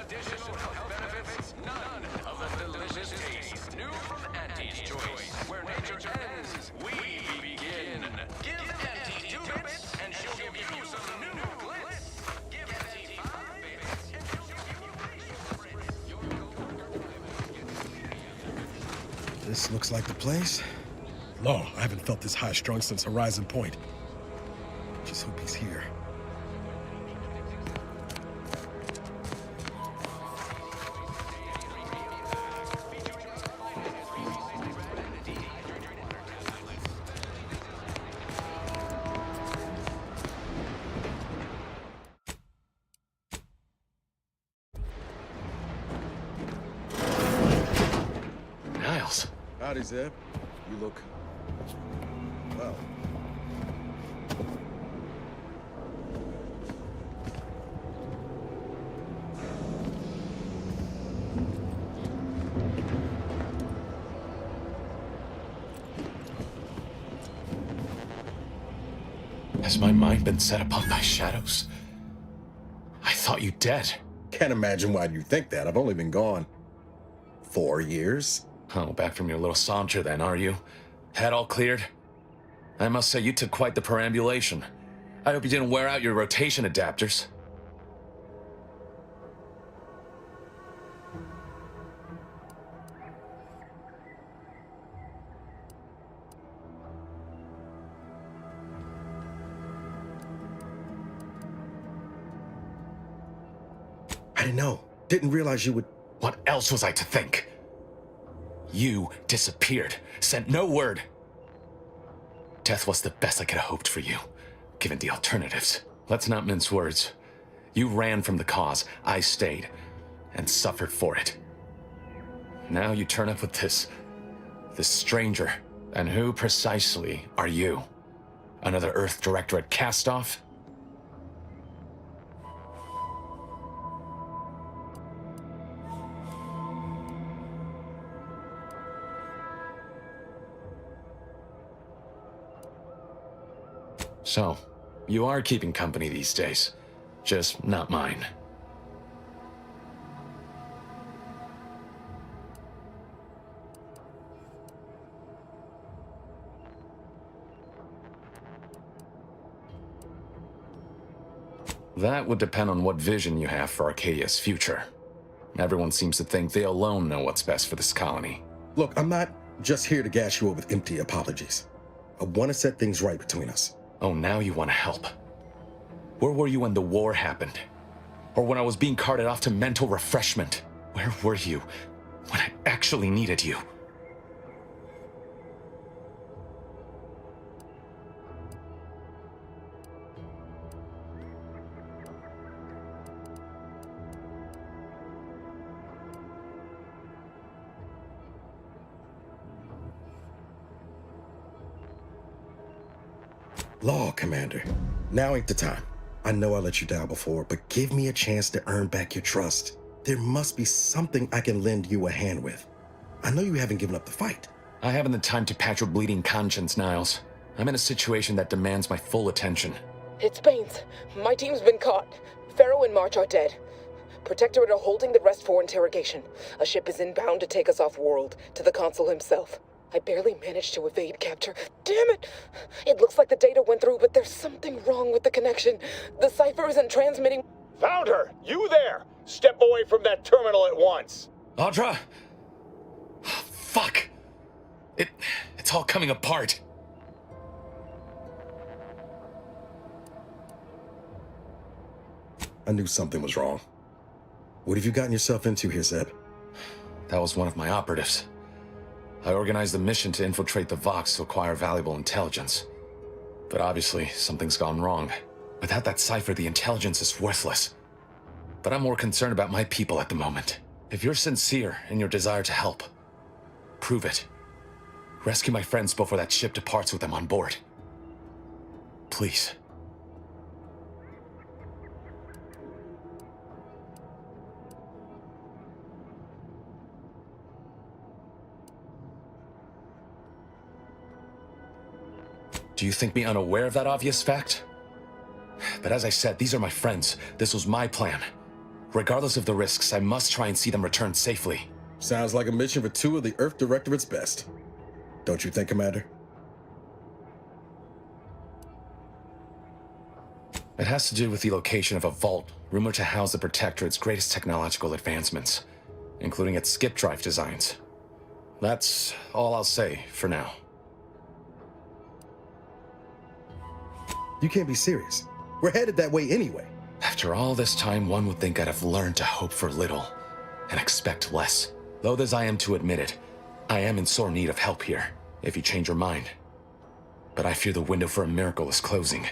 Speaker 8: Additional health benefits, none of the delicious taste. New from Auntie's Choice, where nature ends, we begin. Give Auntie 2 bits, and she'll give you some new glitz. Give Auntie 5 bits, and she'll give you racial
Speaker 5: This looks like the place. Law, I haven't felt this high-strung since Horizon Point. Just hope he's here.
Speaker 6: Niles.
Speaker 5: Howdy, Zeb. You look... well.
Speaker 6: Has my mind been set upon by shadows? I thought you dead.
Speaker 5: Can't imagine why you think that. I've only been gone 4 years.
Speaker 6: Oh, back from your little saunter then, are you? Head all cleared? I must say, you took quite the perambulation. I hope you didn't wear out your rotation adapters.
Speaker 5: I didn't know. Didn't realize you would...
Speaker 6: What else was I to think? You disappeared, sent no word. Death was the best I could have hoped for you, given the alternatives. Let's not mince words. You ran from the cause, I stayed, and suffered for it. Now you turn up with this stranger. And who precisely are you? Another Earth Directorate cast-off? So, you are keeping company these days. Just not mine. That would depend on what vision you have for Arcadia's future. Everyone seems to think they alone know what's best for this colony.
Speaker 5: Look, I'm not just here to gas you up with empty apologies. I want to set things right between us.
Speaker 6: Oh, now you want to help. Where were you when the war happened? Or when I was being carted off to mental refreshment? Where were you when I actually needed you?
Speaker 5: Law, Commander. Now ain't the time. I know I let you down before, but give me a chance to earn back your trust. There must be something I can lend you a hand with. I know you haven't given up the fight.
Speaker 6: I haven't the time to patch your bleeding conscience, Niles. I'm in a situation that demands my full attention.
Speaker 4: It's Baines. My team's been caught. Pharaoh and March are dead. Protectorate are holding the rest for interrogation. A ship is inbound to take us off-world, to the consul himself. I barely managed to evade capture. Damn it! It looks like the data went through, but there's something wrong with the connection. The cipher isn't transmitting.
Speaker 17: Found her! You there! Step away from that terminal at once!
Speaker 6: Audra! Fuck! It's all coming apart.
Speaker 5: I knew something was wrong. What have you gotten yourself into here, Zeb?
Speaker 6: That was one of my operatives. I organized a mission to infiltrate the Vox to acquire valuable intelligence. But obviously, something's gone wrong. Without that cipher, the intelligence is worthless. But I'm more concerned about my people at the moment. If you're sincere in your desire to help, prove it. Rescue my friends before that ship departs with them on board. Please. Do you think me unaware of that obvious fact? But as I said, these are my friends. This was my plan. Regardless of the risks, I must try and see them return safely.
Speaker 5: Sounds like a mission for two of the Earth Directorate's best. Don't you think, Commander?
Speaker 6: It has to do with the location of a vault rumored to house the Protectorate's greatest technological advancements, including its skip drive designs. That's all I'll say for now.
Speaker 5: You can't be serious. We're headed that way anyway.
Speaker 6: After all this time, one would think I'd have learned to hope for little and expect less. Loath as I am to admit it, I am in sore need of help here, if you change your mind. But I fear the window for a miracle is closing.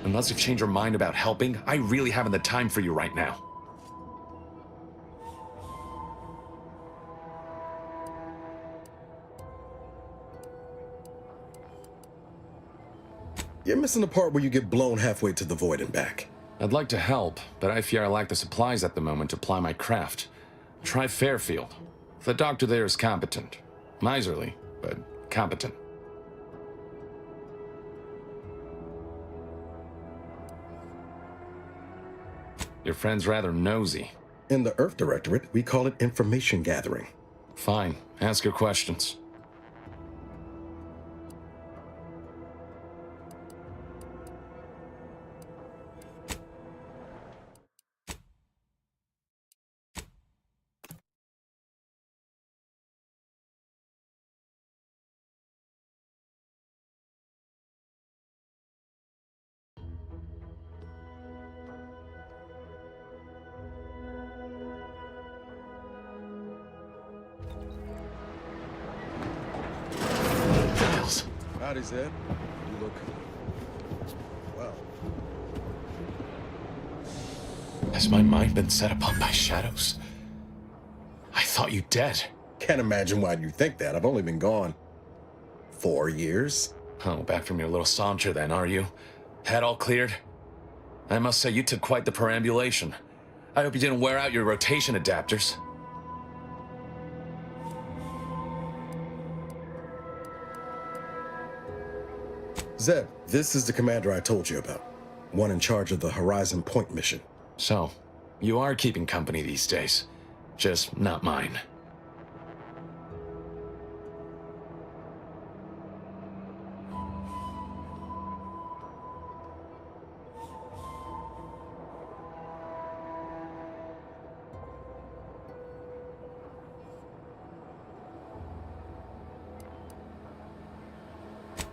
Speaker 6: Unless you've changed your mind about helping, I really haven't the time for you right now.
Speaker 5: You're missing the part where you get blown halfway to the void and back.
Speaker 6: I'd like to help, but I fear I lack the supplies at the moment to ply my craft. Try Fairfield. The doctor there is competent. Miserly, but competent. Your friend's rather nosy.
Speaker 5: In the Earth Directorate, we call it information gathering.
Speaker 6: Fine. Ask your questions.
Speaker 5: Howdy, Zed. You look... well.
Speaker 6: Has my mind been set upon by shadows? I thought you dead.
Speaker 5: Can't imagine why you think that. I've only been gone 4 years.
Speaker 6: Oh, back from your little saunter then, are you? Head all cleared? I must say, you took quite the perambulation. I hope you didn't wear out your rotation adapters.
Speaker 5: Zeb, this is the commander I told you about. One in charge of the Horizon Point mission.
Speaker 6: So, you are keeping company these days. Just not mine.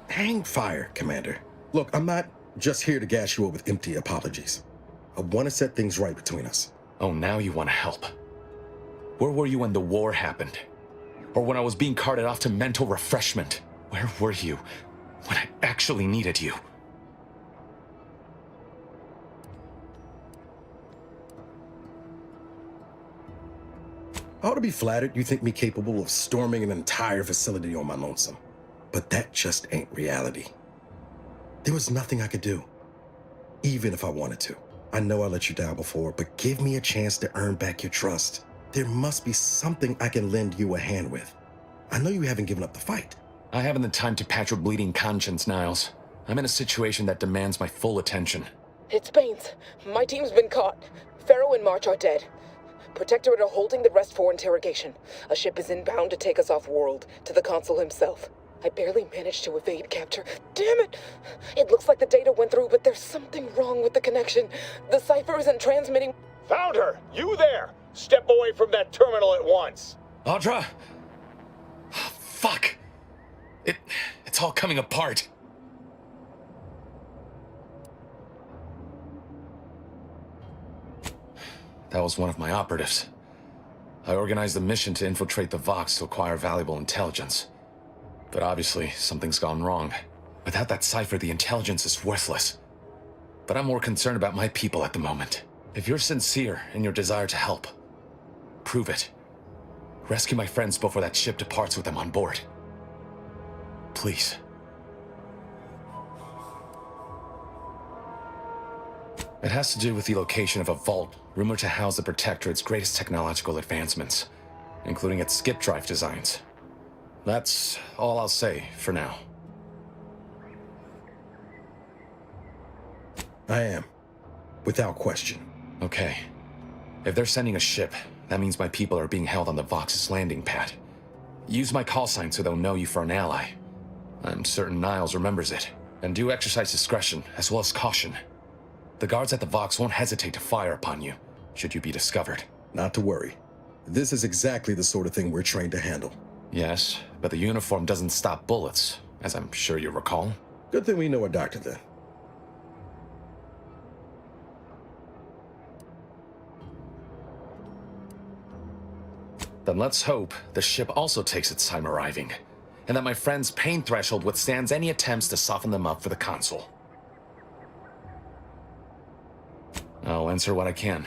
Speaker 5: Hang fire, Commander. Look, I'm not just here to gas you up with empty apologies. I want to set things right between us.
Speaker 6: Oh, now you want to help. Where were you when the war happened? Or when I was being carted off to mental refreshment? Where were you when I actually needed you?
Speaker 5: I ought to be flattered you think me capable of storming an entire facility on my lonesome. But that just ain't reality. There was nothing I could do, even if I wanted to. I know I let you down before, but give me a chance to earn back your trust. There must be something I can lend you a hand with. I know you haven't given up the fight.
Speaker 6: I haven't the time to patch your bleeding conscience, Niles. I'm in a situation that demands my full attention.
Speaker 4: It's Baines. My team's been caught. Pharaoh and March are dead. Protectorate are holding the rest for interrogation. A ship is inbound to take us off-world, to the consul himself. I barely managed to evade capture. Damn it! It looks like the data went through, but there's something wrong with the connection. The cipher isn't transmitting.
Speaker 17: Found her! You there! Step away from that terminal at once!
Speaker 6: Audra! Fuck! It's all coming apart. That was one of my operatives. I organized the mission to infiltrate the Vox to acquire valuable intelligence. But obviously, something's gone wrong. Without that cipher, the intelligence is worthless. But I'm more concerned about my people at the moment. If you're sincere in your desire to help, prove it. Rescue my friends before that ship departs with them on board. Please. It has to do with the location of a vault rumored to house the Protectorate's greatest technological advancements, including its skip drive designs. That's all I'll say for now.
Speaker 5: I am. Without question.
Speaker 6: Okay. If they're sending a ship, that means my people are being held on the Vox's landing pad. Use my call sign so they'll know you for an ally. I'm certain Niles remembers it. And do exercise discretion, as well as caution. The guards at the Vox won't hesitate to fire upon you, should you be discovered.
Speaker 5: Not to worry. This is exactly the sort of thing we're trained to handle.
Speaker 6: Yes, but the uniform doesn't stop bullets, as I'm sure you recall.
Speaker 5: Good thing we know a doctor then.
Speaker 6: Then let's hope the ship also takes its time arriving, and that my friend's pain threshold withstands any attempts to soften them up for the console. I'll answer what I can.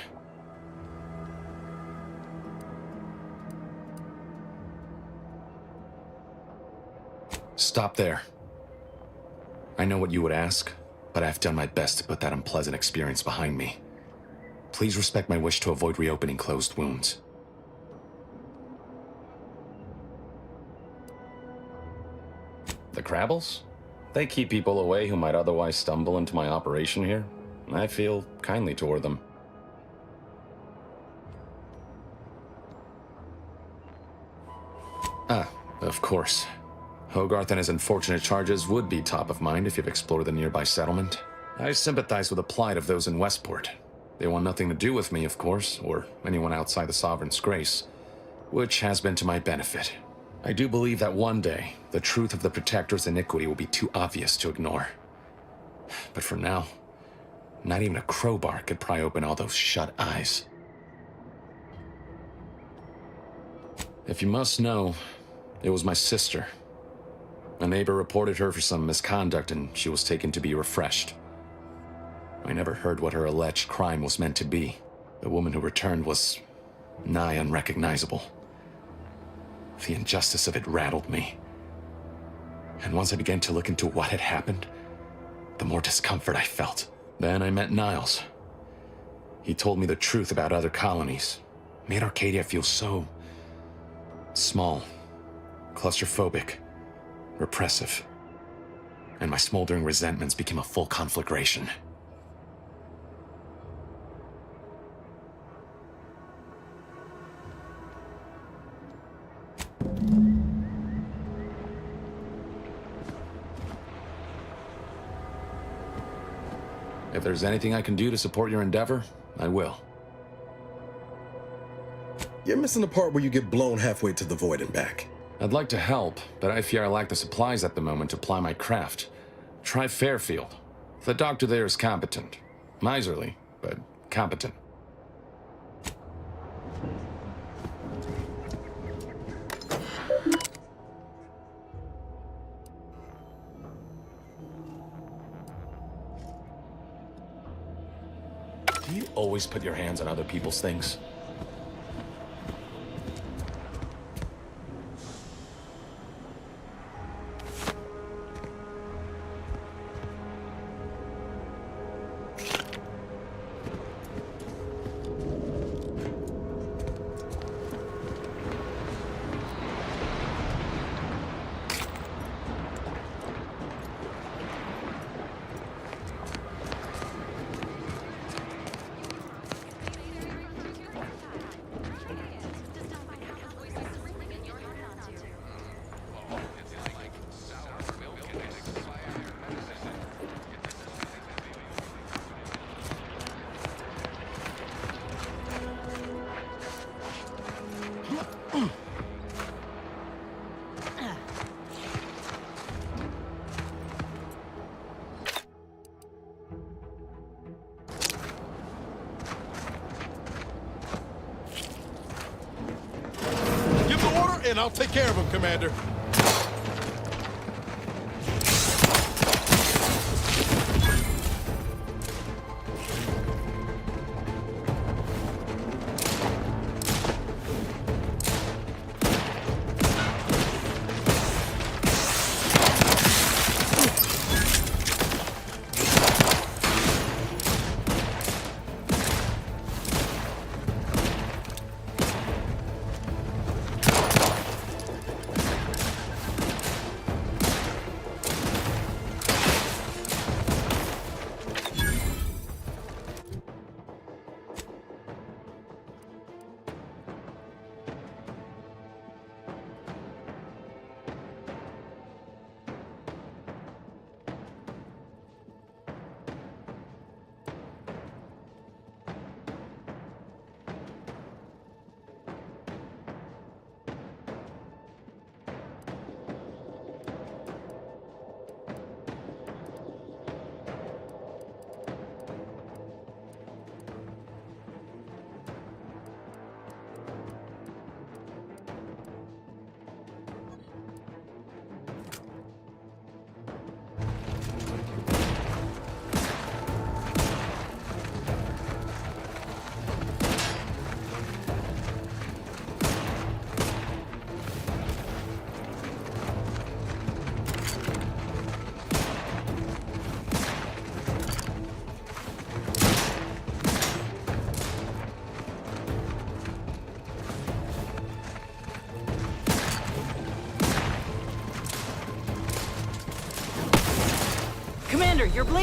Speaker 6: Stop there. I know what you would ask, but I've done my best to put that unpleasant experience behind me. Please respect my wish to avoid reopening closed wounds. The Crabbles? They keep people away who might otherwise stumble into my operation here. I feel kindly toward them. Ah, of course. Hogarth and his unfortunate charges would be top of mind if you've explored the nearby settlement. I sympathize with the plight of those in Westport. They want nothing to do with me, of course, or anyone outside the Sovereign's grace, which has been to my benefit. I do believe that one day, the truth of the Protector's iniquity will be too obvious to ignore. But for now, not even a crowbar could pry open all those shut eyes. If you must know, it was my sister. A neighbor reported her for some misconduct and she was taken to be refreshed. I never heard what her alleged crime was meant to be. The woman who returned was nigh unrecognizable. The injustice of it rattled me. And once I began to look into what had happened, the more discomfort I felt. Then I met Niles. He told me the truth about other colonies. Made Arcadia feel so small, claustrophobic, repressive. And my smoldering resentments became a full conflagration. If there's anything I can do to support your endeavor, I will.
Speaker 5: You're missing the part where you get blown halfway to the void and back.
Speaker 6: I'd like to help, but I fear I lack the supplies at the moment to ply my craft. Try Fairfield. The doctor there is competent. Miserly, but competent. Do you always put your hands on other people's things?
Speaker 23: And I'll take care of him, Commander.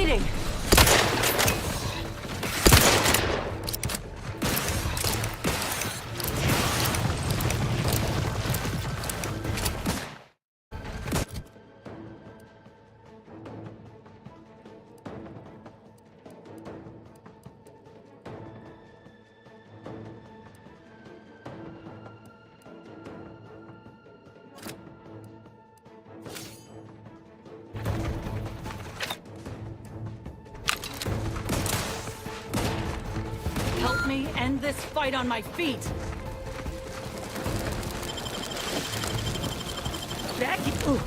Speaker 7: bleeding. Help me end this fight on my feet! Jackie! Ooh.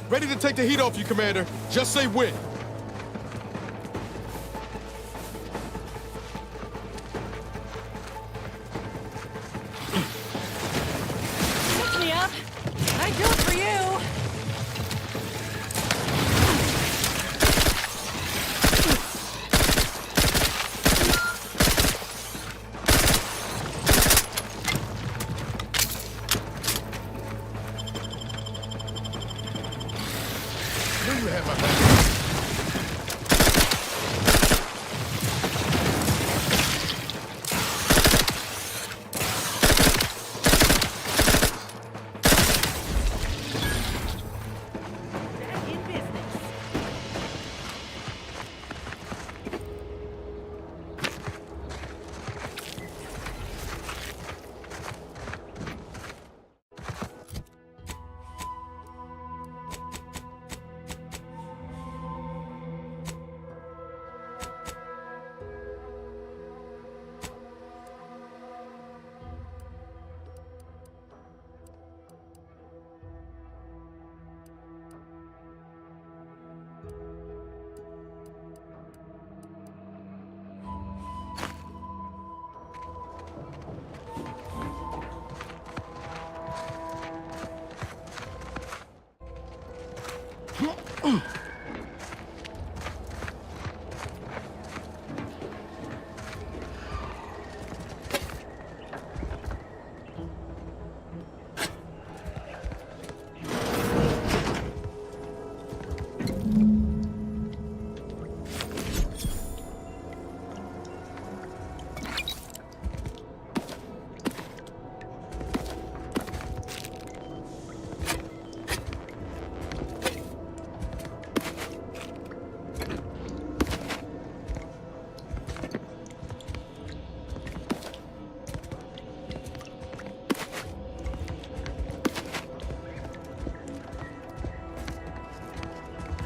Speaker 23: Ready to take the heat off you, Commander. Just say when.
Speaker 7: Pick me up! I'd do it for you!
Speaker 23: You have my back.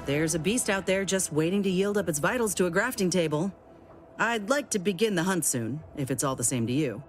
Speaker 7: There's a beast out there just waiting to yield up its vitals to a grafting table. I'd like to begin the hunt soon, if it's all the same to you.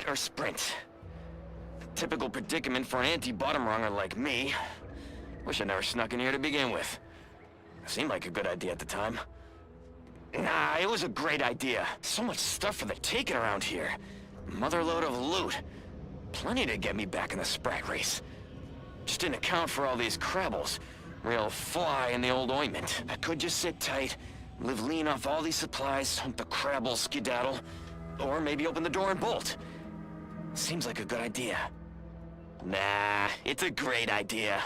Speaker 9: or sprint. Typical predicament for an anti-bottom runger like me. Wish I never snuck in here to begin with. Seemed like a good idea at the time. Nah, it was a great idea. So much stuff for the taking around here. Motherload of loot. Plenty to get me back in the sprat race. Just didn't account for all these crabbles. Real fly in the old ointment. I could just sit tight, live lean off all these supplies, hope the crabbles skedaddle. Or maybe open the door and bolt. Seems like a good idea. Nah, it's a great idea.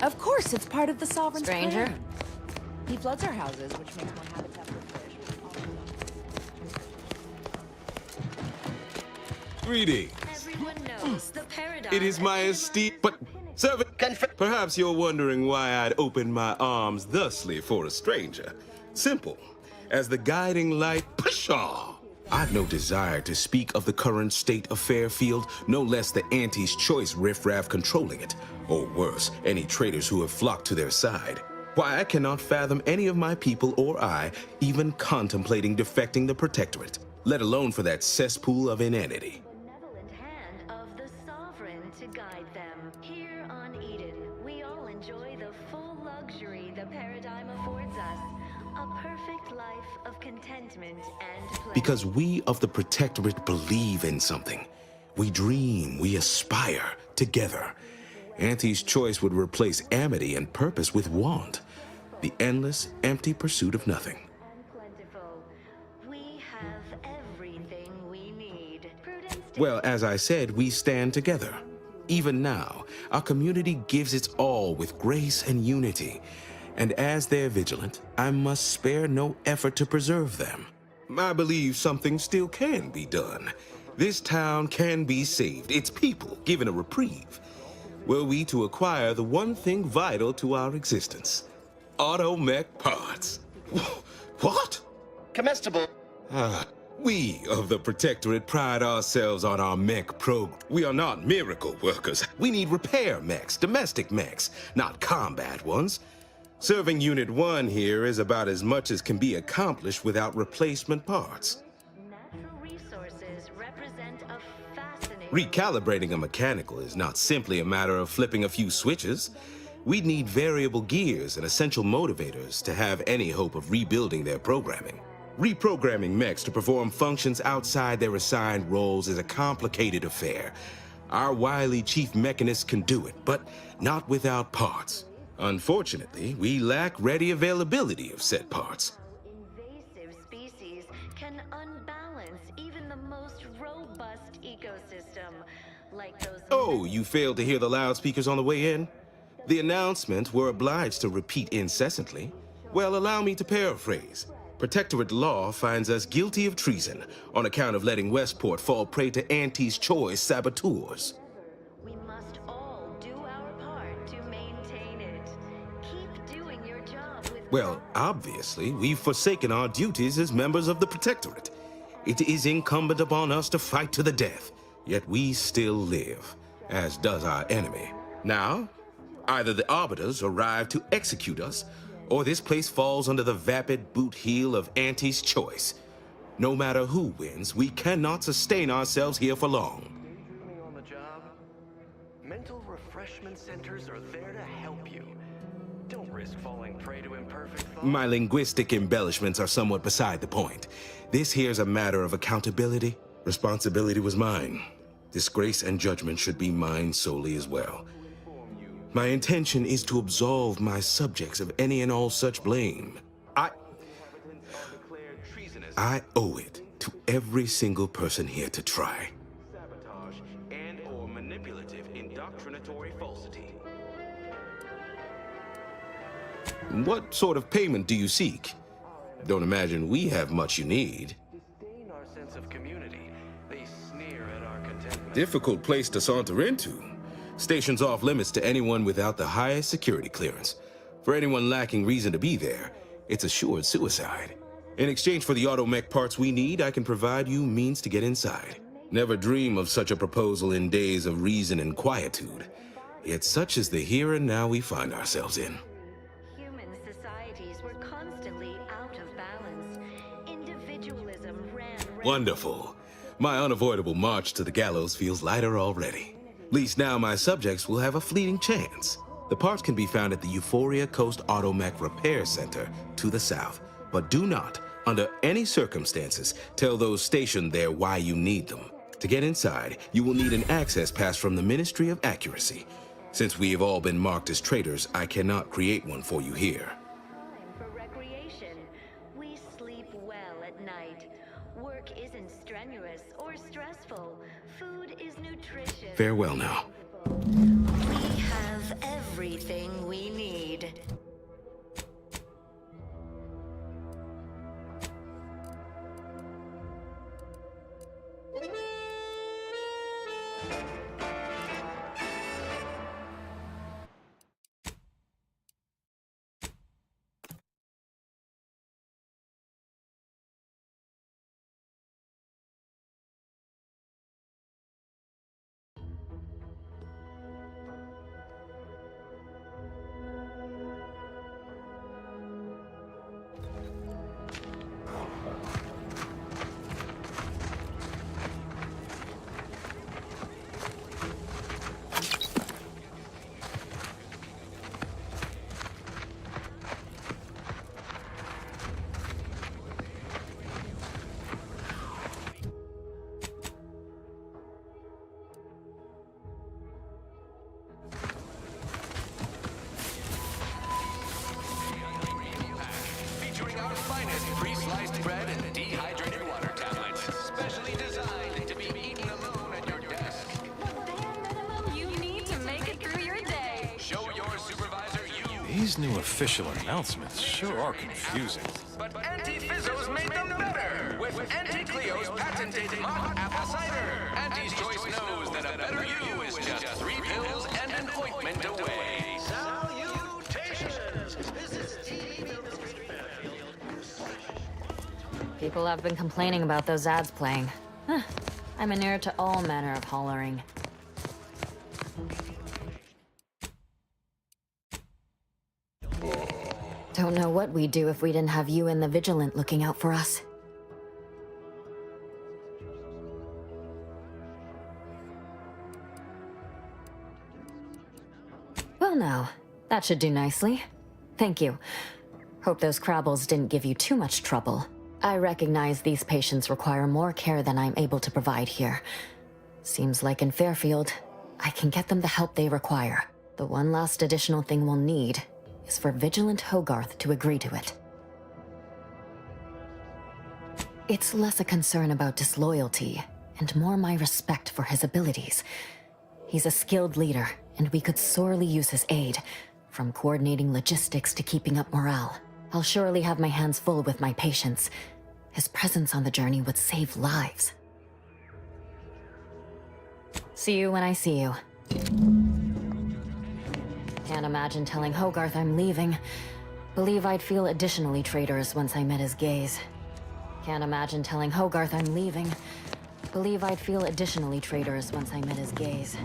Speaker 18: Of course, it's part of the sovereign's
Speaker 11: Stranger?
Speaker 18: plan. He floods our houses, which makes more habitat for fish.
Speaker 2: Greetings.
Speaker 1: Everyone knows the paradigm.
Speaker 2: It is my esteem, but servant. Perhaps you're wondering why I'd open my arms thusly for a stranger. Simple, as the guiding light. Pshaw! I've no desire to speak of the current state of Fairfield, no less the Auntie's choice riffraff controlling it, or worse, any traitors who have flocked to their side. Why, I cannot fathom any of my people or I even contemplating defecting the Protectorate, let alone for that cesspool of inanity.
Speaker 1: Benevolent hand of the sovereign to guide them. Here on Eden, we all enjoy the full luxury the paradigm affords us. A perfect life of contentment and pleasure.
Speaker 2: Because we of the Protectorate believe in something. We dream, we aspire, together. Auntie's choice would replace amity and purpose with want. The endless, empty pursuit of nothing.
Speaker 1: Plentiful. We have everything we need. Prudence.
Speaker 2: Well, as I said, we stand together. Even now, our community gives its all with grace and unity. And as their vigilant, I must spare no effort to preserve them. I believe something still can be done. This town can be saved, its people given a reprieve. Were we to acquire the one thing vital to our existence, automech parts. What?
Speaker 19: Comestible.
Speaker 2: We of the Protectorate pride ourselves on our mech program. We are not miracle workers. We need repair mechs, domestic mechs, not combat ones. Serving Unit 1 here is about as much as can be accomplished without replacement parts.
Speaker 1: Natural resources represent a fascinating.
Speaker 2: Recalibrating a mechanical is not simply a matter of flipping a few switches. We'd need variable gears and essential motivators to have any hope of rebuilding their programming. Reprogramming mechs to perform functions outside their assigned roles is a complicated affair. Our wily chief mechanist can do it, but not without parts. Unfortunately, we lack ready availability of said parts.
Speaker 1: Invasive species can unbalance even the most robust ecosystem, like those.
Speaker 2: Oh, you failed to hear the loudspeakers on the way in? The announcement we're obliged to repeat incessantly. Well, allow me to paraphrase. Protectorate law finds us guilty of treason on account of letting Westport fall prey to Auntie's choice saboteurs.
Speaker 1: We must all do our part to maintain it. Keep doing your job with.
Speaker 2: Well, obviously, we've forsaken our duties as members of the Protectorate. It is incumbent upon us to fight to the death, yet we still live, as does our enemy. Now, either the Arbiters arrive to execute us, or this place falls under the vapid boot heel of Auntie's choice. No matter who wins, we cannot sustain ourselves here for long.
Speaker 3: Daydreaming on the job? Mental refreshment centers are there to help you. Don't risk falling prey to imperfect thoughts.
Speaker 2: My linguistic embellishments are somewhat beside the point. This here's a matter of accountability. Responsibility was mine. Disgrace and judgment should be mine solely as well. My intention is to absolve my subjects of any and all such blame. I owe it to every single person here to try.
Speaker 3: Sabotage and or manipulative indoctrinatory falsity.
Speaker 2: What sort of payment do you seek? Don't imagine we have much you need.
Speaker 3: Disdain our sense of community. They sneer at our contentment.
Speaker 2: Difficult place to saunter into. Station's off limits to anyone without the highest security clearance. For anyone lacking reason to be there, it's assured suicide. In exchange for the automech parts we need, I can provide you means to get inside. Never dream of such a proposal in days of reason and quietude. Yet such is the here and now we find ourselves in.
Speaker 1: Human societies were constantly out of balance. Individualism ran rampant.
Speaker 2: Wonderful. My unavoidable march to the gallows feels lighter already. At least now my subjects will have a fleeting chance. The parts can be found at the Euphoria Coast Automech Repair Center to the south. But do not, under any circumstances, tell those stationed there why you need them. To get inside, you will need an access pass from the Ministry of Accuracy. Since we have all been marked as traitors, I cannot create one for you here.
Speaker 1: Time for recreation. We sleep well at night. Work isn't strenuous or stressful. Food is nutritious.
Speaker 2: Farewell now.
Speaker 1: We have everything we
Speaker 12: new official announcements sure are confusing.
Speaker 8: But Anti-Fizzo's made them better with Anti-Cleo's patented mock apple cider. Anti's Choice knows that a better you is just 3 pills and an ointment away.
Speaker 15: Salutations! This is TV Film Street Fairfield.
Speaker 11: People have been complaining about those ads playing. I'm inured to all manner of hollering. Don't know what we'd do if we didn't have you and the Vigilant looking out for us. Well now, that should do nicely. Thank you. Hope those Crabbles didn't give you too much trouble. I recognize these patients require more care than I'm able to provide here. Seems like in Fairfield, I can get them the help they require. The one last additional thing we'll need is for Vigilant Hogarth to agree to it. It's less a concern about disloyalty, and more my respect for his abilities. He's a skilled leader, and we could sorely use his aid, from coordinating logistics to keeping up morale. I'll surely have my hands full with my patients. His presence on the journey would save lives. See you when I see you. Can't imagine telling Hogarth I'm leaving. Believe I'd feel additionally traitorous once I met his gaze. Can't imagine telling Hogarth I'm leaving. Believe I'd feel additionally traitorous once I met his gaze.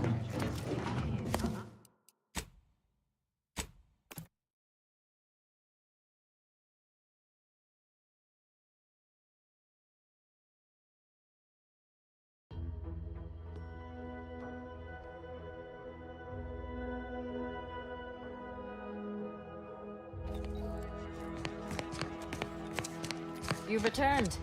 Speaker 11: You've returned.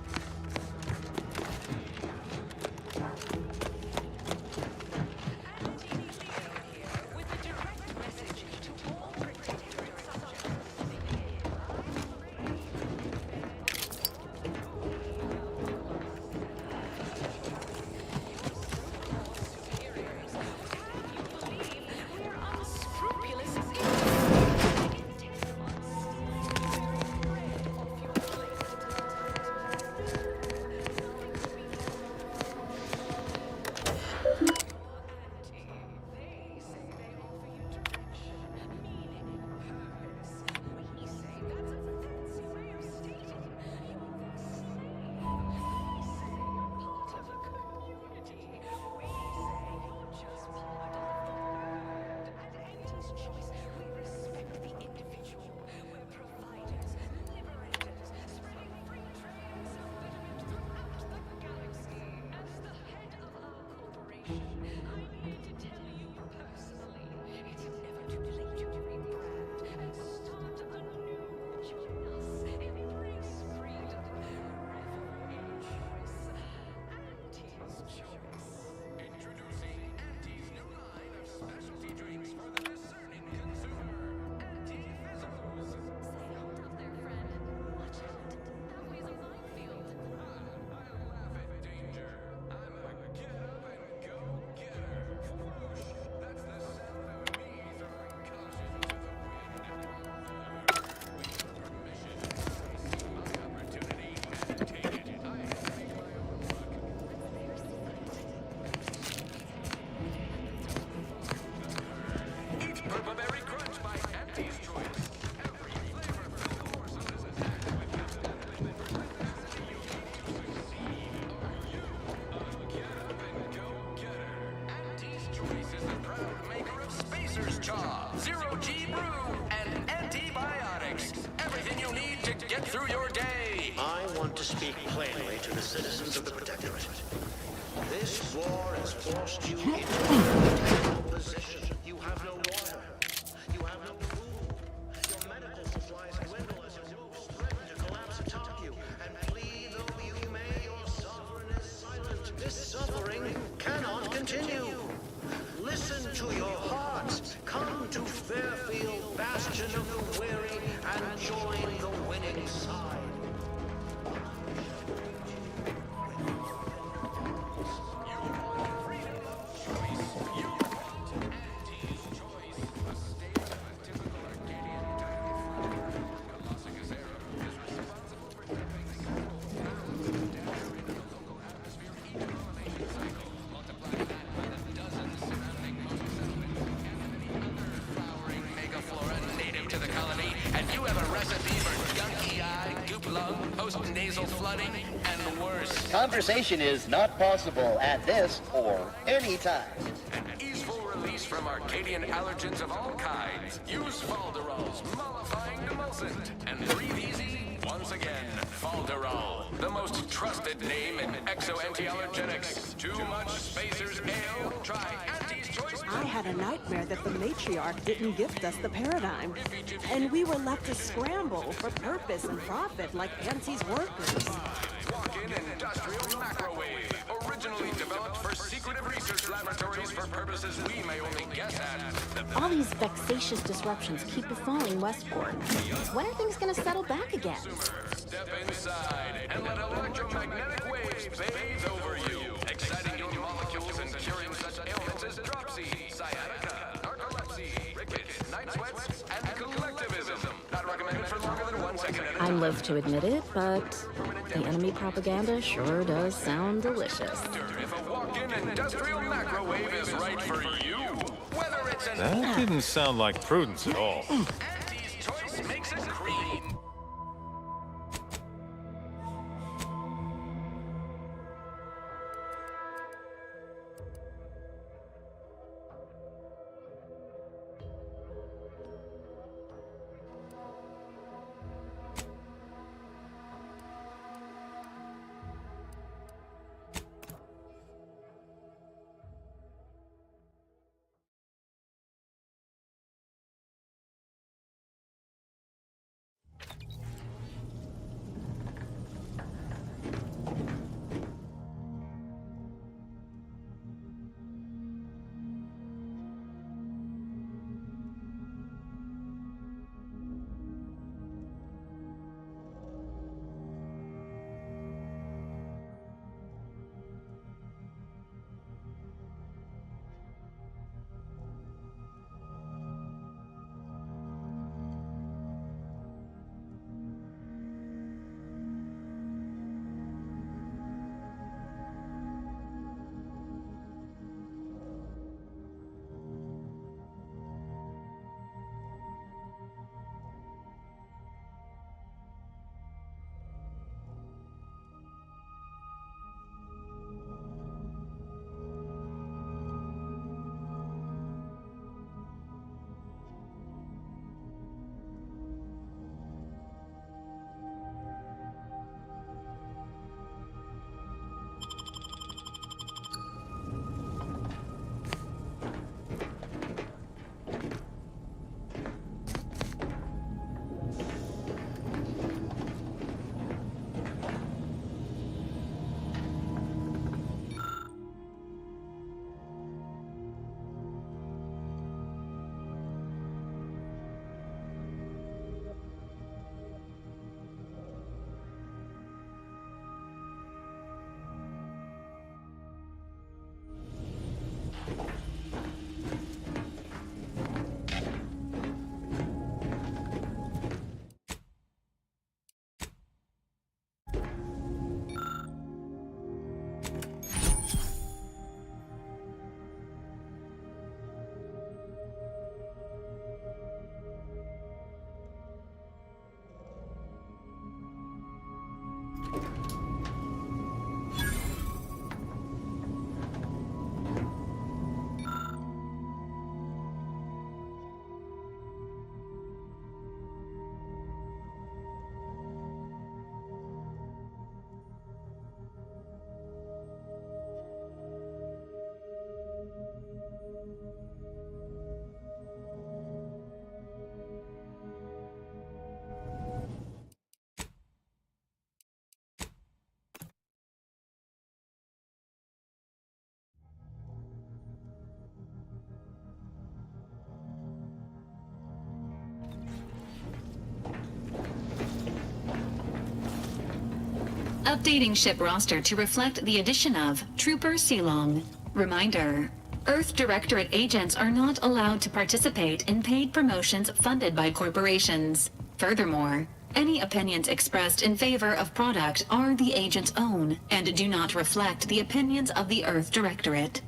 Speaker 8: Zero-G brew, and antibiotics. Everything you need to get through your day.
Speaker 15: I want to speak plainly to the citizens of the Protectorate. This war has forced you into a terrible position. You have no water. You have no food. Your medical supplies dwindle as your moves threaten to collapse atop you. And plead though you may, your sovereign is silent. This suffering cannot continue. Listen to your hearts. Come to Fairfield, bastion of the weary, and join the winning side.
Speaker 8: recipe for gunky eye, goop lung, post-nasal flooding, and worse.
Speaker 10: Conversation is not possible at this or any time.
Speaker 8: An easeful release from Arcadian allergens of all kinds. Use Falderol's mollifying demulcent and breathe easy once again. Falderol, the most trusted name in exo-anti-allergenics. Too much Spacer's Ale? Try Auntie's Choice.
Speaker 19: I had a nightmare that the matriarch didn't gift us the paradigm, and we were left to scramble for purpose and profit like Auntie's workers.
Speaker 8: Walk-in industrial microwave, originally developed for secretive research laboratories for purposes we may only guess at.
Speaker 20: All these vexatious disruptions keep befalling Westport. When are things gonna settle back again?
Speaker 8: Step inside and let electromagnetic waves bathe over you, exciting your molecules and curing such ailments as dropsy, sciatica, narcolepsy, rickets, night sweats, and collectivism. Not recommended for longer than 1 second at a time.
Speaker 20: I'm loath to admit it, but the enemy propaganda sure does sound delicious.
Speaker 8: If a walk-in industrial microwave is right for you, whether it's an...
Speaker 12: That didn't sound like prudence at all.
Speaker 8: Auntie's Choice makes it cream.
Speaker 21: Updating ship roster to reflect the addition of Trooper Silong. Reminder: Earth Directorate agents are not allowed to participate in paid promotions funded by corporations. Furthermore, any opinions expressed in favor of product are the agent's own and do not reflect the opinions of the Earth Directorate.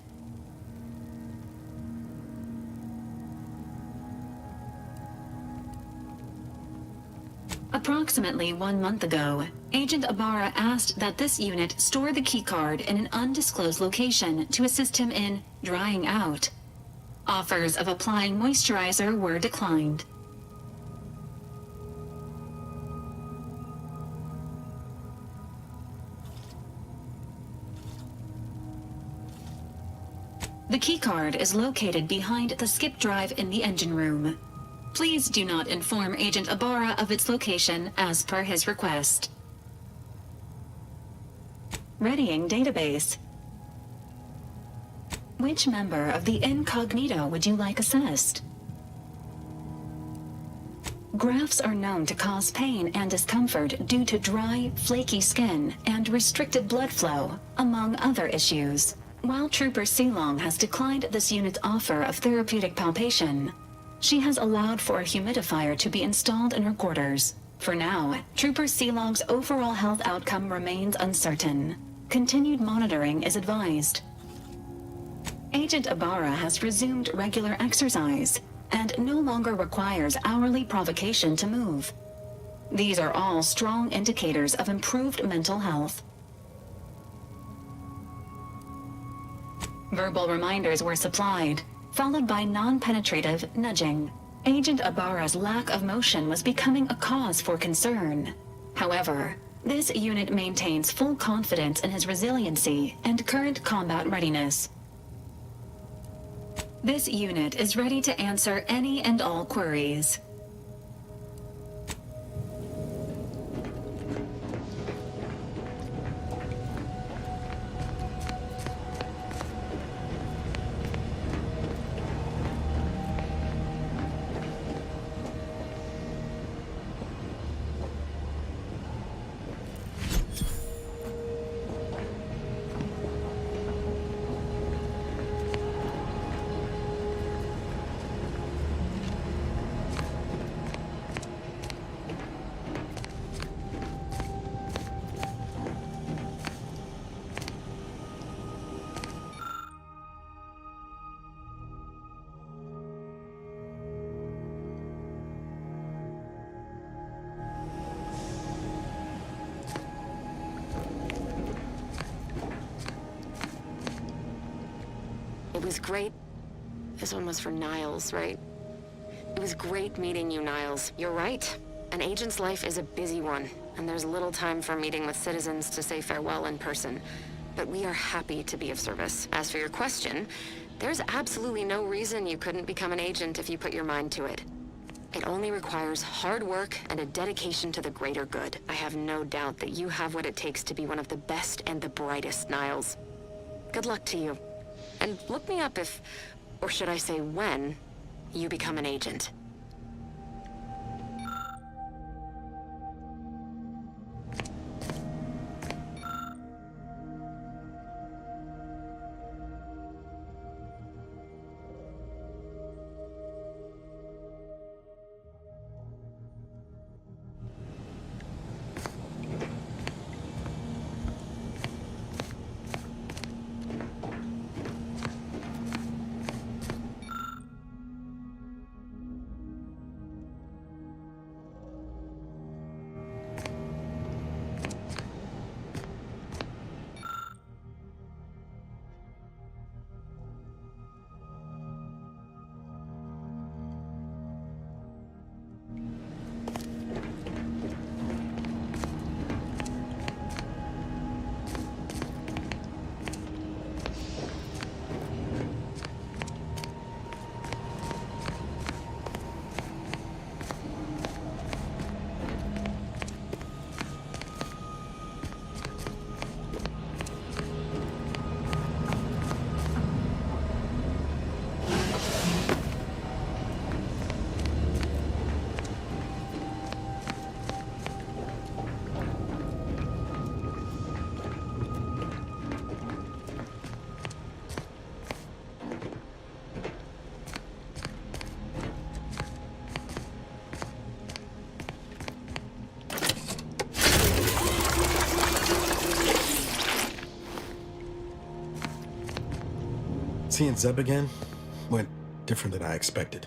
Speaker 21: Approximately 1 month ago, Agent Ibarra asked that this unit store the keycard in an undisclosed location to assist him in drying out. Offers of applying moisturizer were declined. The keycard is located behind the skip drive in the engine room. Please do not inform Agent Ibarra of its location as per his request. Readying database. Which member of the incognito would you like assessed? Grafts are known to cause pain and discomfort due to dry, flaky skin and restricted blood flow, among other issues. While Trooper Silong has declined this unit's offer of therapeutic palpation, she has allowed for a humidifier to be installed in her quarters. For now, Trooper Silong's overall health outcome remains uncertain. Continued monitoring is advised. Agent Ibarra has resumed regular exercise and no longer requires hourly provocation to move. These are all strong indicators of improved mental health. Verbal reminders were supplied, followed by non-penetrative nudging. Agent Ibarra's lack of motion was becoming a cause for concern. However, this unit maintains full confidence in his resiliency and current combat readiness. This unit is ready to answer any and all queries.
Speaker 13: It was great. This one was for Niles, right? It was great meeting you, Niles. You're right. An agent's life is a busy one, and there's little time for meeting with citizens to say farewell in person. But we are happy to be of service. As for your question, there's absolutely no reason you couldn't become an agent if you put your mind to it. It only requires hard work and a dedication to the greater good. I have no doubt that you have what it takes to be one of the best and the brightest, Niles. Good luck to you. And look me up if, or should I say when, you become an agent.
Speaker 5: Seeing Zeb again went different than I expected.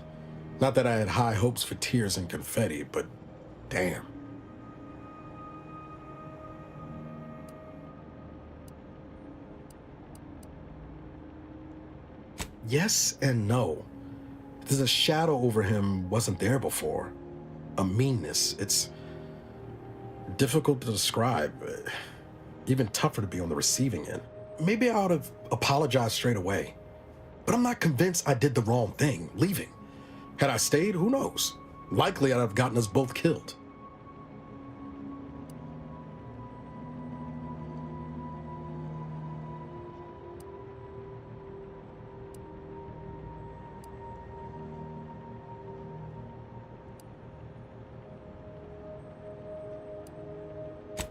Speaker 5: Not that I had high hopes for tears and confetti, but damn, Yes and no. There's a shadow over him wasn't there before. A meanness. It's difficult to describe. Even tougher to be on the receiving end. Maybe I ought have apologized straight away. But I'm not convinced I did the wrong thing, leaving. Had I stayed, who knows? Likely I'd have gotten us both killed.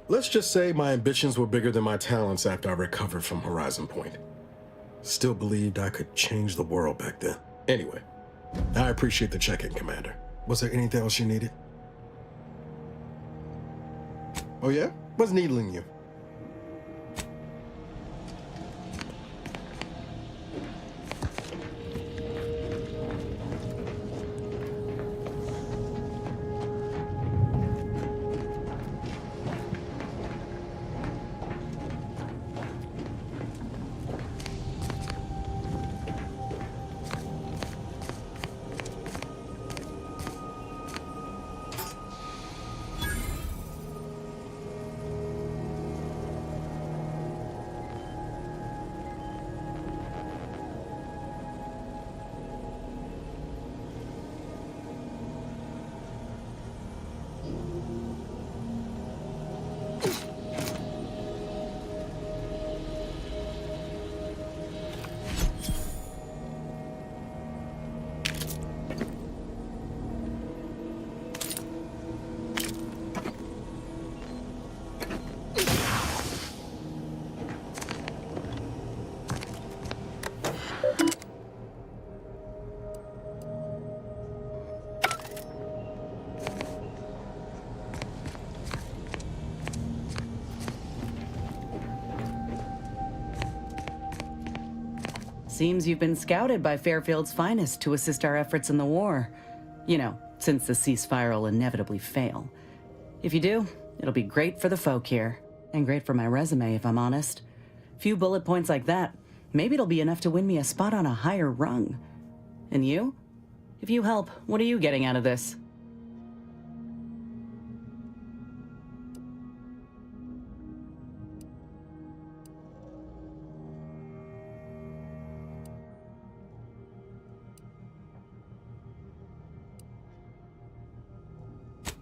Speaker 5: Let's just say my ambitions were bigger than my talents after I recovered from Horizon Point. Still believed I could change the world back then. Anyway, I appreciate the check-in, Commander. Was there anything else you needed? Oh yeah? What's needling you?
Speaker 7: Seems you've been scouted by Fairfield's finest to assist our efforts in the war. You know, since the ceasefire will inevitably fail. If you do, it'll be great for the folk here. And great for my resume, if I'm honest. Few bullet points like that, maybe it'll be enough to win me a spot on a higher rung. And you? If you help, what are you getting out of this?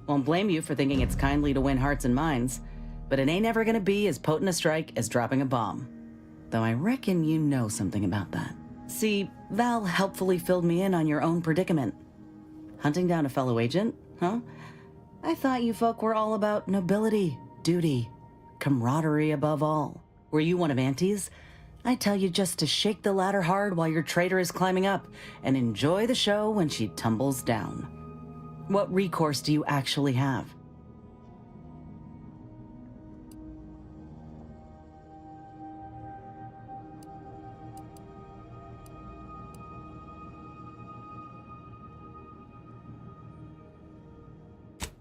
Speaker 7: Won't blame you for thinking it's kindly to win hearts and minds, but it ain't ever gonna be as potent a strike as dropping a bomb. Though I reckon you know something about that. See, Val helpfully filled me in on your own predicament. Hunting down a fellow agent, huh? I thought you folk were all about nobility, duty, camaraderie above all. Were you one of Auntie's? I tell you just to shake the ladder hard while your traitor is climbing up, and enjoy the show when she tumbles down. What recourse do you actually have?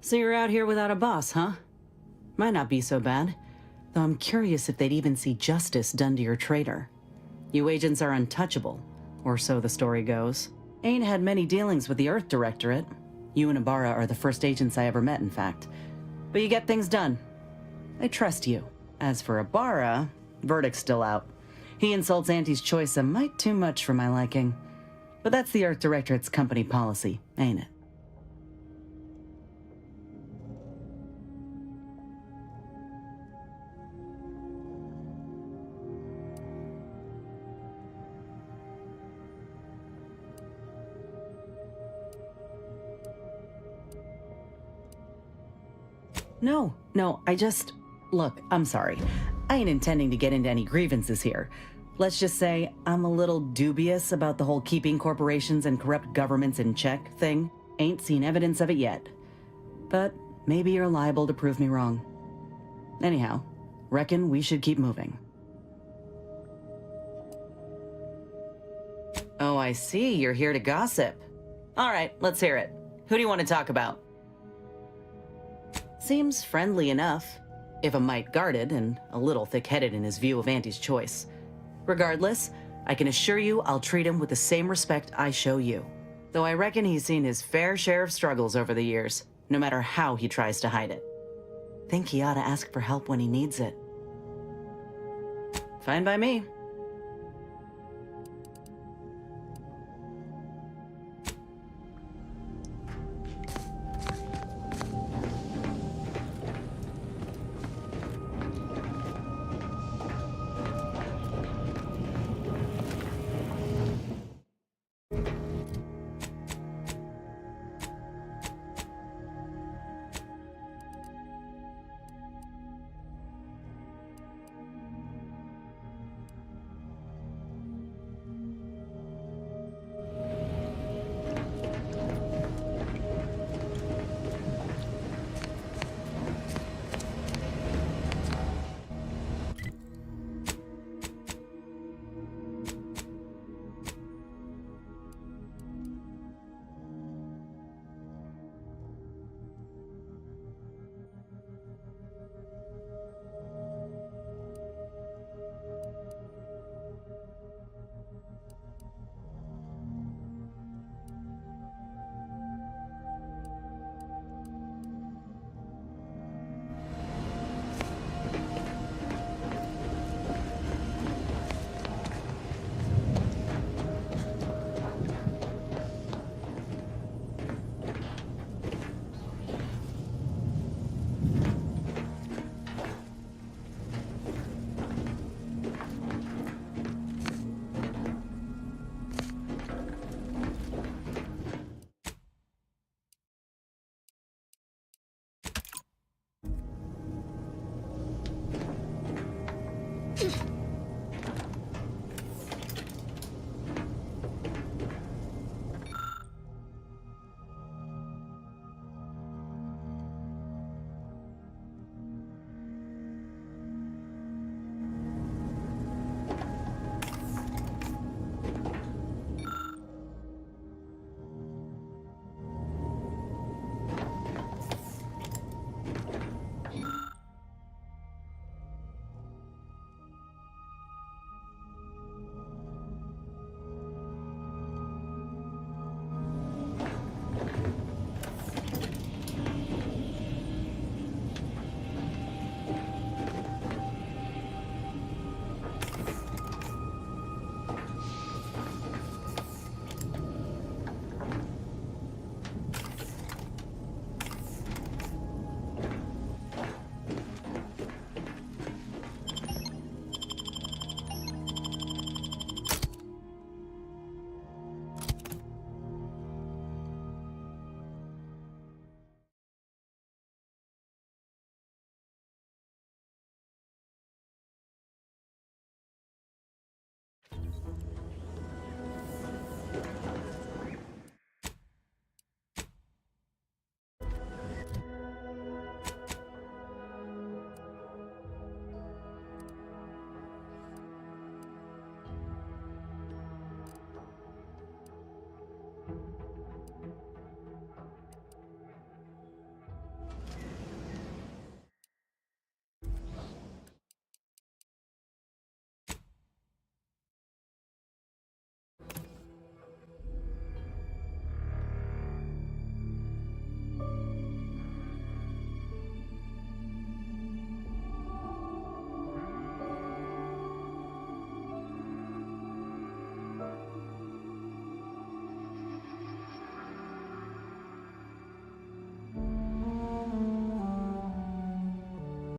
Speaker 7: So you're out here without a boss, huh? Might not be so bad, though I'm curious if they'd even see justice done to your traitor. You agents are untouchable, or so the story goes. Ain't had many dealings with the Earth Directorate. You and Ibarra are the first agents I ever met, in fact. But you get things done. I trust you. As for Ibarra, verdict's still out. He insults Auntie's choice a mite too much for my liking. But that's the Earth Directorate's company policy, ain't it? No, Look, I'm sorry. I ain't intending to get into any grievances here. Let's just say I'm a little dubious about the whole keeping corporations and corrupt governments in check thing. Ain't seen evidence of it yet. But maybe you're liable to prove me wrong. Anyhow, reckon we should keep moving. Oh, I see. You're here to gossip. All right, let's hear it. Who do you want to talk about? Seems friendly enough, if a mite guarded and a little thick-headed in his view of Auntie's choice. Regardless, I can assure you I'll treat him with the same respect I show you. Though I reckon he's seen his fair share of struggles over the years, no matter how he tries to hide it. Think he ought to ask for help when he needs it. Fine by me.